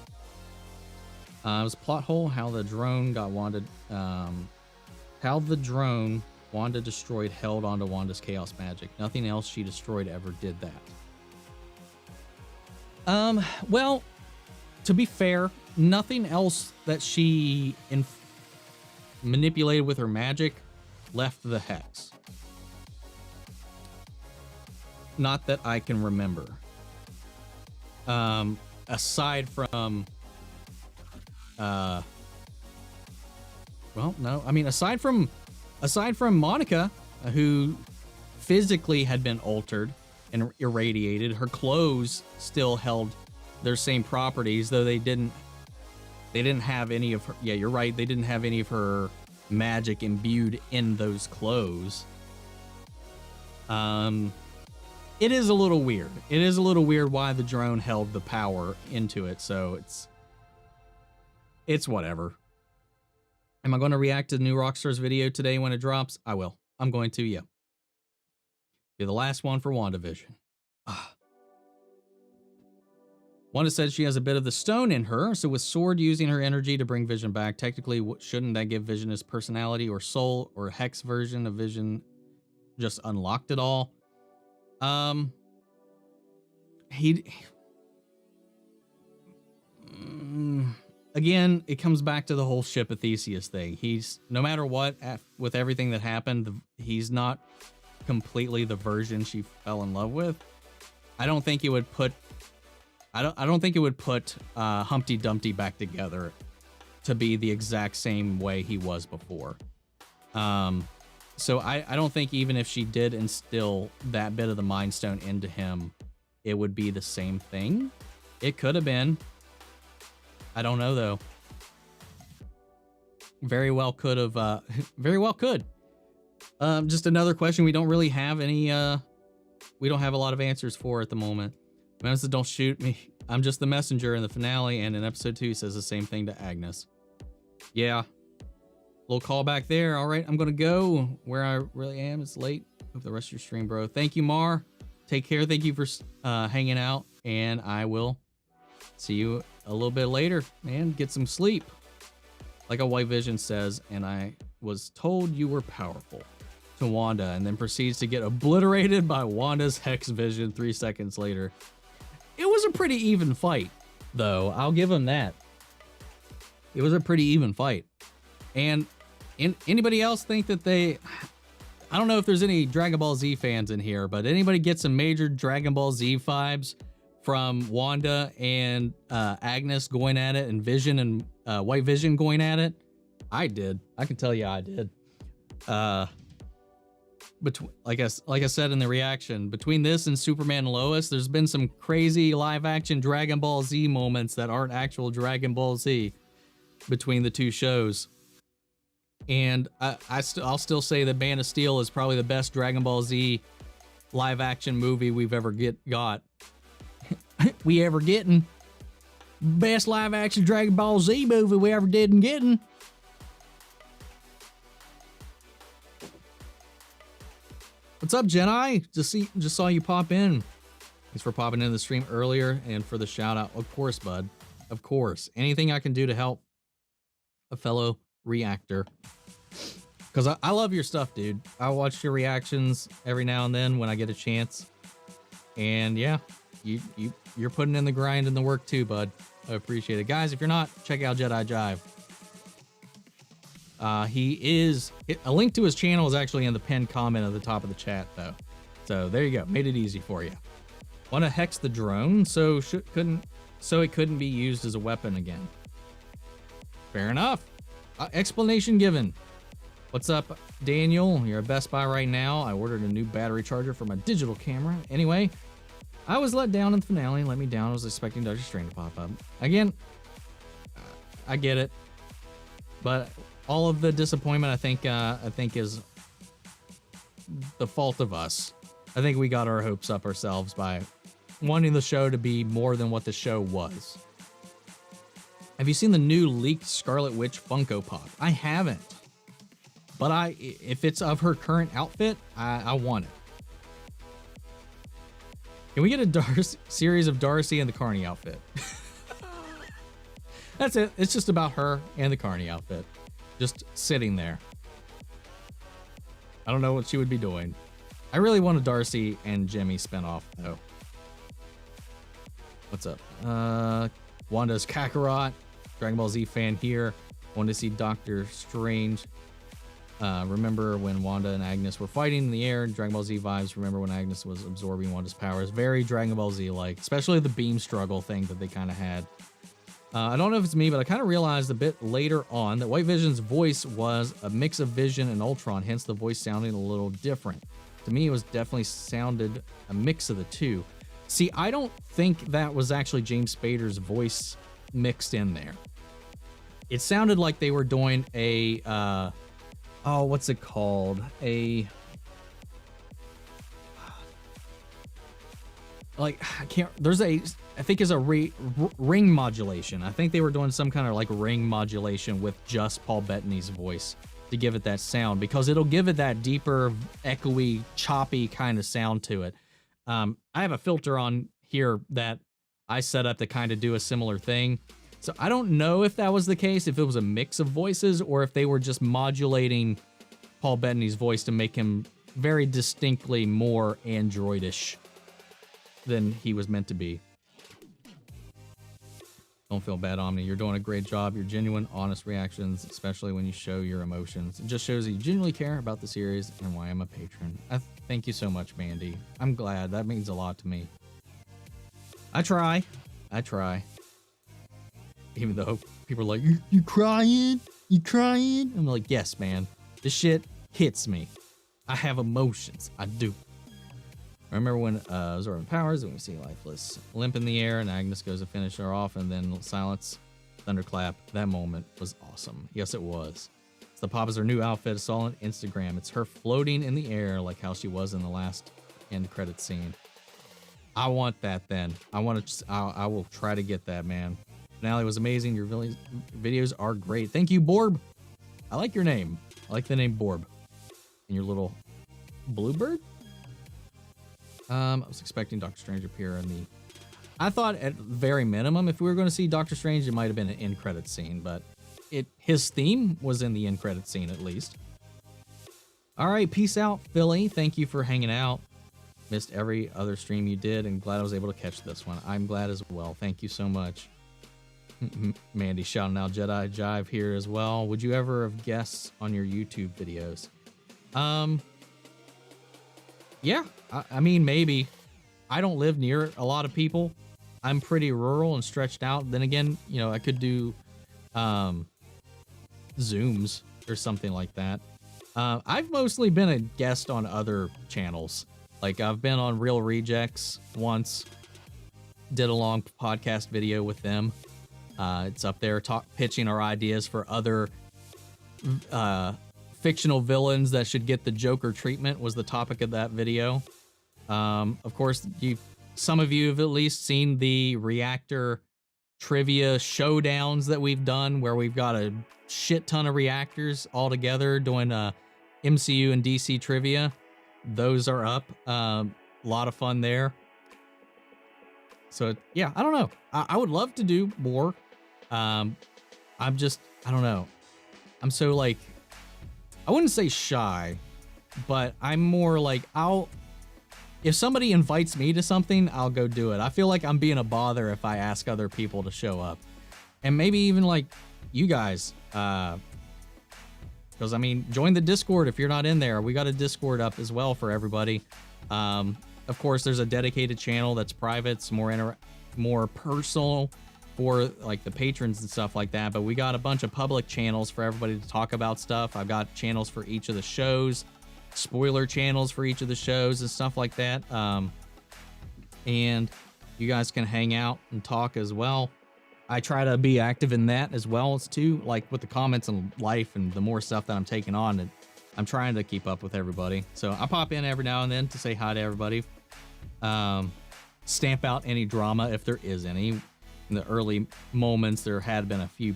It was a plot hole how the drone got Wanda. How the drone Wanda destroyed held onto Wanda's chaos magic. Nothing else she destroyed ever did that. Well, to be fair, nothing else that she manipulated with her magic left the hex. Not that I can remember. Aside from, well, no, I mean, aside from Monica, who physically had been altered and irradiated, her clothes still held their same properties, though they didn't have any of her, yeah, you're right, they didn't have any of her magic imbued in those clothes. It is a little weird. It is a little weird why the drone held the power into it, so it's whatever. Am I going to react to the new Rockstar's video today when it drops? I will. I'm going to, yeah. Be the last one for WandaVision. Wanda said she has a bit of the stone in her, so with Sword using her energy to bring Vision back, technically, shouldn't that give Vision his personality or soul, or Hex version of Vision just unlocked it all? Again, it comes back to the whole ship of Theseus thing. He's, no matter what, with everything that happened, he's not completely the version she fell in love with. I don't think it would put Humpty Dumpty back together to be the exact same way he was before. So I don't think even if she did instill that bit of the Mind Stone into him, it would be the same thing. It could have been. I don't know though. Very well could have. Very well could. Just another question we don't really have any. We don't have a lot of answers for at the moment. Man says, "Don't shoot me. I'm just the messenger." In the finale and in episode 2 says the same thing to Agnes. Yeah. Little callback there. All right, I'm gonna go where I really am. It's late. Hope the rest of your stream, bro. Thank you, Mar. Take care. Thank you for hanging out, and I will see you a little bit later. Man, get some sleep. Like a White Vision says, and I was told you were powerful, to Wanda, and then proceeds to get obliterated by Wanda's Hex Vision 3 seconds later. It was a pretty even fight, though. I'll give him that. It was a pretty even fight. And anybody else think that I don't know if there's any Dragon Ball Z fans in here, but anybody get some major Dragon Ball Z vibes from Wanda and Agnes going at it, and Vision and White Vision going at it? I did. I can tell you I did. Like I said in the reaction, between this and Superman and Lois, there's been some crazy live action Dragon Ball Z moments that aren't actual Dragon Ball Z between the two shows. And I'll still say that Man of Steel is probably the best Dragon Ball Z live action movie we've ever got. We ever getting. Best live action Dragon Ball Z movie we ever did and getting. What's up, Jedi? Just saw you pop in. Thanks for popping into the stream earlier and for the shout out. Of course, bud. Of course. Anything I can do to help a fellow reactor. Because I love your stuff, dude. I watch your reactions every now and then when I get a chance. And yeah, you're putting in the grind and the work too, bud. I appreciate it. Guys, if you're not, check out Jedi Jive. A link to his channel is actually in the pinned comment at the top of the chat, though. So there you go. Made it easy for you. Want to hex the drone so it couldn't be used as a weapon again. Fair enough. Explanation given. What's up, Daniel? You're at Best Buy right now. I ordered a new battery charger for my digital camera. Anyway, I was let down in the finale. Let me down. I was expecting Doctor Strange to pop up. Again, I get it. But all of the disappointment, I think is the fault of us. I think we got our hopes up ourselves by wanting the show to be more than what the show was. Have you seen the new leaked Scarlet Witch Funko Pop? I haven't. But if it's of her current outfit, I want it. Can we get a series of Darcy and the Carney outfit? That's it. It's just about her and the Carney outfit. Just sitting there. I don't know what she would be doing. I really want a Darcy and Jimmy spinoff, though. What's up? Wanda's Kakarot. Dragon Ball Z fan here. Want to see Doctor Strange. Remember when Wanda and Agnes were fighting in the air? Dragon Ball Z vibes. Remember when Agnes was absorbing Wanda's powers? Very Dragon Ball Z-like, especially the beam struggle thing that they kind of had. I don't know if it's me, but I kind of realized a bit later on that White Vision's voice was a mix of Vision and Ultron, hence the voice sounding a little different. To me, it was definitely sounded a mix of the two. See, I don't think that was actually James Spader's voice mixed in there. It sounded like they were doing a, oh, what's it called? I think it's a ring modulation. I think they were doing some kind of like ring modulation with just Paul Bettany's voice to give it that sound, because it'll give it that deeper, echoey, choppy kind of sound to it. I have a filter on here that I set up to kind of do a similar thing. So I don't know if that was the case, if it was a mix of voices, or if they were just modulating Paul Bettany's voice to make him very distinctly more androidish than he was meant to be. Don't feel bad, Omni. You're doing a great job. Your genuine, honest reactions, especially when you show your emotions. It just shows that you genuinely care about the series and why I'm a patron. Thank you so much, Mandy. I'm glad. That means a lot to me. I try. Even though people are like, you crying? You crying? I'm like, yes, man. This shit hits me. I have emotions. I do. I remember when Zordon powers, and we see Lifeless limp in the air, and Agnes goes to finish her off, and then silence, thunderclap. That moment was awesome. Yes, it was. So the pop is her new outfit. I saw on Instagram. It's her floating in the air like how she was in the last end credit scene. I want that then. I will try to get that, man. Finale was amazing. Your videos are great. Thank you, Borb. I like your name. I like the name Borb. And your little bluebird? I was expecting Doctor Strange to appear in the... I thought at very minimum, if we were going to see Doctor Strange, it might have been an end credit scene, but his theme was in the end credit scene at least. All right, peace out, Philly. Thank you for hanging out. Missed every other stream you did, and glad I was able to catch this one. I'm glad as well. Thank you so much. Mandy shouting out Jedi Jive here as well. Would you ever have guests on your YouTube videos? Yeah, I mean, maybe. I don't live near a lot of people. I'm pretty rural and stretched out. Then again, you know, I could do Zooms or something like that. I've mostly been a guest on other channels. Like, I've been on Real Rejects once. Did a long podcast video with them. It's up there pitching our ideas for other fictional villains that should get the Joker treatment was the topic of that video. Of course, some of you have at least seen the reactor trivia showdowns that we've done, where we've got a shit ton of reactors all together doing MCU and DC trivia. Those are up. A lot of fun there. So yeah, I don't know. I would love to do more. I don't know. I'm so like, I wouldn't say shy, but I'm more like, if somebody invites me to something, I'll go do it. I feel like I'm being a bother if I ask other people to show up. And maybe even like you guys, because I mean, join the Discord if you're not in there. We got a Discord up as well for everybody. Of course, there's a dedicated channel that's private. It's more personal for like the patrons and stuff like that. But we got a bunch of public channels for everybody to talk about stuff. I've got channels for each of the shows, spoiler channels for each of the shows and stuff like that. And you guys can hang out and talk as well. I try to be active in that as well as too, like with the comments and life and the more stuff that I'm taking on. And I'm trying to keep up with everybody. So I pop in every now and then to say hi to everybody. Stamp out any drama if there is any. In the early moments, there had been a few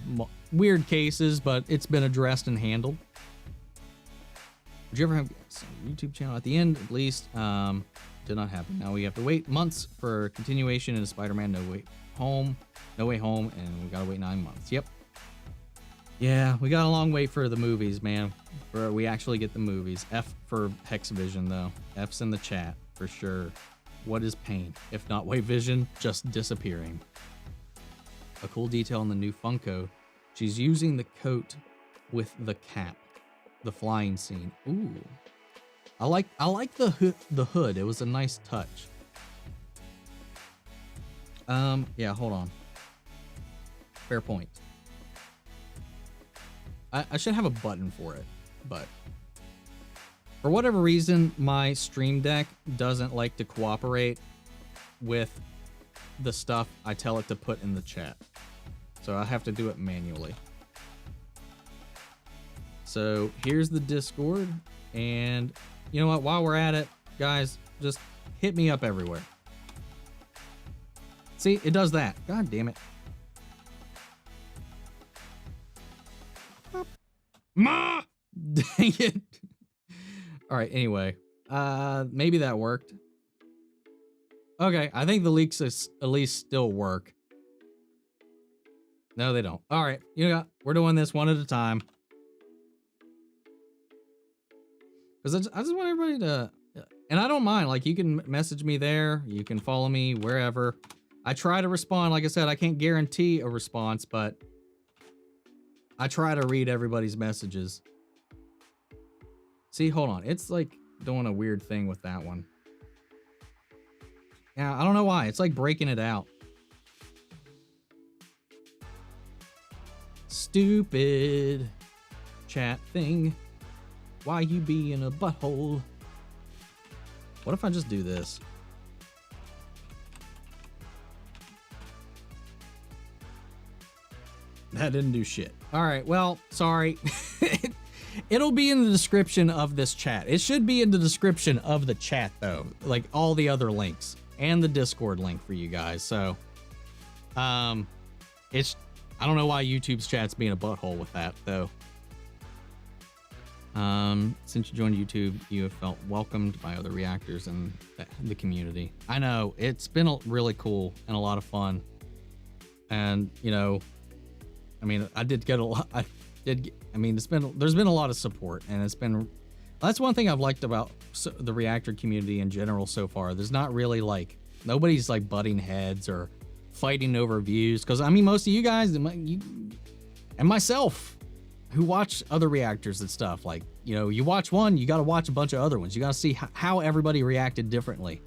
weird cases, but it's been addressed and handled. Would you ever have a YouTube channel at the end? At least did not happen. Now we have to wait months for continuation in Spider-Man Home, No Way Home, and we gotta wait 9 months. Yep. Yeah, we got a long wait for the movies, man. For we actually get the movies. F for Hexavision, though. F's in the chat, for sure. What is pain? If not White Vision, just disappearing. A cool detail in the new Funko. She's using the coat with the cap. The flying scene. Ooh. I like the hood. It was a nice touch. Yeah, hold on. Fair point. I should have a button for it, but for whatever reason, my Stream Deck doesn't like to cooperate with the stuff I tell it to put in the chat. So I have to do it manually. So here's the Discord, and you know what? While we're at it, guys, just hit me up everywhere. See, it does that. God damn it. Ma! Dang it. All right, anyway. Maybe that worked. Okay, I think the leaks at least still work. No, they don't. All right, you know, we're doing this one at a time. Because I just want everybody to... And I don't mind. Like, you can message me there. You can follow me wherever. I try to respond. Like I said, I can't guarantee a response, but I try to read everybody's messages. See, hold on. It's like doing a weird thing with that one. Yeah, I don't know why. It's like breaking it out. Stupid chat thing. Why you being a butthole? What if I just do this? That didn't do shit. All right, well, sorry. It'll be in the description of this chat. It should be in the description of the chat, though. Like, all the other links. And the Discord link for you guys. So, it's... I don't know why YouTube's chat's being a butthole with that, though. Since you joined YouTube, you have felt welcomed by other reactors and the community. I know, it's been really cool and a lot of fun. And, you know... I mean, I did get a lot. I mean, there's been a lot of support, and it's been. That's one thing I've liked about the reactor community in general so far. There's not really like nobody's like butting heads or fighting over views. Because I mean, most of you guys and myself who watch other reactors and stuff, like, you know, you watch one, you got to watch a bunch of other ones. You got to see how everybody reacted differently.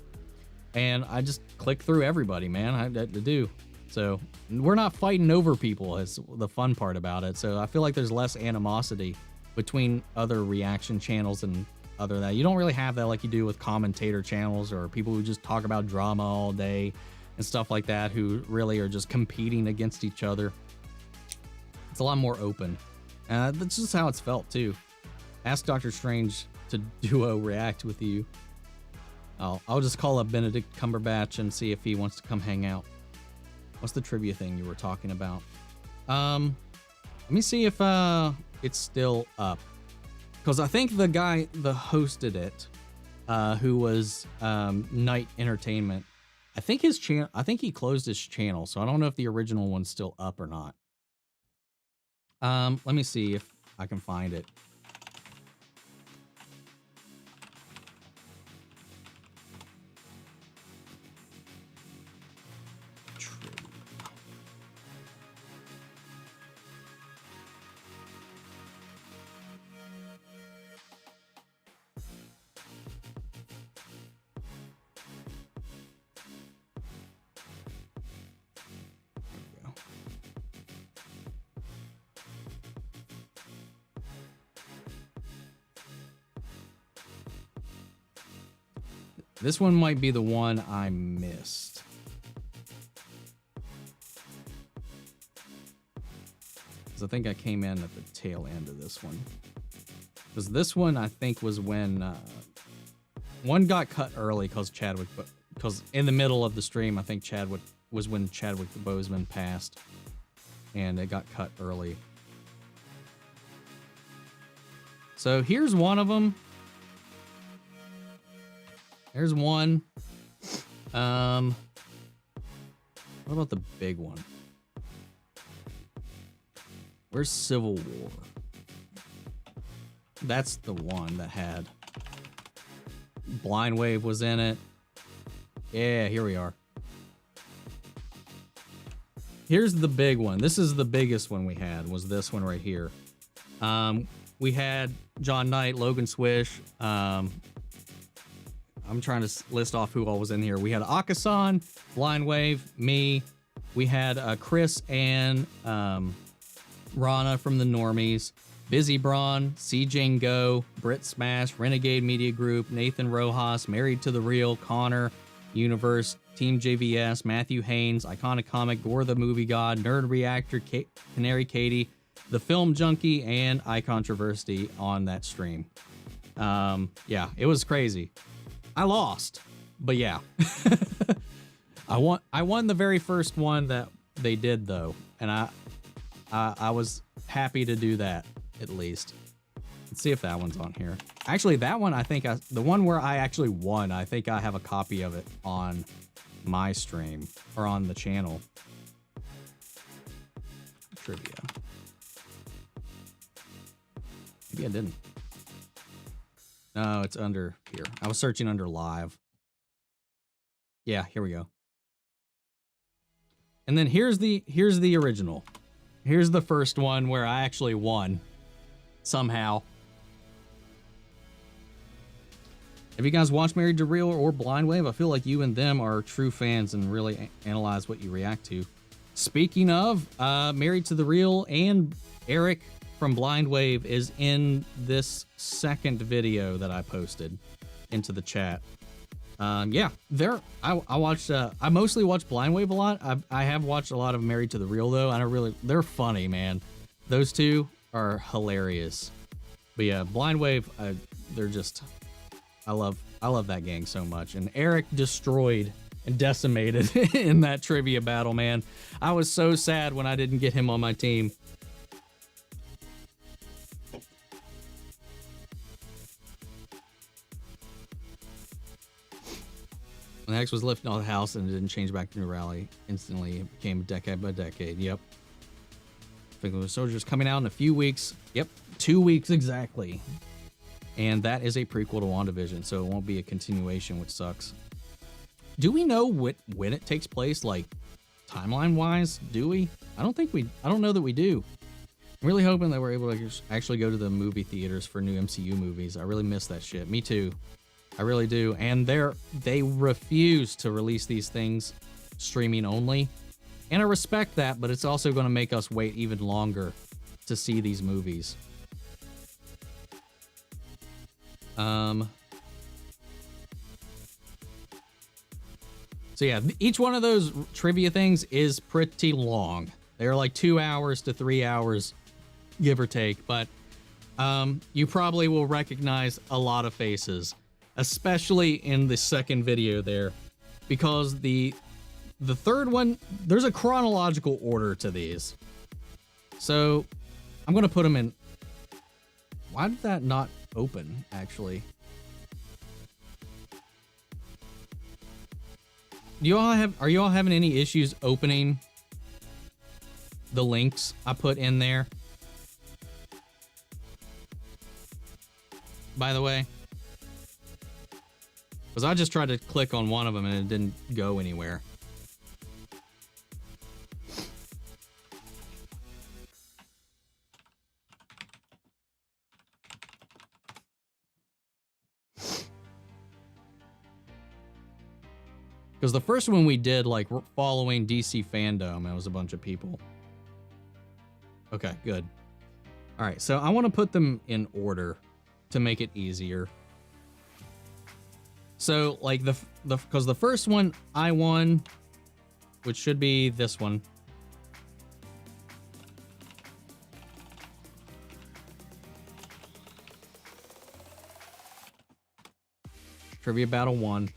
And I just click through everybody, man. I had to do. So we're not fighting over people is the fun part about it. So I feel like there's less animosity between other reaction channels and other that. You don't really have that like you do with commentator channels or people who just talk about drama all day and stuff like that, who really are just competing against each other. It's a lot more open. That's just how it's felt too. Ask Doctor Strange to duo react with you. I'll just call up Benedict Cumberbatch and see if he wants to come hang out. What's the trivia thing you were talking about? Let me see if it's still up. Because I think the guy that hosted it, who was Night Entertainment, I think his channel, I think he closed his channel, so I don't know if the original one's still up or not. Let me see if I can find it. This one might be the one I missed. Because I think I came in at the tail end of this one. Because this one, I think, was when... one got cut early because Chadwick... Because in the middle of the stream, I think Chadwick was when Chadwick Boseman passed. And it got cut early. So here's one of them. There's one. What about the big one? Where's Civil War? That's the one that had Blind Wave was in it. Yeah, here we are. Here's the big one. This is the biggest one we had, was this one right here. We had John Knight, Logan Swish. I'm trying to list off who all was in here. We had Akasan, Blind Wave, me. We had Chris and Rana from the Normies, Busy Braun, CJ Go, Brit Smash, Renegade Media Group, Nathan Rojas, Married to the Real, Connor, Universe, Team JVS, Matthew Haynes, Iconic Comic, Gore the Movie God, Nerd Reactor, Canary Katie, The Film Junkie, and iControversy on that stream. Yeah, it was crazy. I lost, but yeah. I won the very first one that they did though, and I was happy to do that at least. Let's see if that one's on here. Actually, that one, I think the one where I actually won, I think I have a copy of it on my stream or on the channel. Trivia. Maybe I didn't. No, it's under here. I was searching under live. Yeah, here we go. And then here's the original. Here's the first one where I actually won somehow. Have you guys watched Married to Real or Blind Wave? I feel like you and them are true fans and really analyze what you react to. Speaking of, Married to the Real and Eric from Blind Wave is in this second video that I posted into the chat. Yeah, I watched, I mostly watch Blind Wave a lot. I have watched a lot of Married to the Real though. They're funny, man. Those two are hilarious. But yeah, Blind Wave, they're just, I love that gang so much. And Eric destroyed and decimated in that trivia battle, man. I was so sad when I didn't get him on my team. The X was lifting off the house and it didn't change back to New Rally. Instantly, it became decade by decade. Yep. Figure Soldiers coming out in a few weeks. Yep, 2 weeks exactly. And that is a prequel to WandaVision, so it won't be a continuation, which sucks. Do we know when it takes place, like timeline-wise? Do we? I don't know that we do. I'm really hoping that we're able to actually go to the movie theaters for new MCU movies. I really miss that shit. Me too. I really do. And they refuse to release these things streaming only. And I respect that, but it's also going to make us wait even longer to see these movies. So yeah, each one of those trivia things is pretty long. They're like 2 hours to 3 hours, give or take. But you probably will recognize a lot of faces, especially in the second video there, because the third one, there's a chronological order to these. So I'm gonna put them in. Why did that not open, actually? Are you all having any issues opening the links I put in there? By the way, because I just tried to click on one of them and it didn't go anywhere. Because the first one we did, like, following DC fandom, it was a bunch of people. Okay, good. All right, so I want to put them in order to make it easier. So, like, because the first one I won, which should be this one. Trivia Battle 1.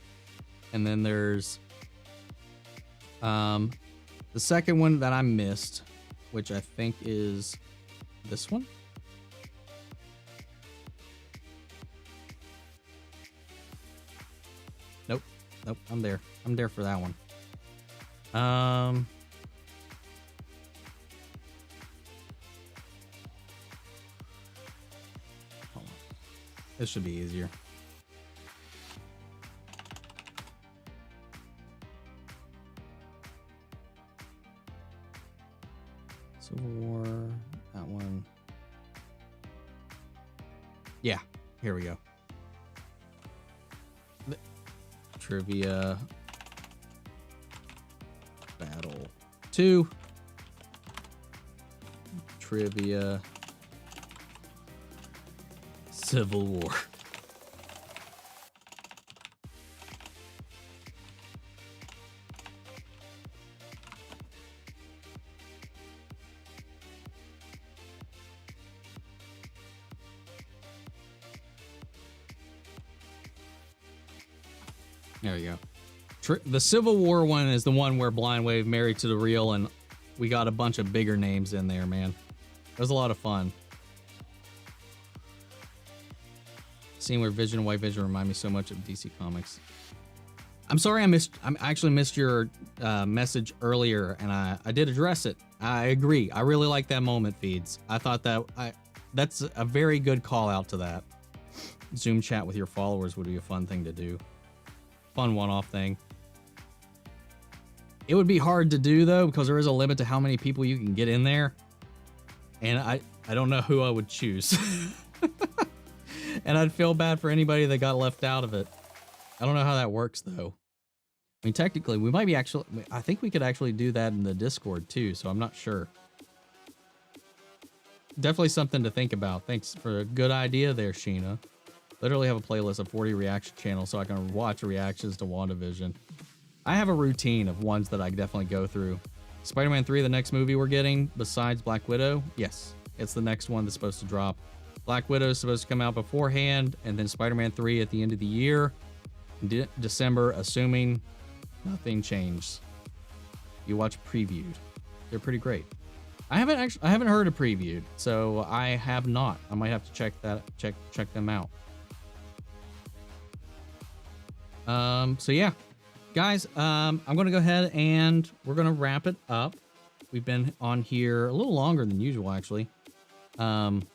And then there's the second one that I missed, which I think is this one. Nope, I'm there for that one. Hold on. This should be easier. Civil War, that one. Yeah, here we go. Trivia Battle 2. Trivia Civil War. There you go. The Civil War one is the one where Blind Wave married to the real, and we got a bunch of bigger names in there, man. It was a lot of fun. Seeing where Vision and White Vision remind me so much of DC Comics. I'm sorry I actually missed your message earlier, and I did address it. I agree. I really like that moment, Feeds. I thought that's a very good call out to that. Zoom chat with your followers would be a fun thing to do. Fun one-off thing. It would be hard to do though, because there is a limit to how many people you can get in there, and I don't know who I would choose. And I'd feel bad for anybody that got left out of it. I don't know how that works though. I mean, technically we might be I think we could actually do that in the Discord too, so I'm not sure. Definitely something to think about. Thanks for a good idea there, Sheena. Literally have a playlist of 40 reaction channels so I can watch reactions to WandaVision. I have a routine of ones that I definitely go through. Spider-Man 3, the next movie we're getting, besides Black Widow? Yes, it's the next one that's supposed to drop. Black Widow is supposed to come out beforehand, and then Spider-Man 3 at the end of the year. December, assuming nothing changed. You watch Previewed. They're pretty great. I haven't heard of Previewed, so I have not. I might have to check them out. So yeah, guys, I'm going to go ahead and we're going to wrap it up. We've been on here a little longer than usual, actually. Almost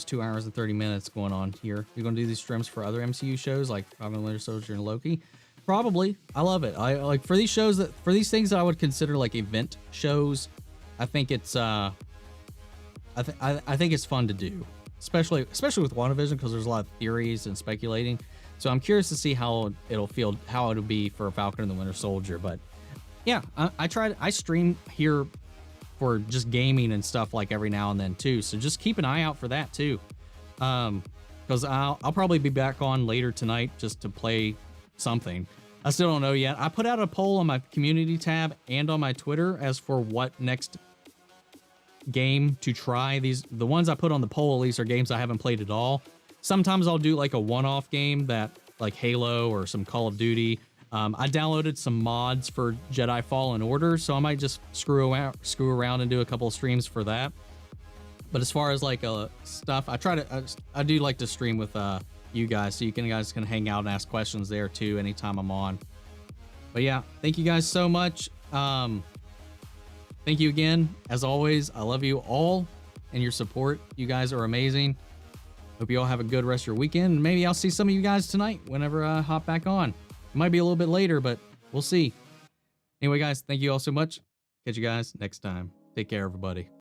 2 hours and 30 minutes going on here. You're going to do these streams for other MCU shows like Falcon and Winter Soldier and Loki? Probably. I love it. I like for these shows for these things that I would consider like event shows. I think it's I think it's fun to do, especially with WandaVision, because there's a lot of theories and speculating. So I'm curious to see how it'll be for Falcon and the Winter Soldier. But yeah, I stream here for just gaming and stuff like every now and then too. So just keep an eye out for that too. Because I'll probably be back on later tonight just to play something. I still don't know yet. I put out a poll on my community tab and on my Twitter as for what next game to try. The ones I put on the poll at least are games I haven't played at all. Sometimes I'll do like a one-off game that like Halo or some Call of Duty. I downloaded some mods for Jedi Fallen Order, so I might just screw around and do a couple of streams for that. But as far as like stuff, I do like to stream with you guys, so you guys can hang out and ask questions there too anytime I'm on. But yeah, thank you guys so much. Thank you again. As always, I love you all and your support. You guys are amazing. Hope you all have a good rest of your weekend. Maybe I'll see some of you guys tonight whenever I hop back on. It might be a little bit later, but we'll see. Anyway, guys, thank you all so much. Catch you guys next time. Take care, everybody.